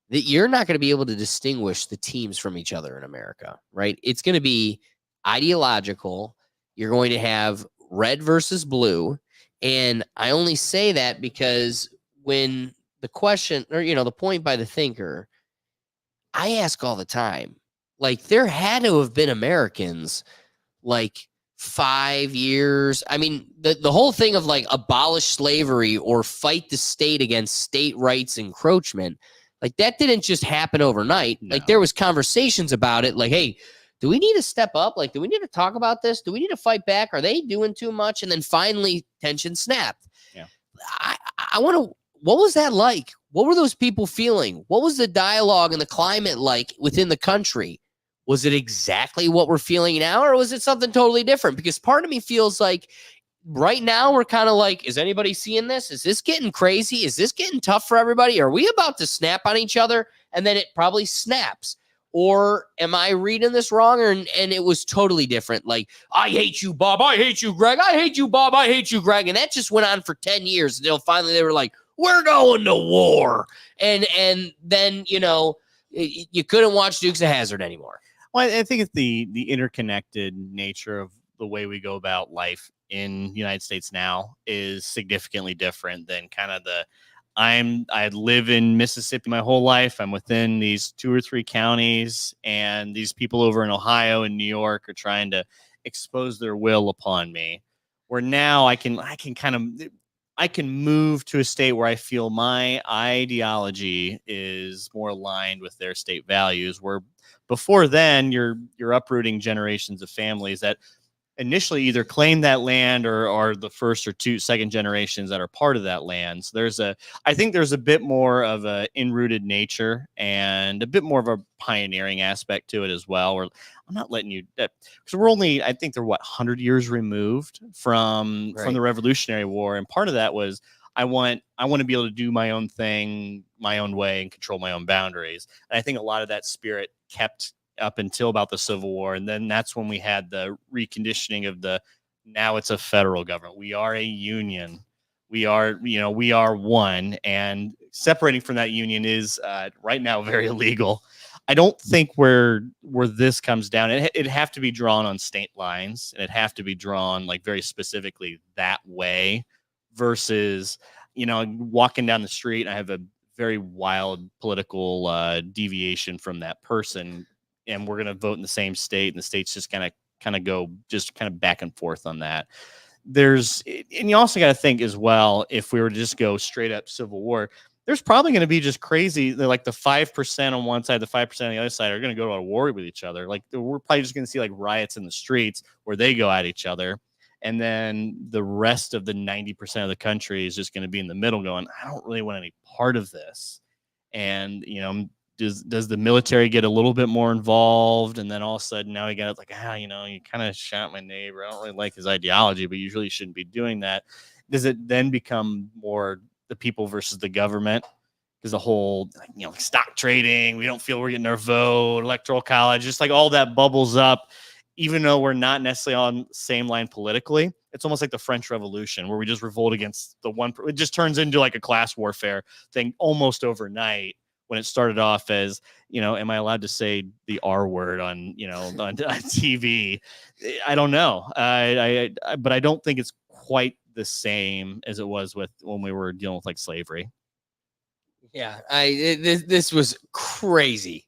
that you're not going to be able to distinguish the teams from each other in America, right? It's going to be ideological. You're going to have red versus blue. And I only say that because when the question, or, the point by the thinker, I ask all the time, like, there had to have been Americans like 5 years. I mean, the whole thing of like abolish slavery or fight the state against state rights encroachment, like that didn't just happen overnight. No. Like there was conversations about it. Like, hey, do we need to step up? Like, do we need to talk about this? Do we need to fight back? Are they doing too much? And then finally tension snapped. Yeah. I want to, what was that like? What were those people feeling? What was the dialogue and the climate like within the country? Was it exactly what we're feeling now, or was it something totally different? Because part of me feels like right now we're kind of like, is anybody seeing this? Is this getting crazy? Is this getting tough for everybody? Are we about to snap on each other? And then it probably snaps. Or am I reading this wrong? And it was totally different. Like, I hate you, Bob. I hate you, Greg. I hate you, Bob. I hate you, Greg. And that just went on for 10 years until finally they were like, we're going to war. And then, you couldn't watch Dukes of Hazzard anymore. Well, I think it's the interconnected nature of the way we go about life in the United States now is significantly different than kind of the I live in Mississippi my whole life. I'm within these 2 or 3 counties, and these people over in Ohio and New York are trying to expose their will upon me. Where now I can move to a state where I feel my ideology is more aligned with their state values. Where before then, you're uprooting generations of families that initially either claim that land or are the first or second generations that are part of that land. So I think there's a bit more of a in-rooted nature and a bit more of a pioneering aspect to it as well. Where I'm not letting you, because I think they're 100 years removed from the Revolutionary War. And part of that was, I want to be able to do my own thing, my own way, and control my own boundaries. And I think a lot of that spirit kept up until about the Civil War. And then that's when we had the reconditioning of now it's a federal government. We are a union. We are one, and separating from that union is right now very illegal. I don't think where this comes down, it'd have to be drawn on state lines, and it'd have to be drawn like very specifically that way versus, walking down the street, I have a very wild political deviation from that person, and we're going to vote in the same state, and the states just kind of go back and forth on that. And you also got to think as well, if we were to just go straight up Civil War, there's probably going to be just crazy. Like the 5% on one side, the 5% on the other side are going to go to a war with each other. Like we're probably just going to see like riots in the streets where they go at each other. And then the rest of the 90% of the country is just going to be in the middle going, I don't really want any part of this. And, does the military get a little bit more involved? And then all of a sudden now we got like, you kind of shot my neighbor. I don't really like his ideology, but you really shouldn't be doing that. Does it then become more the people versus the government? Because the whole, stock trading, we don't feel we're getting our vote, electoral college, just like all that bubbles up, even though we're not necessarily on the same line politically. It's almost like the French Revolution, where we just revolt against it just turns into like a class warfare thing almost overnight. When it started off as, am I allowed to say the R word on TV? I don't know. But I don't think it's quite the same as it was when we were dealing with like slavery. Yeah, this was crazy.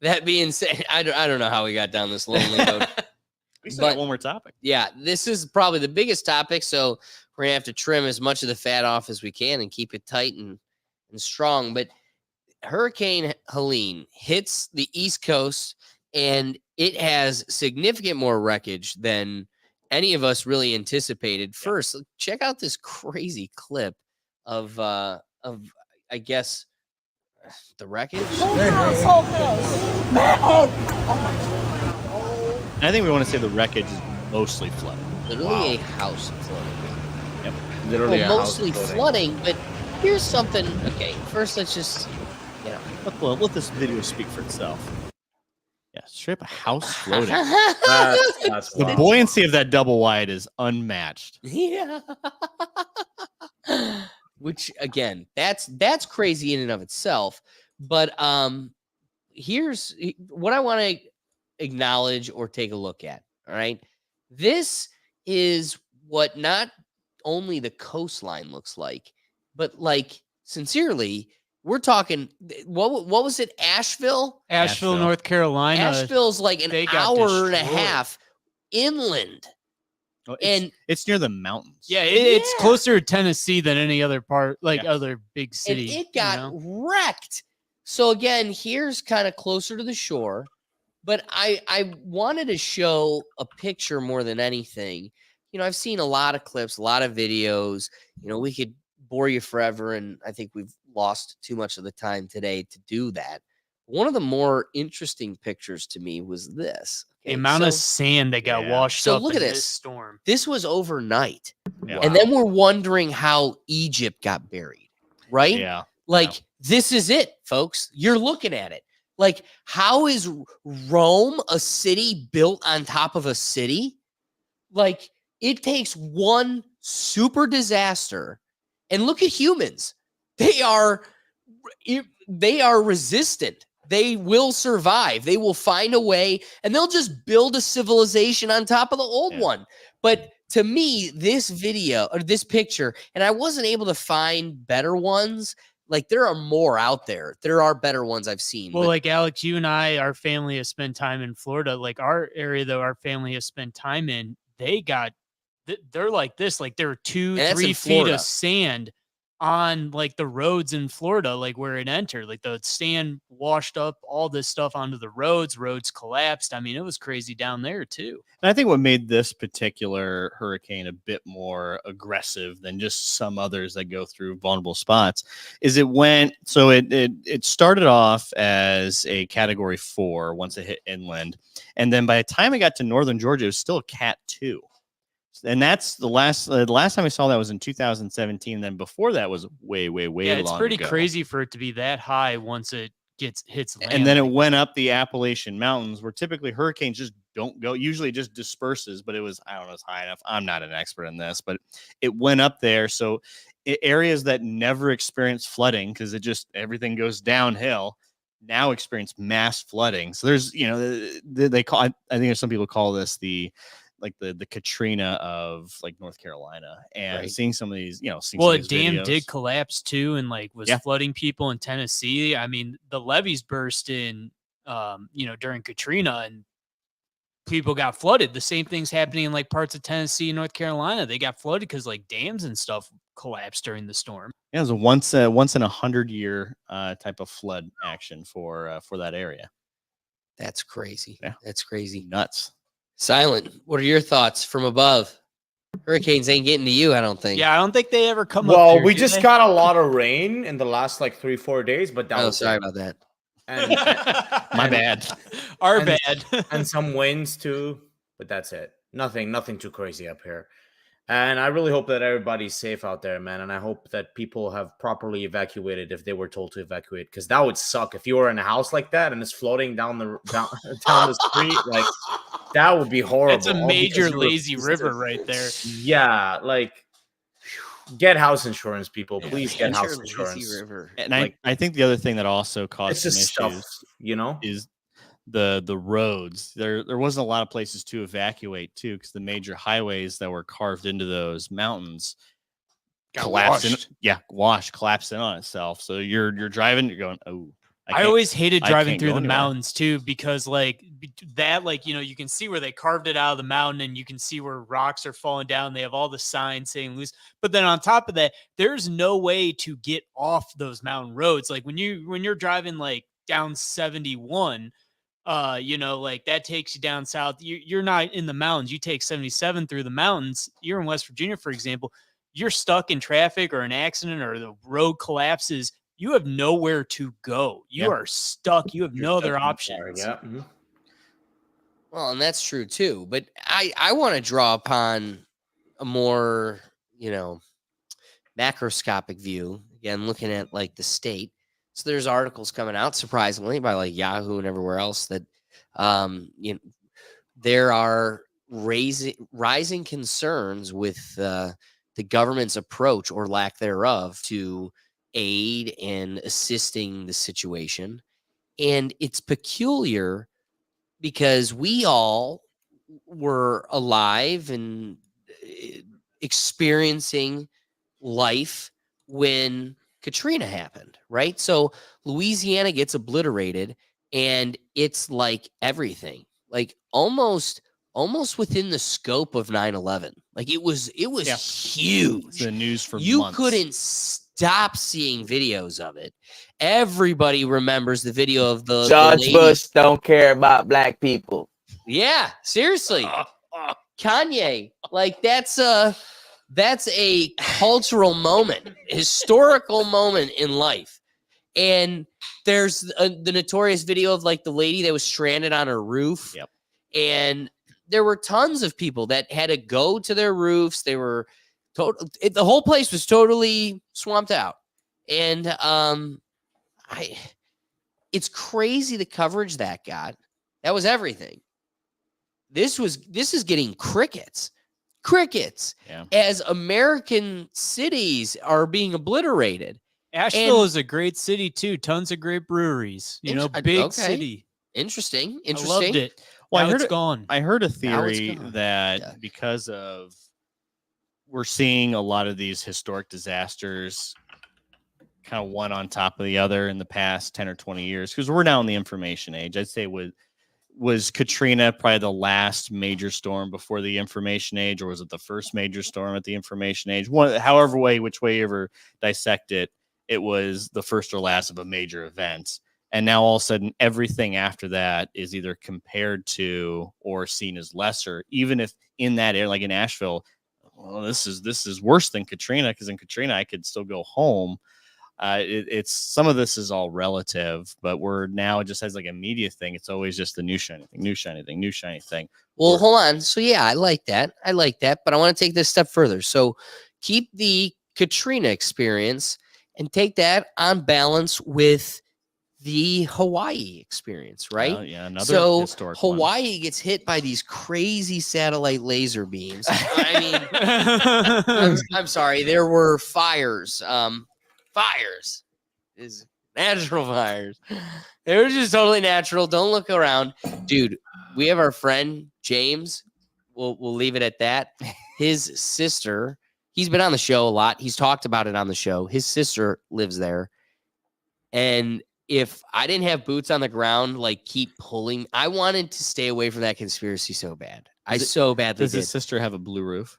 That being said, I don't know how we got down this lonely road. We still got one more topic. Yeah, this is probably the biggest topic, so we're gonna have to trim as much of the fat off as we can and keep it tight and strong. But Hurricane Helene hits the East Coast, and it has significant more wreckage than any of us really anticipated. First, check out this crazy clip of I guess the wreckage. I think we want to say the wreckage is mostly flooded. Literally a house flooding. Yep. Literally mostly flooding, but here's something. Okay, first let's just let this video speak for itself. Yeah, straight up a house floating. That's The buoyancy of that double wide is unmatched. Yeah. Which again, that's crazy in and of itself. But here's what I want to acknowledge or take a look at. All right. This is what not only the coastline looks like, but like sincerely, we're talking, what was it? Asheville, North Carolina. Asheville's like an hour and a half inland. Oh, it's near the mountains. Yeah, it's closer to Tennessee than any other part, other big city. And it got wrecked. So again, here's kind of closer to the shore, but I wanted to show a picture more than anything. I've seen a lot of clips, a lot of videos. We could bore you forever, and I think we've lost too much of the time today to do that. One of the more interesting pictures to me was this. The amount of sand that got washed up. So look at this storm. This was overnight. Yeah. And then we're wondering how Egypt got buried, right? Yeah. This is it, folks. You're looking at it. Like, how is Rome a city built on top of a city? Like, it takes one super disaster. And look at humans. They are resistant. They will survive. They will find a way, and they'll just build a civilization on top of the old one. But to me, this video or this picture, and I wasn't able to find better ones. Like there are more out there. There are better ones I've seen. Well, but like Alex, you and I, our family has spent time in Florida. Like our area, though, our family has spent time in. They're like this. Like there are 2-3 feet of sand on like the roads in Florida, like where it entered. Like the sand washed up all this stuff onto the roads. Roads collapsed. I mean, it was crazy down there too. And I think what made this particular hurricane a bit more aggressive than just some others that go through vulnerable spots is it started off as a category 4 once it hit inland. And then by the time it got to northern Georgia, it was still a cat 2. And that's the last time I saw that was in 2017. Then before that was way Yeah, it's long pretty ago. crazy for it to be that high once it hits land. And then it went up the Appalachian Mountains, where typically hurricanes just don't go. Usually it just disperses, but it was, I don't know, it's high enough. I'm not an expert in this, but it went up there. So areas that never experience flooding, because everything goes downhill, now experience mass flooding. So there's, they call, I think some people call this the Katrina of like North Carolina, and seeing some of these, a dam did collapse too, and like was flooding people in Tennessee. I mean, the levees burst in, during Katrina, and people got flooded. The same thing's happening in like parts of Tennessee and North Carolina. They got flooded because like dams and stuff collapsed during the storm. Yeah, it was a once in 100-year type of flood action for that area. That's crazy. Yeah, that's crazy. Nuts. Silent, what are your thoughts from above? Hurricanes ain't getting to you, I don't think. Yeah, I don't think they ever come up. Well, we just got a lot of rain in the last like 3-4 days, but that was sorry about that. And, my bad. Our bad. And some winds too, but that's it. Nothing too crazy up here. And I really hope that everybody's safe out there, man. And I hope that people have properly evacuated if they were told to evacuate, because that would suck if you were in a house like that and it's floating down the street. Like that would be horrible. It's a major lazy river right there. Yeah, like get house insurance, people. Please get house insurance. River. And I think the other thing that also caused some issues, stuff, is the roads. There wasn't a lot of places to evacuate too, because the major highways that were carved into those mountains collapsed in on itself. So you're driving, you're going, oh. I always hated driving through the mountains too, because like that, like, you can see where they carved it out of the mountain, and you can see where rocks are falling down. They have all the signs saying loose, but then on top of that, there's no way to get off those mountain roads. Like when you're driving like down 71, like that takes you down south. You're not in the mountains. You take 77 through the mountains. You're in West Virginia, for example. You're stuck in traffic or an accident or the road collapses. You have nowhere to go. You are stuck. You have no other options. Yeah. Mm-hmm. Well, and that's true too. But I want to draw upon a more, macroscopic view. Again, looking at like the state. So there's articles coming out, surprisingly, by like Yahoo and everywhere else that, there are rising concerns with the government's approach or lack thereof to aid and assisting the situation. And it's peculiar because we all were alive and experiencing life when Katrina happened, right? So Louisiana gets obliterated, and it's like everything, like almost within the scope of 9/11. Like it was huge. It's the news for you months. Couldn't stop seeing videos of it. Everybody remems the video of the George Bush don't care about black people. Yeah, seriously. Kanye, like that's a cultural moment, historical moment in life. And there's the notorious video of like the lady that was stranded on her roof. Yep. And there were tons of people that had to go to their roofs. They were the whole place was totally swamped out. And it's crazy the coverage that got. That was everything. This is getting crickets. Yeah. As American cities are being obliterated. Asheville is a great city too. Tons of great breweries. Big city. Interesting. I loved it. Well, now it's gone. I heard a theory that because of we're seeing a lot of these historic disasters kind of one on top of the other in the past 10 or 20 years, because we're now in the information age. I'd say was Katrina probably the last major storm before the information age, or was it the first major storm at the information age? However which way you ever dissect it, it was the first or last of a major event. And now all of a sudden, everything after that is either compared to or seen as lesser, even if in that area, like in Asheville, well, this is worse than Katrina, because in Katrina I could still go home. It's some of this is all relative, but we're now just as like a media thing. It's always just the new shiny thing. Well, hold on. So yeah, I like that. But I want to take this step further. So keep the Katrina experience and take that on balance with the Hawaii experience, right? Yeah, another so historic Hawaii gets hit by these crazy satellite laser beams. I mean, I'm sorry, there were fires. Fires is natural fires. They were just totally natural. Don't look around, dude. We have our friend James. We'll leave it at that. His sister. He's been on the show a lot. He's talked about it on the show. His sister lives there, and if I didn't have boots on the ground, like keep pulling, I wanted to stay away from that conspiracy so bad. So badly Does his sister have a blue roof?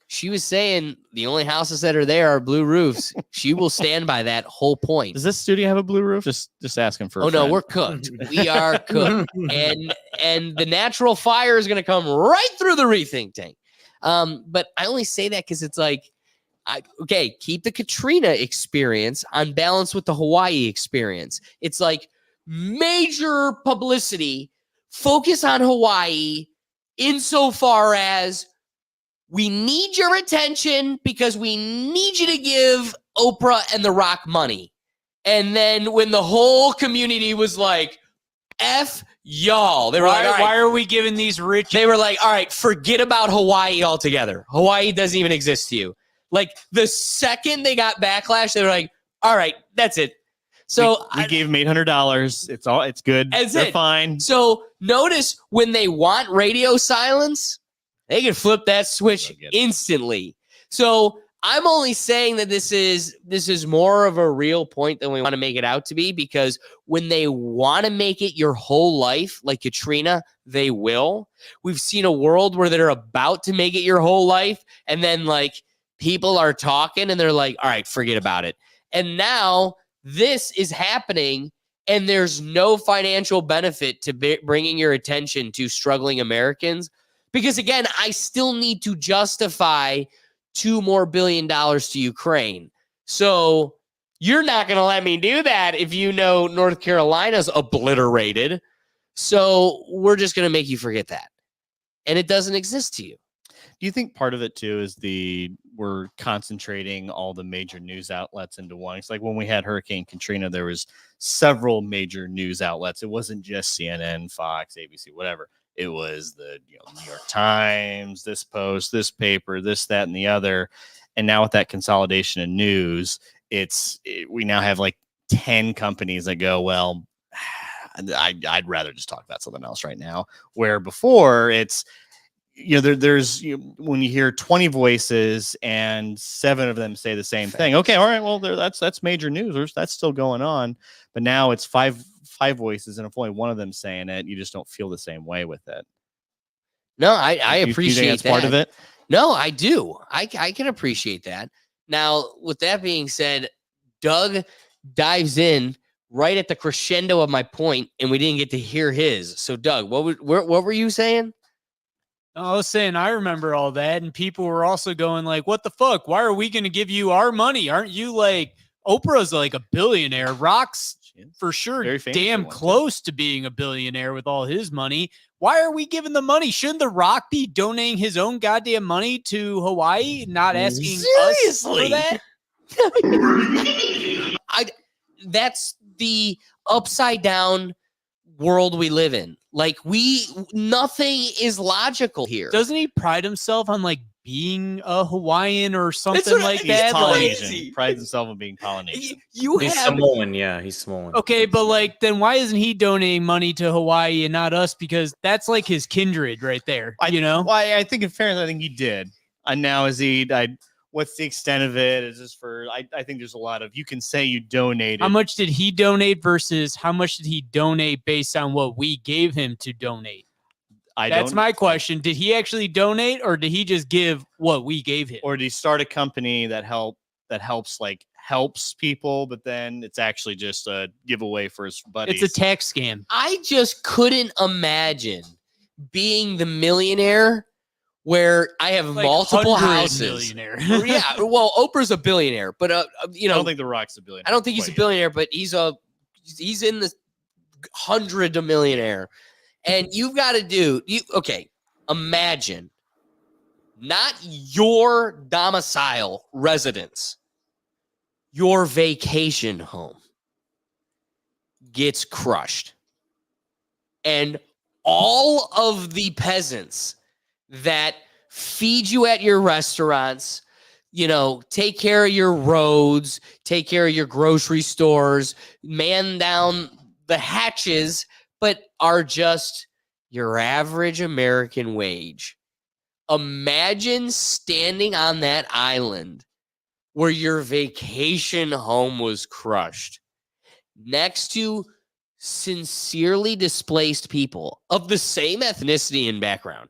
She was saying the only houses that are there are blue roofs. She will stand by that whole point. Does this studio have a blue roof? Just asking for. Oh no, we're cooked. We are cooked, and the natural fire is going to come right through the rethink tank. But I only say that because it's like, keep the Katrina experience on balance with the Hawaii experience. It's like major publicity, focus on Hawaii insofar as we need your attention because we need you to give Oprah and The Rock money. And then when the whole community was like, F y'all. They were like, all right, why are we giving these rich? They were like, all right, forget about Hawaii altogether. Hawaii doesn't even exist to you. Like the second they got backlash, they were like, all right, that's it. So we gave them $800. It's good. They're fine. So notice when they want radio silence, they can flip that switch instantly. So I'm only saying that this is more of a real point than we want to make it out to be, because when they want to make it your whole life, like Katrina, they will. We've seen a world where they're about to make it your whole life, and then like people are talking and they're like, all right, forget about it. And now this is happening, and there's no financial benefit to bringing your attention to struggling Americans. Because again, I still need to justify $2 more billion to Ukraine. So you're not going to let me do that if you know North Carolina's obliterated. So we're just going to make you forget that. And it doesn't exist to you. Do you think part of it too is we're concentrating all the major news outlets into one? It's like when we had Hurricane Katrina, there was several major news outlets. It wasn't just CNN, Fox, ABC, whatever. It was the New York Times, this Post, this paper, this, that, and the other. And now with that consolidation of news, we now have like 10 companies that go, well, I'd rather just talk about something else right now. Where before it's, there's when you hear 20 voices and 7 of them say the same thing. Okay, all right, well, that's major news. That's still going on. But now it's five voices, and if only one of them saying it, you just don't feel the same way with it. No, I appreciate do you think that's that. Part of it. No, I do. I can appreciate that. Now, with that being said, Doug dives in right at the crescendo of my point, and we didn't get to hear his. So, Doug, what were you saying? I was saying I remember all that, and people were also going like, what the fuck? Why are we going to give you our money? Aren't you like, Oprah's like a billionaire. Rock's for sure damn close to being a billionaire with all his money. Why are we giving the money? Shouldn't The Rock be donating his own goddamn money to Hawaii, not asking us for that? That's the upside down world we live in. Like nothing is logical here. Doesn't he pride himself on like being a Hawaiian or something like that? He's Polynesian. He prides himself on being Polynesian. He's Samoan. Yeah, he's Samoan. Okay, but like, then why isn't he donating money to Hawaii and not us? Because that's like his kindred right there. Well, I think in fairness, I think he did. on now? Is he? What's the extent of it? Is this for? I think there's a lot of. You can say you donated. How much did he donate versus how much did he donate based on what we gave him to donate? That's my question. Did he actually donate, or did he just give what we gave him? Or did he start a company that helps people, but then it's actually just a giveaway for his buddies? It's a tax scam. I just couldn't imagine being the millionaire where I have Like multiple 100 houses. millionaire. Yeah, well, Oprah's a billionaire, but you know, I don't think The Rock's a billionaire. I don't think he's a billionaire, but he's in the 100 millionaire. And you've got to do imagine not your domicile residence, your vacation home gets crushed. And all of the peasants that feed you at your restaurants, you know, take care of your roads, take care of your grocery stores, man down the hatches, but are just your average American wage. Imagine standing on that island where your vacation home was crushed next to sincerely displaced people of the same ethnicity and background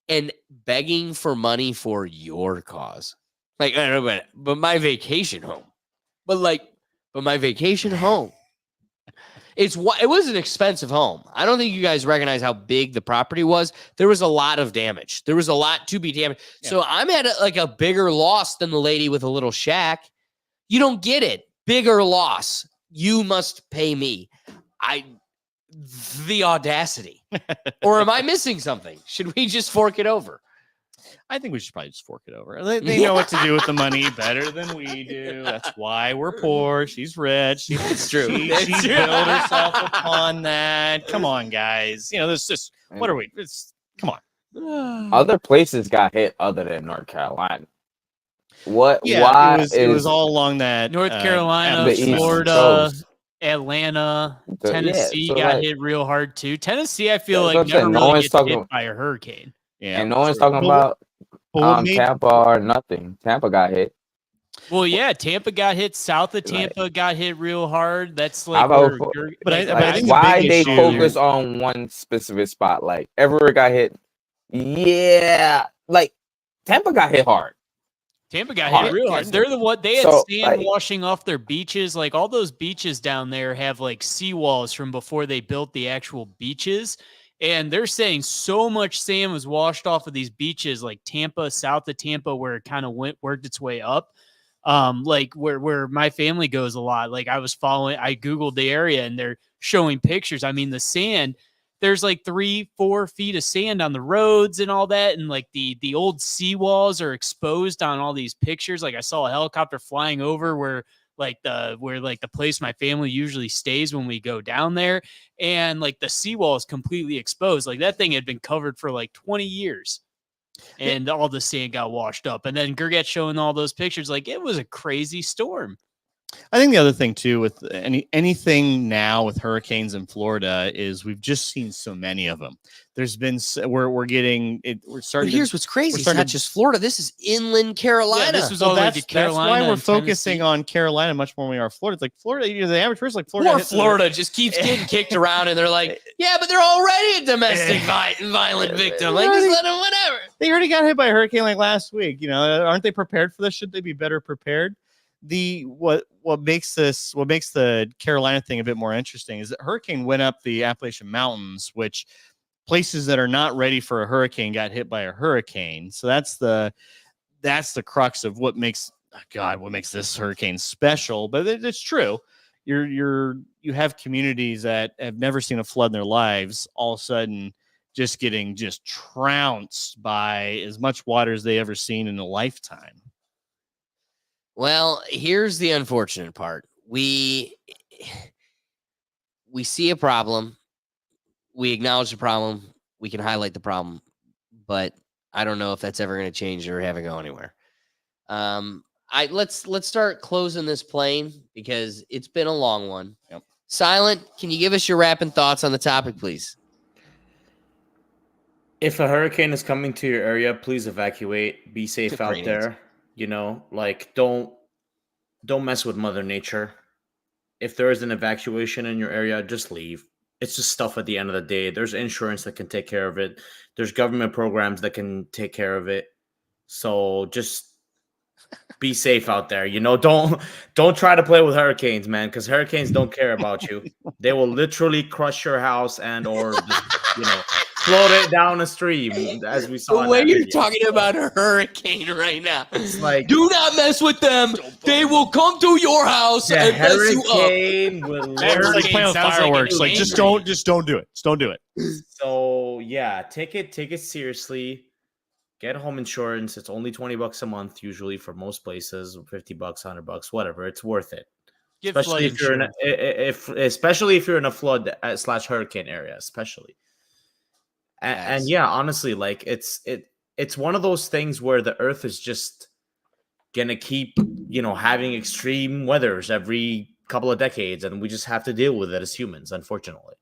and begging for money for your cause. Like, I don't know, but my vacation home. But my vacation home. It was an expensive home. I don't think you guys recognize how big the property was. There was a lot of damage. There was a lot to be damaged. Yeah. So I'm at a bigger loss than the lady with a little shack. You don't get it. Bigger loss. You must pay me. The audacity. Or am I missing something? Should we just fork it over? I think we should probably just fork it over. They know what to do with the money better than we do. That's why we're poor. She's rich. It's true. She built herself upon that. Come on, guys. You know, this just what are we? Come on. Other places got hit other than North Carolina. What? Yeah, why it was all along that North Carolina, Florida, Atlanta, Tennessee got hit real hard too. Tennessee, I feel like never really gets hit by a hurricane. Yeah, and no one's talking about Tampa or nothing. Tampa got hit. Well, yeah, Tampa got hit. South of Tampa got hit real hard. That's like, I think why they focus on one specific spot. Like everywhere got hit. Yeah, like Tampa got hit hard. Tampa got hit real hard. They're the one. They had sand washing off their beaches. Like all those beaches down there have like seawalls from before they built the actual beaches. And they're saying so much sand was washed off of these beaches, like Tampa, south of Tampa, where it kind of worked its way up. Like where my family goes a lot. Like I Googled the area and they're showing pictures. I mean, the sand, there's like 3-4 feet of sand on the roads and all that. And like the old seawalls are exposed on all these pictures. Like I saw a helicopter flying over where the place my family usually stays when we go down there. And like the seawall is completely exposed. Like that thing had been covered for like 20 years and all the sand got washed up. And then Gerget's showing all those pictures. Like it was a crazy storm. I think the other thing too with anything now with hurricanes in Florida is we've just seen so many of them. There's been we're getting it. We're starting. But here's what's crazy: it's not just Florida. This is inland Carolina. Yeah, this was all that's Carolina. That's why we're Tennessee. Focusing on Carolina much more than we are Florida. It's like Florida, the average person like Florida. Poor Florida just keeps getting kicked around, and they're like, "Yeah, but they're already a domestic violent victim. Like, just let them whatever." They already got hit by a hurricane like last week. You know, aren't they prepared for this? Should they be better prepared? What makes the Carolina thing a bit more interesting is that hurricane went up the Appalachian Mountains, which places that are not ready for a hurricane got hit by a hurricane. So that's the crux of what makes this hurricane special. But it's true. You have communities that have never seen a flood in their lives all of a sudden just getting trounced by as much water as they ever seen in a lifetime. Well, here's the unfortunate part. We see a problem. We acknowledge the problem. We can highlight the problem, but I don't know if that's ever going to change or have it go anywhere. Let's start closing this plane because it's been a long one. Yep. Silent, can you give us your rapping thoughts on the topic, please? if a hurricane is coming to your area, please evacuate. Be safe Good out brain there. You know, like don't mess with Mother Nature. If there is an evacuation in your area, just leave. It's just stuff at the end of the day. There's insurance that can take care of it. There's government programs that can take care of it. So just be safe out there. You know, don't try to play with hurricanes, man, because hurricanes don't care about you. They will literally crush your house and or just, float it down a stream, as we saw. The in way that you're video. talking about a hurricane right now. It's like, do not mess with them. They will come to your house the and mess you up. hurricane will It's like literally. playing with fireworks. Like, just don't do it. Just don't do it. So yeah, take it seriously. Get home insurance. It's only $20 a month usually for most places. $50, $100, whatever. It's worth it. Get Especially flood if you're in insurance. especially if you're in a flood / hurricane area, especially. And yeah, honestly, like it's one of those things where the Earth is just gonna keep having extreme weathers every couple of decades, and we just have to deal with it as humans, unfortunately.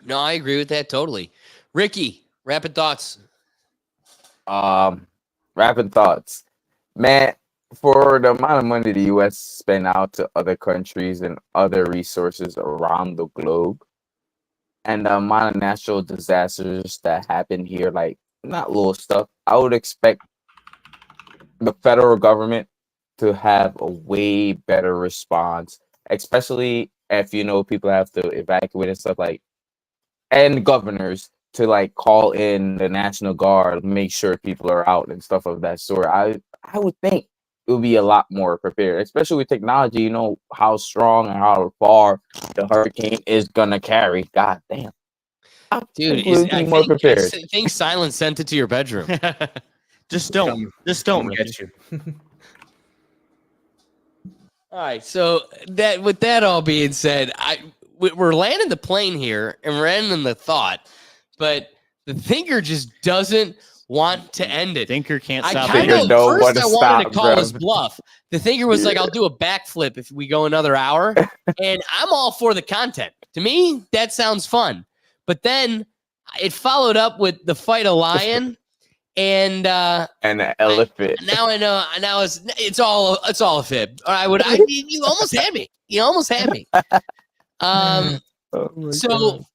No, I agree with that totally. Ricky, rapid thoughts. Rapid thoughts, man. For the amount of money the U.S. spend out to other countries and other resources around the globe, and the amount of natural disasters that happen here, like not little stuff, I would expect the federal government to have a way better response, especially if people have to evacuate and stuff, like, and governors to like call in the National Guard, make sure people are out and stuff of that sort. I would think it would be a lot more prepared, especially with technology. You know how strong and how far the hurricane is gonna carry. God damn, Dude, prepared. I think Silence sent it to your bedroom. Just don't. Just don't. Get you. All right. So with that all being said, we're landing the plane here and we're ending the thought, but the thinker just doesn't want to end it. Thinker can't I stop. kind of don't first wanna I wanted stop, to call bro. his bluff. The thinker was like, "I'll do a backflip if we go another hour," and I'm all for the content. To me, that sounds fun. But then it followed up with the fight a lion. And an elephant. Now I know. Now it's all a fib. You almost had me. You almost had me. Oh my So God.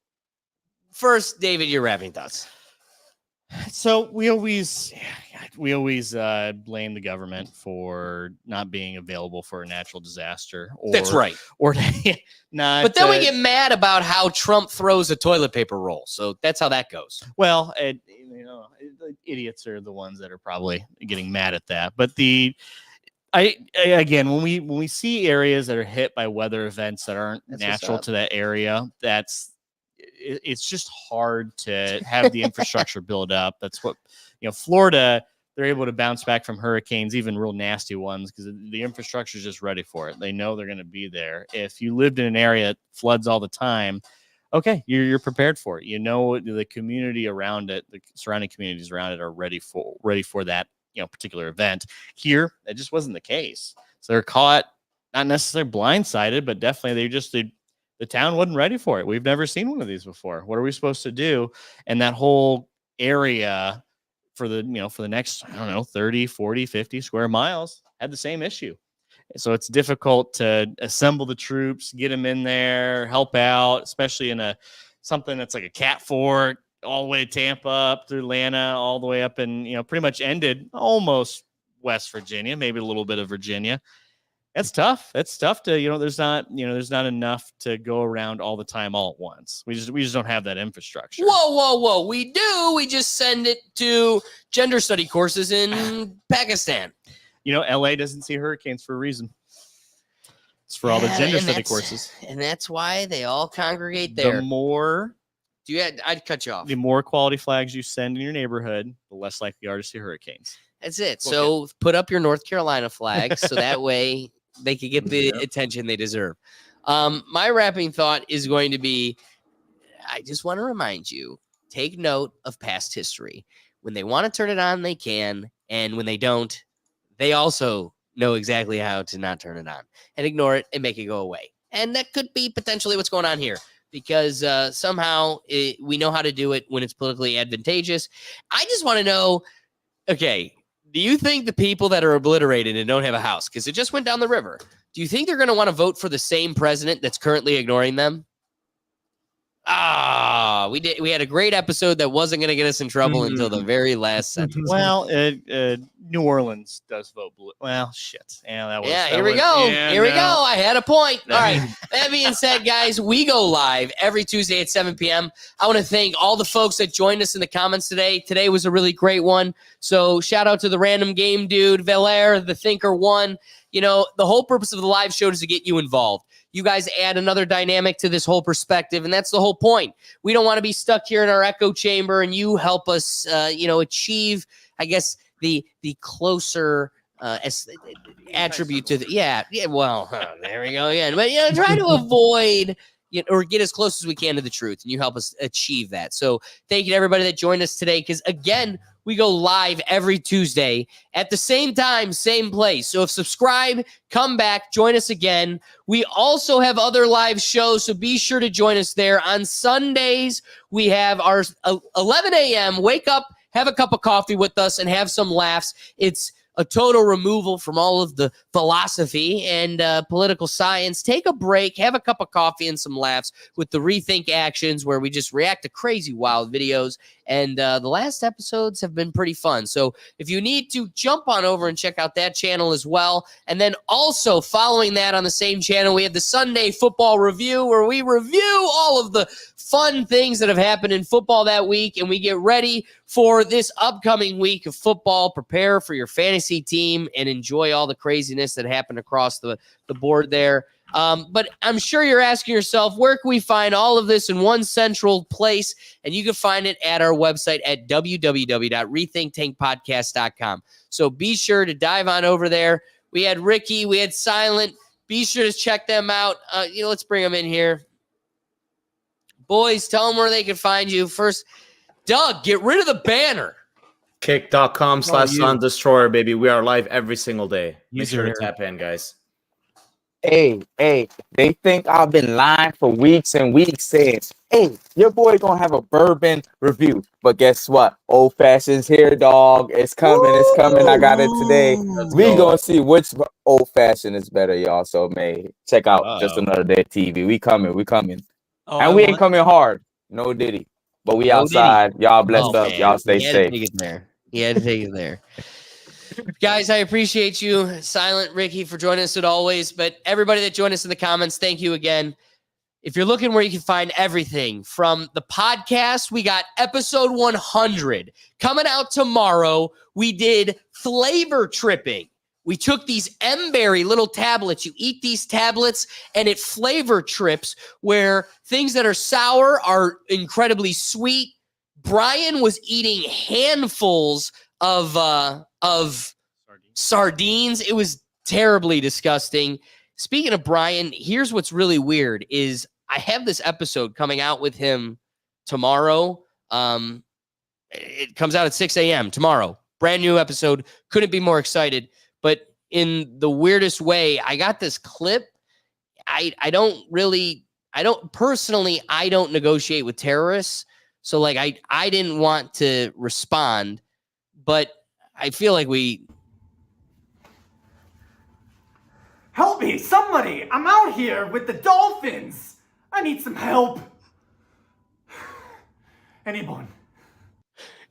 first, David, your wrapping thoughts. So we always blame the government for not being available for a natural disaster. That's right. Or not. But then we get mad about how Trump throws a toilet paper roll. So that's how that goes. Well, idiots are the ones that are probably getting mad at that. But again, when we see areas that are hit by weather events that aren't natural to that area, it's just hard to have the infrastructure build up. That's what, Florida, they're able to bounce back from hurricanes, even real nasty ones, because the infrastructure is just ready for it. They know they're going to be there. If you lived in an area that floods all the time, okay, you're prepared for it. The community around it, the surrounding communities around it are ready for that, particular event. Here, that just wasn't the case. So they're caught, not necessarily blindsided, but definitely the town wasn't ready for it. We've never seen one of these before. What are we supposed to do? And that whole area for the next, 30, 40, 50 square miles had the same issue. So it's difficult to assemble the troops, get them in there, help out, especially in something that's like a Cat Fort, all the way to Tampa, up through Atlanta, all the way up and, pretty much ended almost West Virginia, maybe a little bit of Virginia. That's tough. That's tough to, there's not enough to go around all the time, all at once. We just don't have that infrastructure. Whoa. We do. We just send it to gender study courses in Pakistan. LA doesn't see hurricanes for a reason. It's for all the gender study courses. And that's why they all congregate there. I'd cut you off. The more quality flags you send in your neighborhood, the less likely you are to see hurricanes. That's it. So put up your North Carolina flag so that way they can get the attention they deserve. My wrapping thought is going to be, I just want to remind you, take note of past history. When they want to turn it on, they can. And when they don't, they also know exactly how to not turn it on and ignore it and make it go away. And that could be potentially what's going on here. because somehow we know how to do it when it's politically advantageous. I just want to know, okay, do you think the people that are obliterated and don't have a house, because it just went down the river, do you think they're going to want to vote for the same president that's currently ignoring them? We had a great episode that wasn't going to get us in trouble until the very last sentence. Well, New Orleans does vote blue. Well, shit. Yeah, that was. Here we go. I had a point. All right. That being said, guys, we go live every Tuesday at 7 p.m. I want to thank all the folks that joined us in the comments today. Today was a really great one. So shout out to the random game dude, Valaire, the Thinker One. You know, the whole purpose of the live show is to get you involved. You guys add another dynamic to this whole perspective, and that's the whole point. We don't want to be stuck here in our echo chamber, and you help us, achieve, I guess, the closer attribute to the there we go again. But try to avoid or get as close as we can to the truth, and you help us achieve that. So thank you to everybody that joined us today, because again, we go live every Tuesday at the same time, same place. So if subscribe, come back, join us again. We also have other live shows, so be sure to join us there. On Sundays, we have our 11 a.m. Wake up, have a cup of coffee with us, and have some laughs. It's a total removal from all of the philosophy and political science. Take a break, have a cup of coffee and some laughs with the Rethink Actions, where we just react to crazy, wild videos. And the last episodes have been pretty fun. So if you need to, jump on over and check out that channel as well. And then also following that on the same channel, we have the Sunday Football Review, where we review all of the fun things that have happened in football that week, and we get ready for this upcoming week of football. Prepare for your fantasy team and enjoy all the craziness that happened across the board there. But I'm sure you're asking yourself, where can we find all of this in one central place? And you can find it at our website at www.rethinktankpodcast.com. So be sure to dive on over there. We had Ricky, we had Silent. Be sure to check them out. Let's bring them in here. Boys, tell them where they can find you. First, Doug, get rid of the banner. Kick.com/Sun Destroyer, baby. We are live every single day. Make sure to tap in, guys. Hey, they think I've been lying for weeks and weeks saying, hey, your boy gonna have a bourbon review. But guess what? Old Fashioned's here, dog. It's coming. I got it today. We gonna see which Old Fashioned is better, y'all. So, man, check out Just Another Day TV. We coming. And we ain't coming hard. No Diddy. But we outside. Y'all blessed up. Y'all stay safe. He had to take it there. Guys, I appreciate you, Silent, Ricky, for joining us as always. But everybody that joined us in the comments, thank you again. If you're looking where you can find everything from the podcast, we got episode 100 coming out tomorrow. We did flavor tripping. We took these M-berry little tablets. You eat these tablets and it flavor trips, where things that are sour are incredibly sweet. Brian was eating handfuls of sardines. It was terribly disgusting. Speaking of Brian, here's what's really weird is I have this episode coming out with him tomorrow. It comes out at 6 a.m. tomorrow. Brand new episode. Couldn't be more excited. But in the weirdest way, I got this clip. I don't negotiate with terrorists. So like I didn't want to respond, but I feel like Help me, somebody! I'm out here with the dolphins! I need some help! Anyone?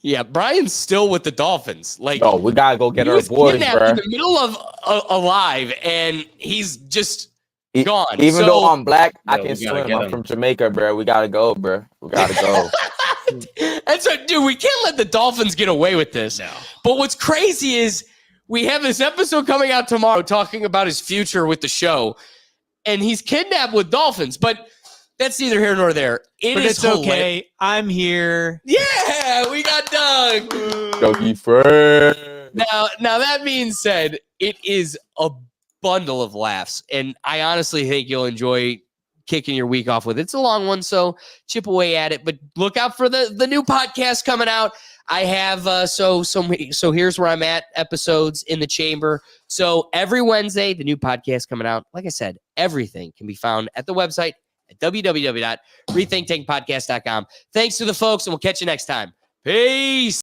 Yeah, Brian's still with the Dolphins. Like, oh, we gotta go get our boys, bro. In the middle of a live, and he's just gone. Even though I'm black, I can swim. I'm from Jamaica, bro. We gotta go, bro. We gotta go. And so, dude, we can't let the Dolphins get away with this. No. But what's crazy is we have this episode coming out tomorrow talking about his future with the show, and he's kidnapped with dolphins. But that's neither here nor there. It's okay. I'm here. Yeah, we got Doug. Dougie friend. Now that being said, it is a bundle of laughs, and I honestly think you'll enjoy kicking your week off with it. It's a long one, so chip away at it. But look out for the new podcast coming out. I have so here's where I'm at, episodes in the chamber. So every Wednesday, the new podcast coming out. Like I said, everything can be found at the website at www.rethinktankpodcast.com. Thanks to the folks, and we'll catch you next time. Peace.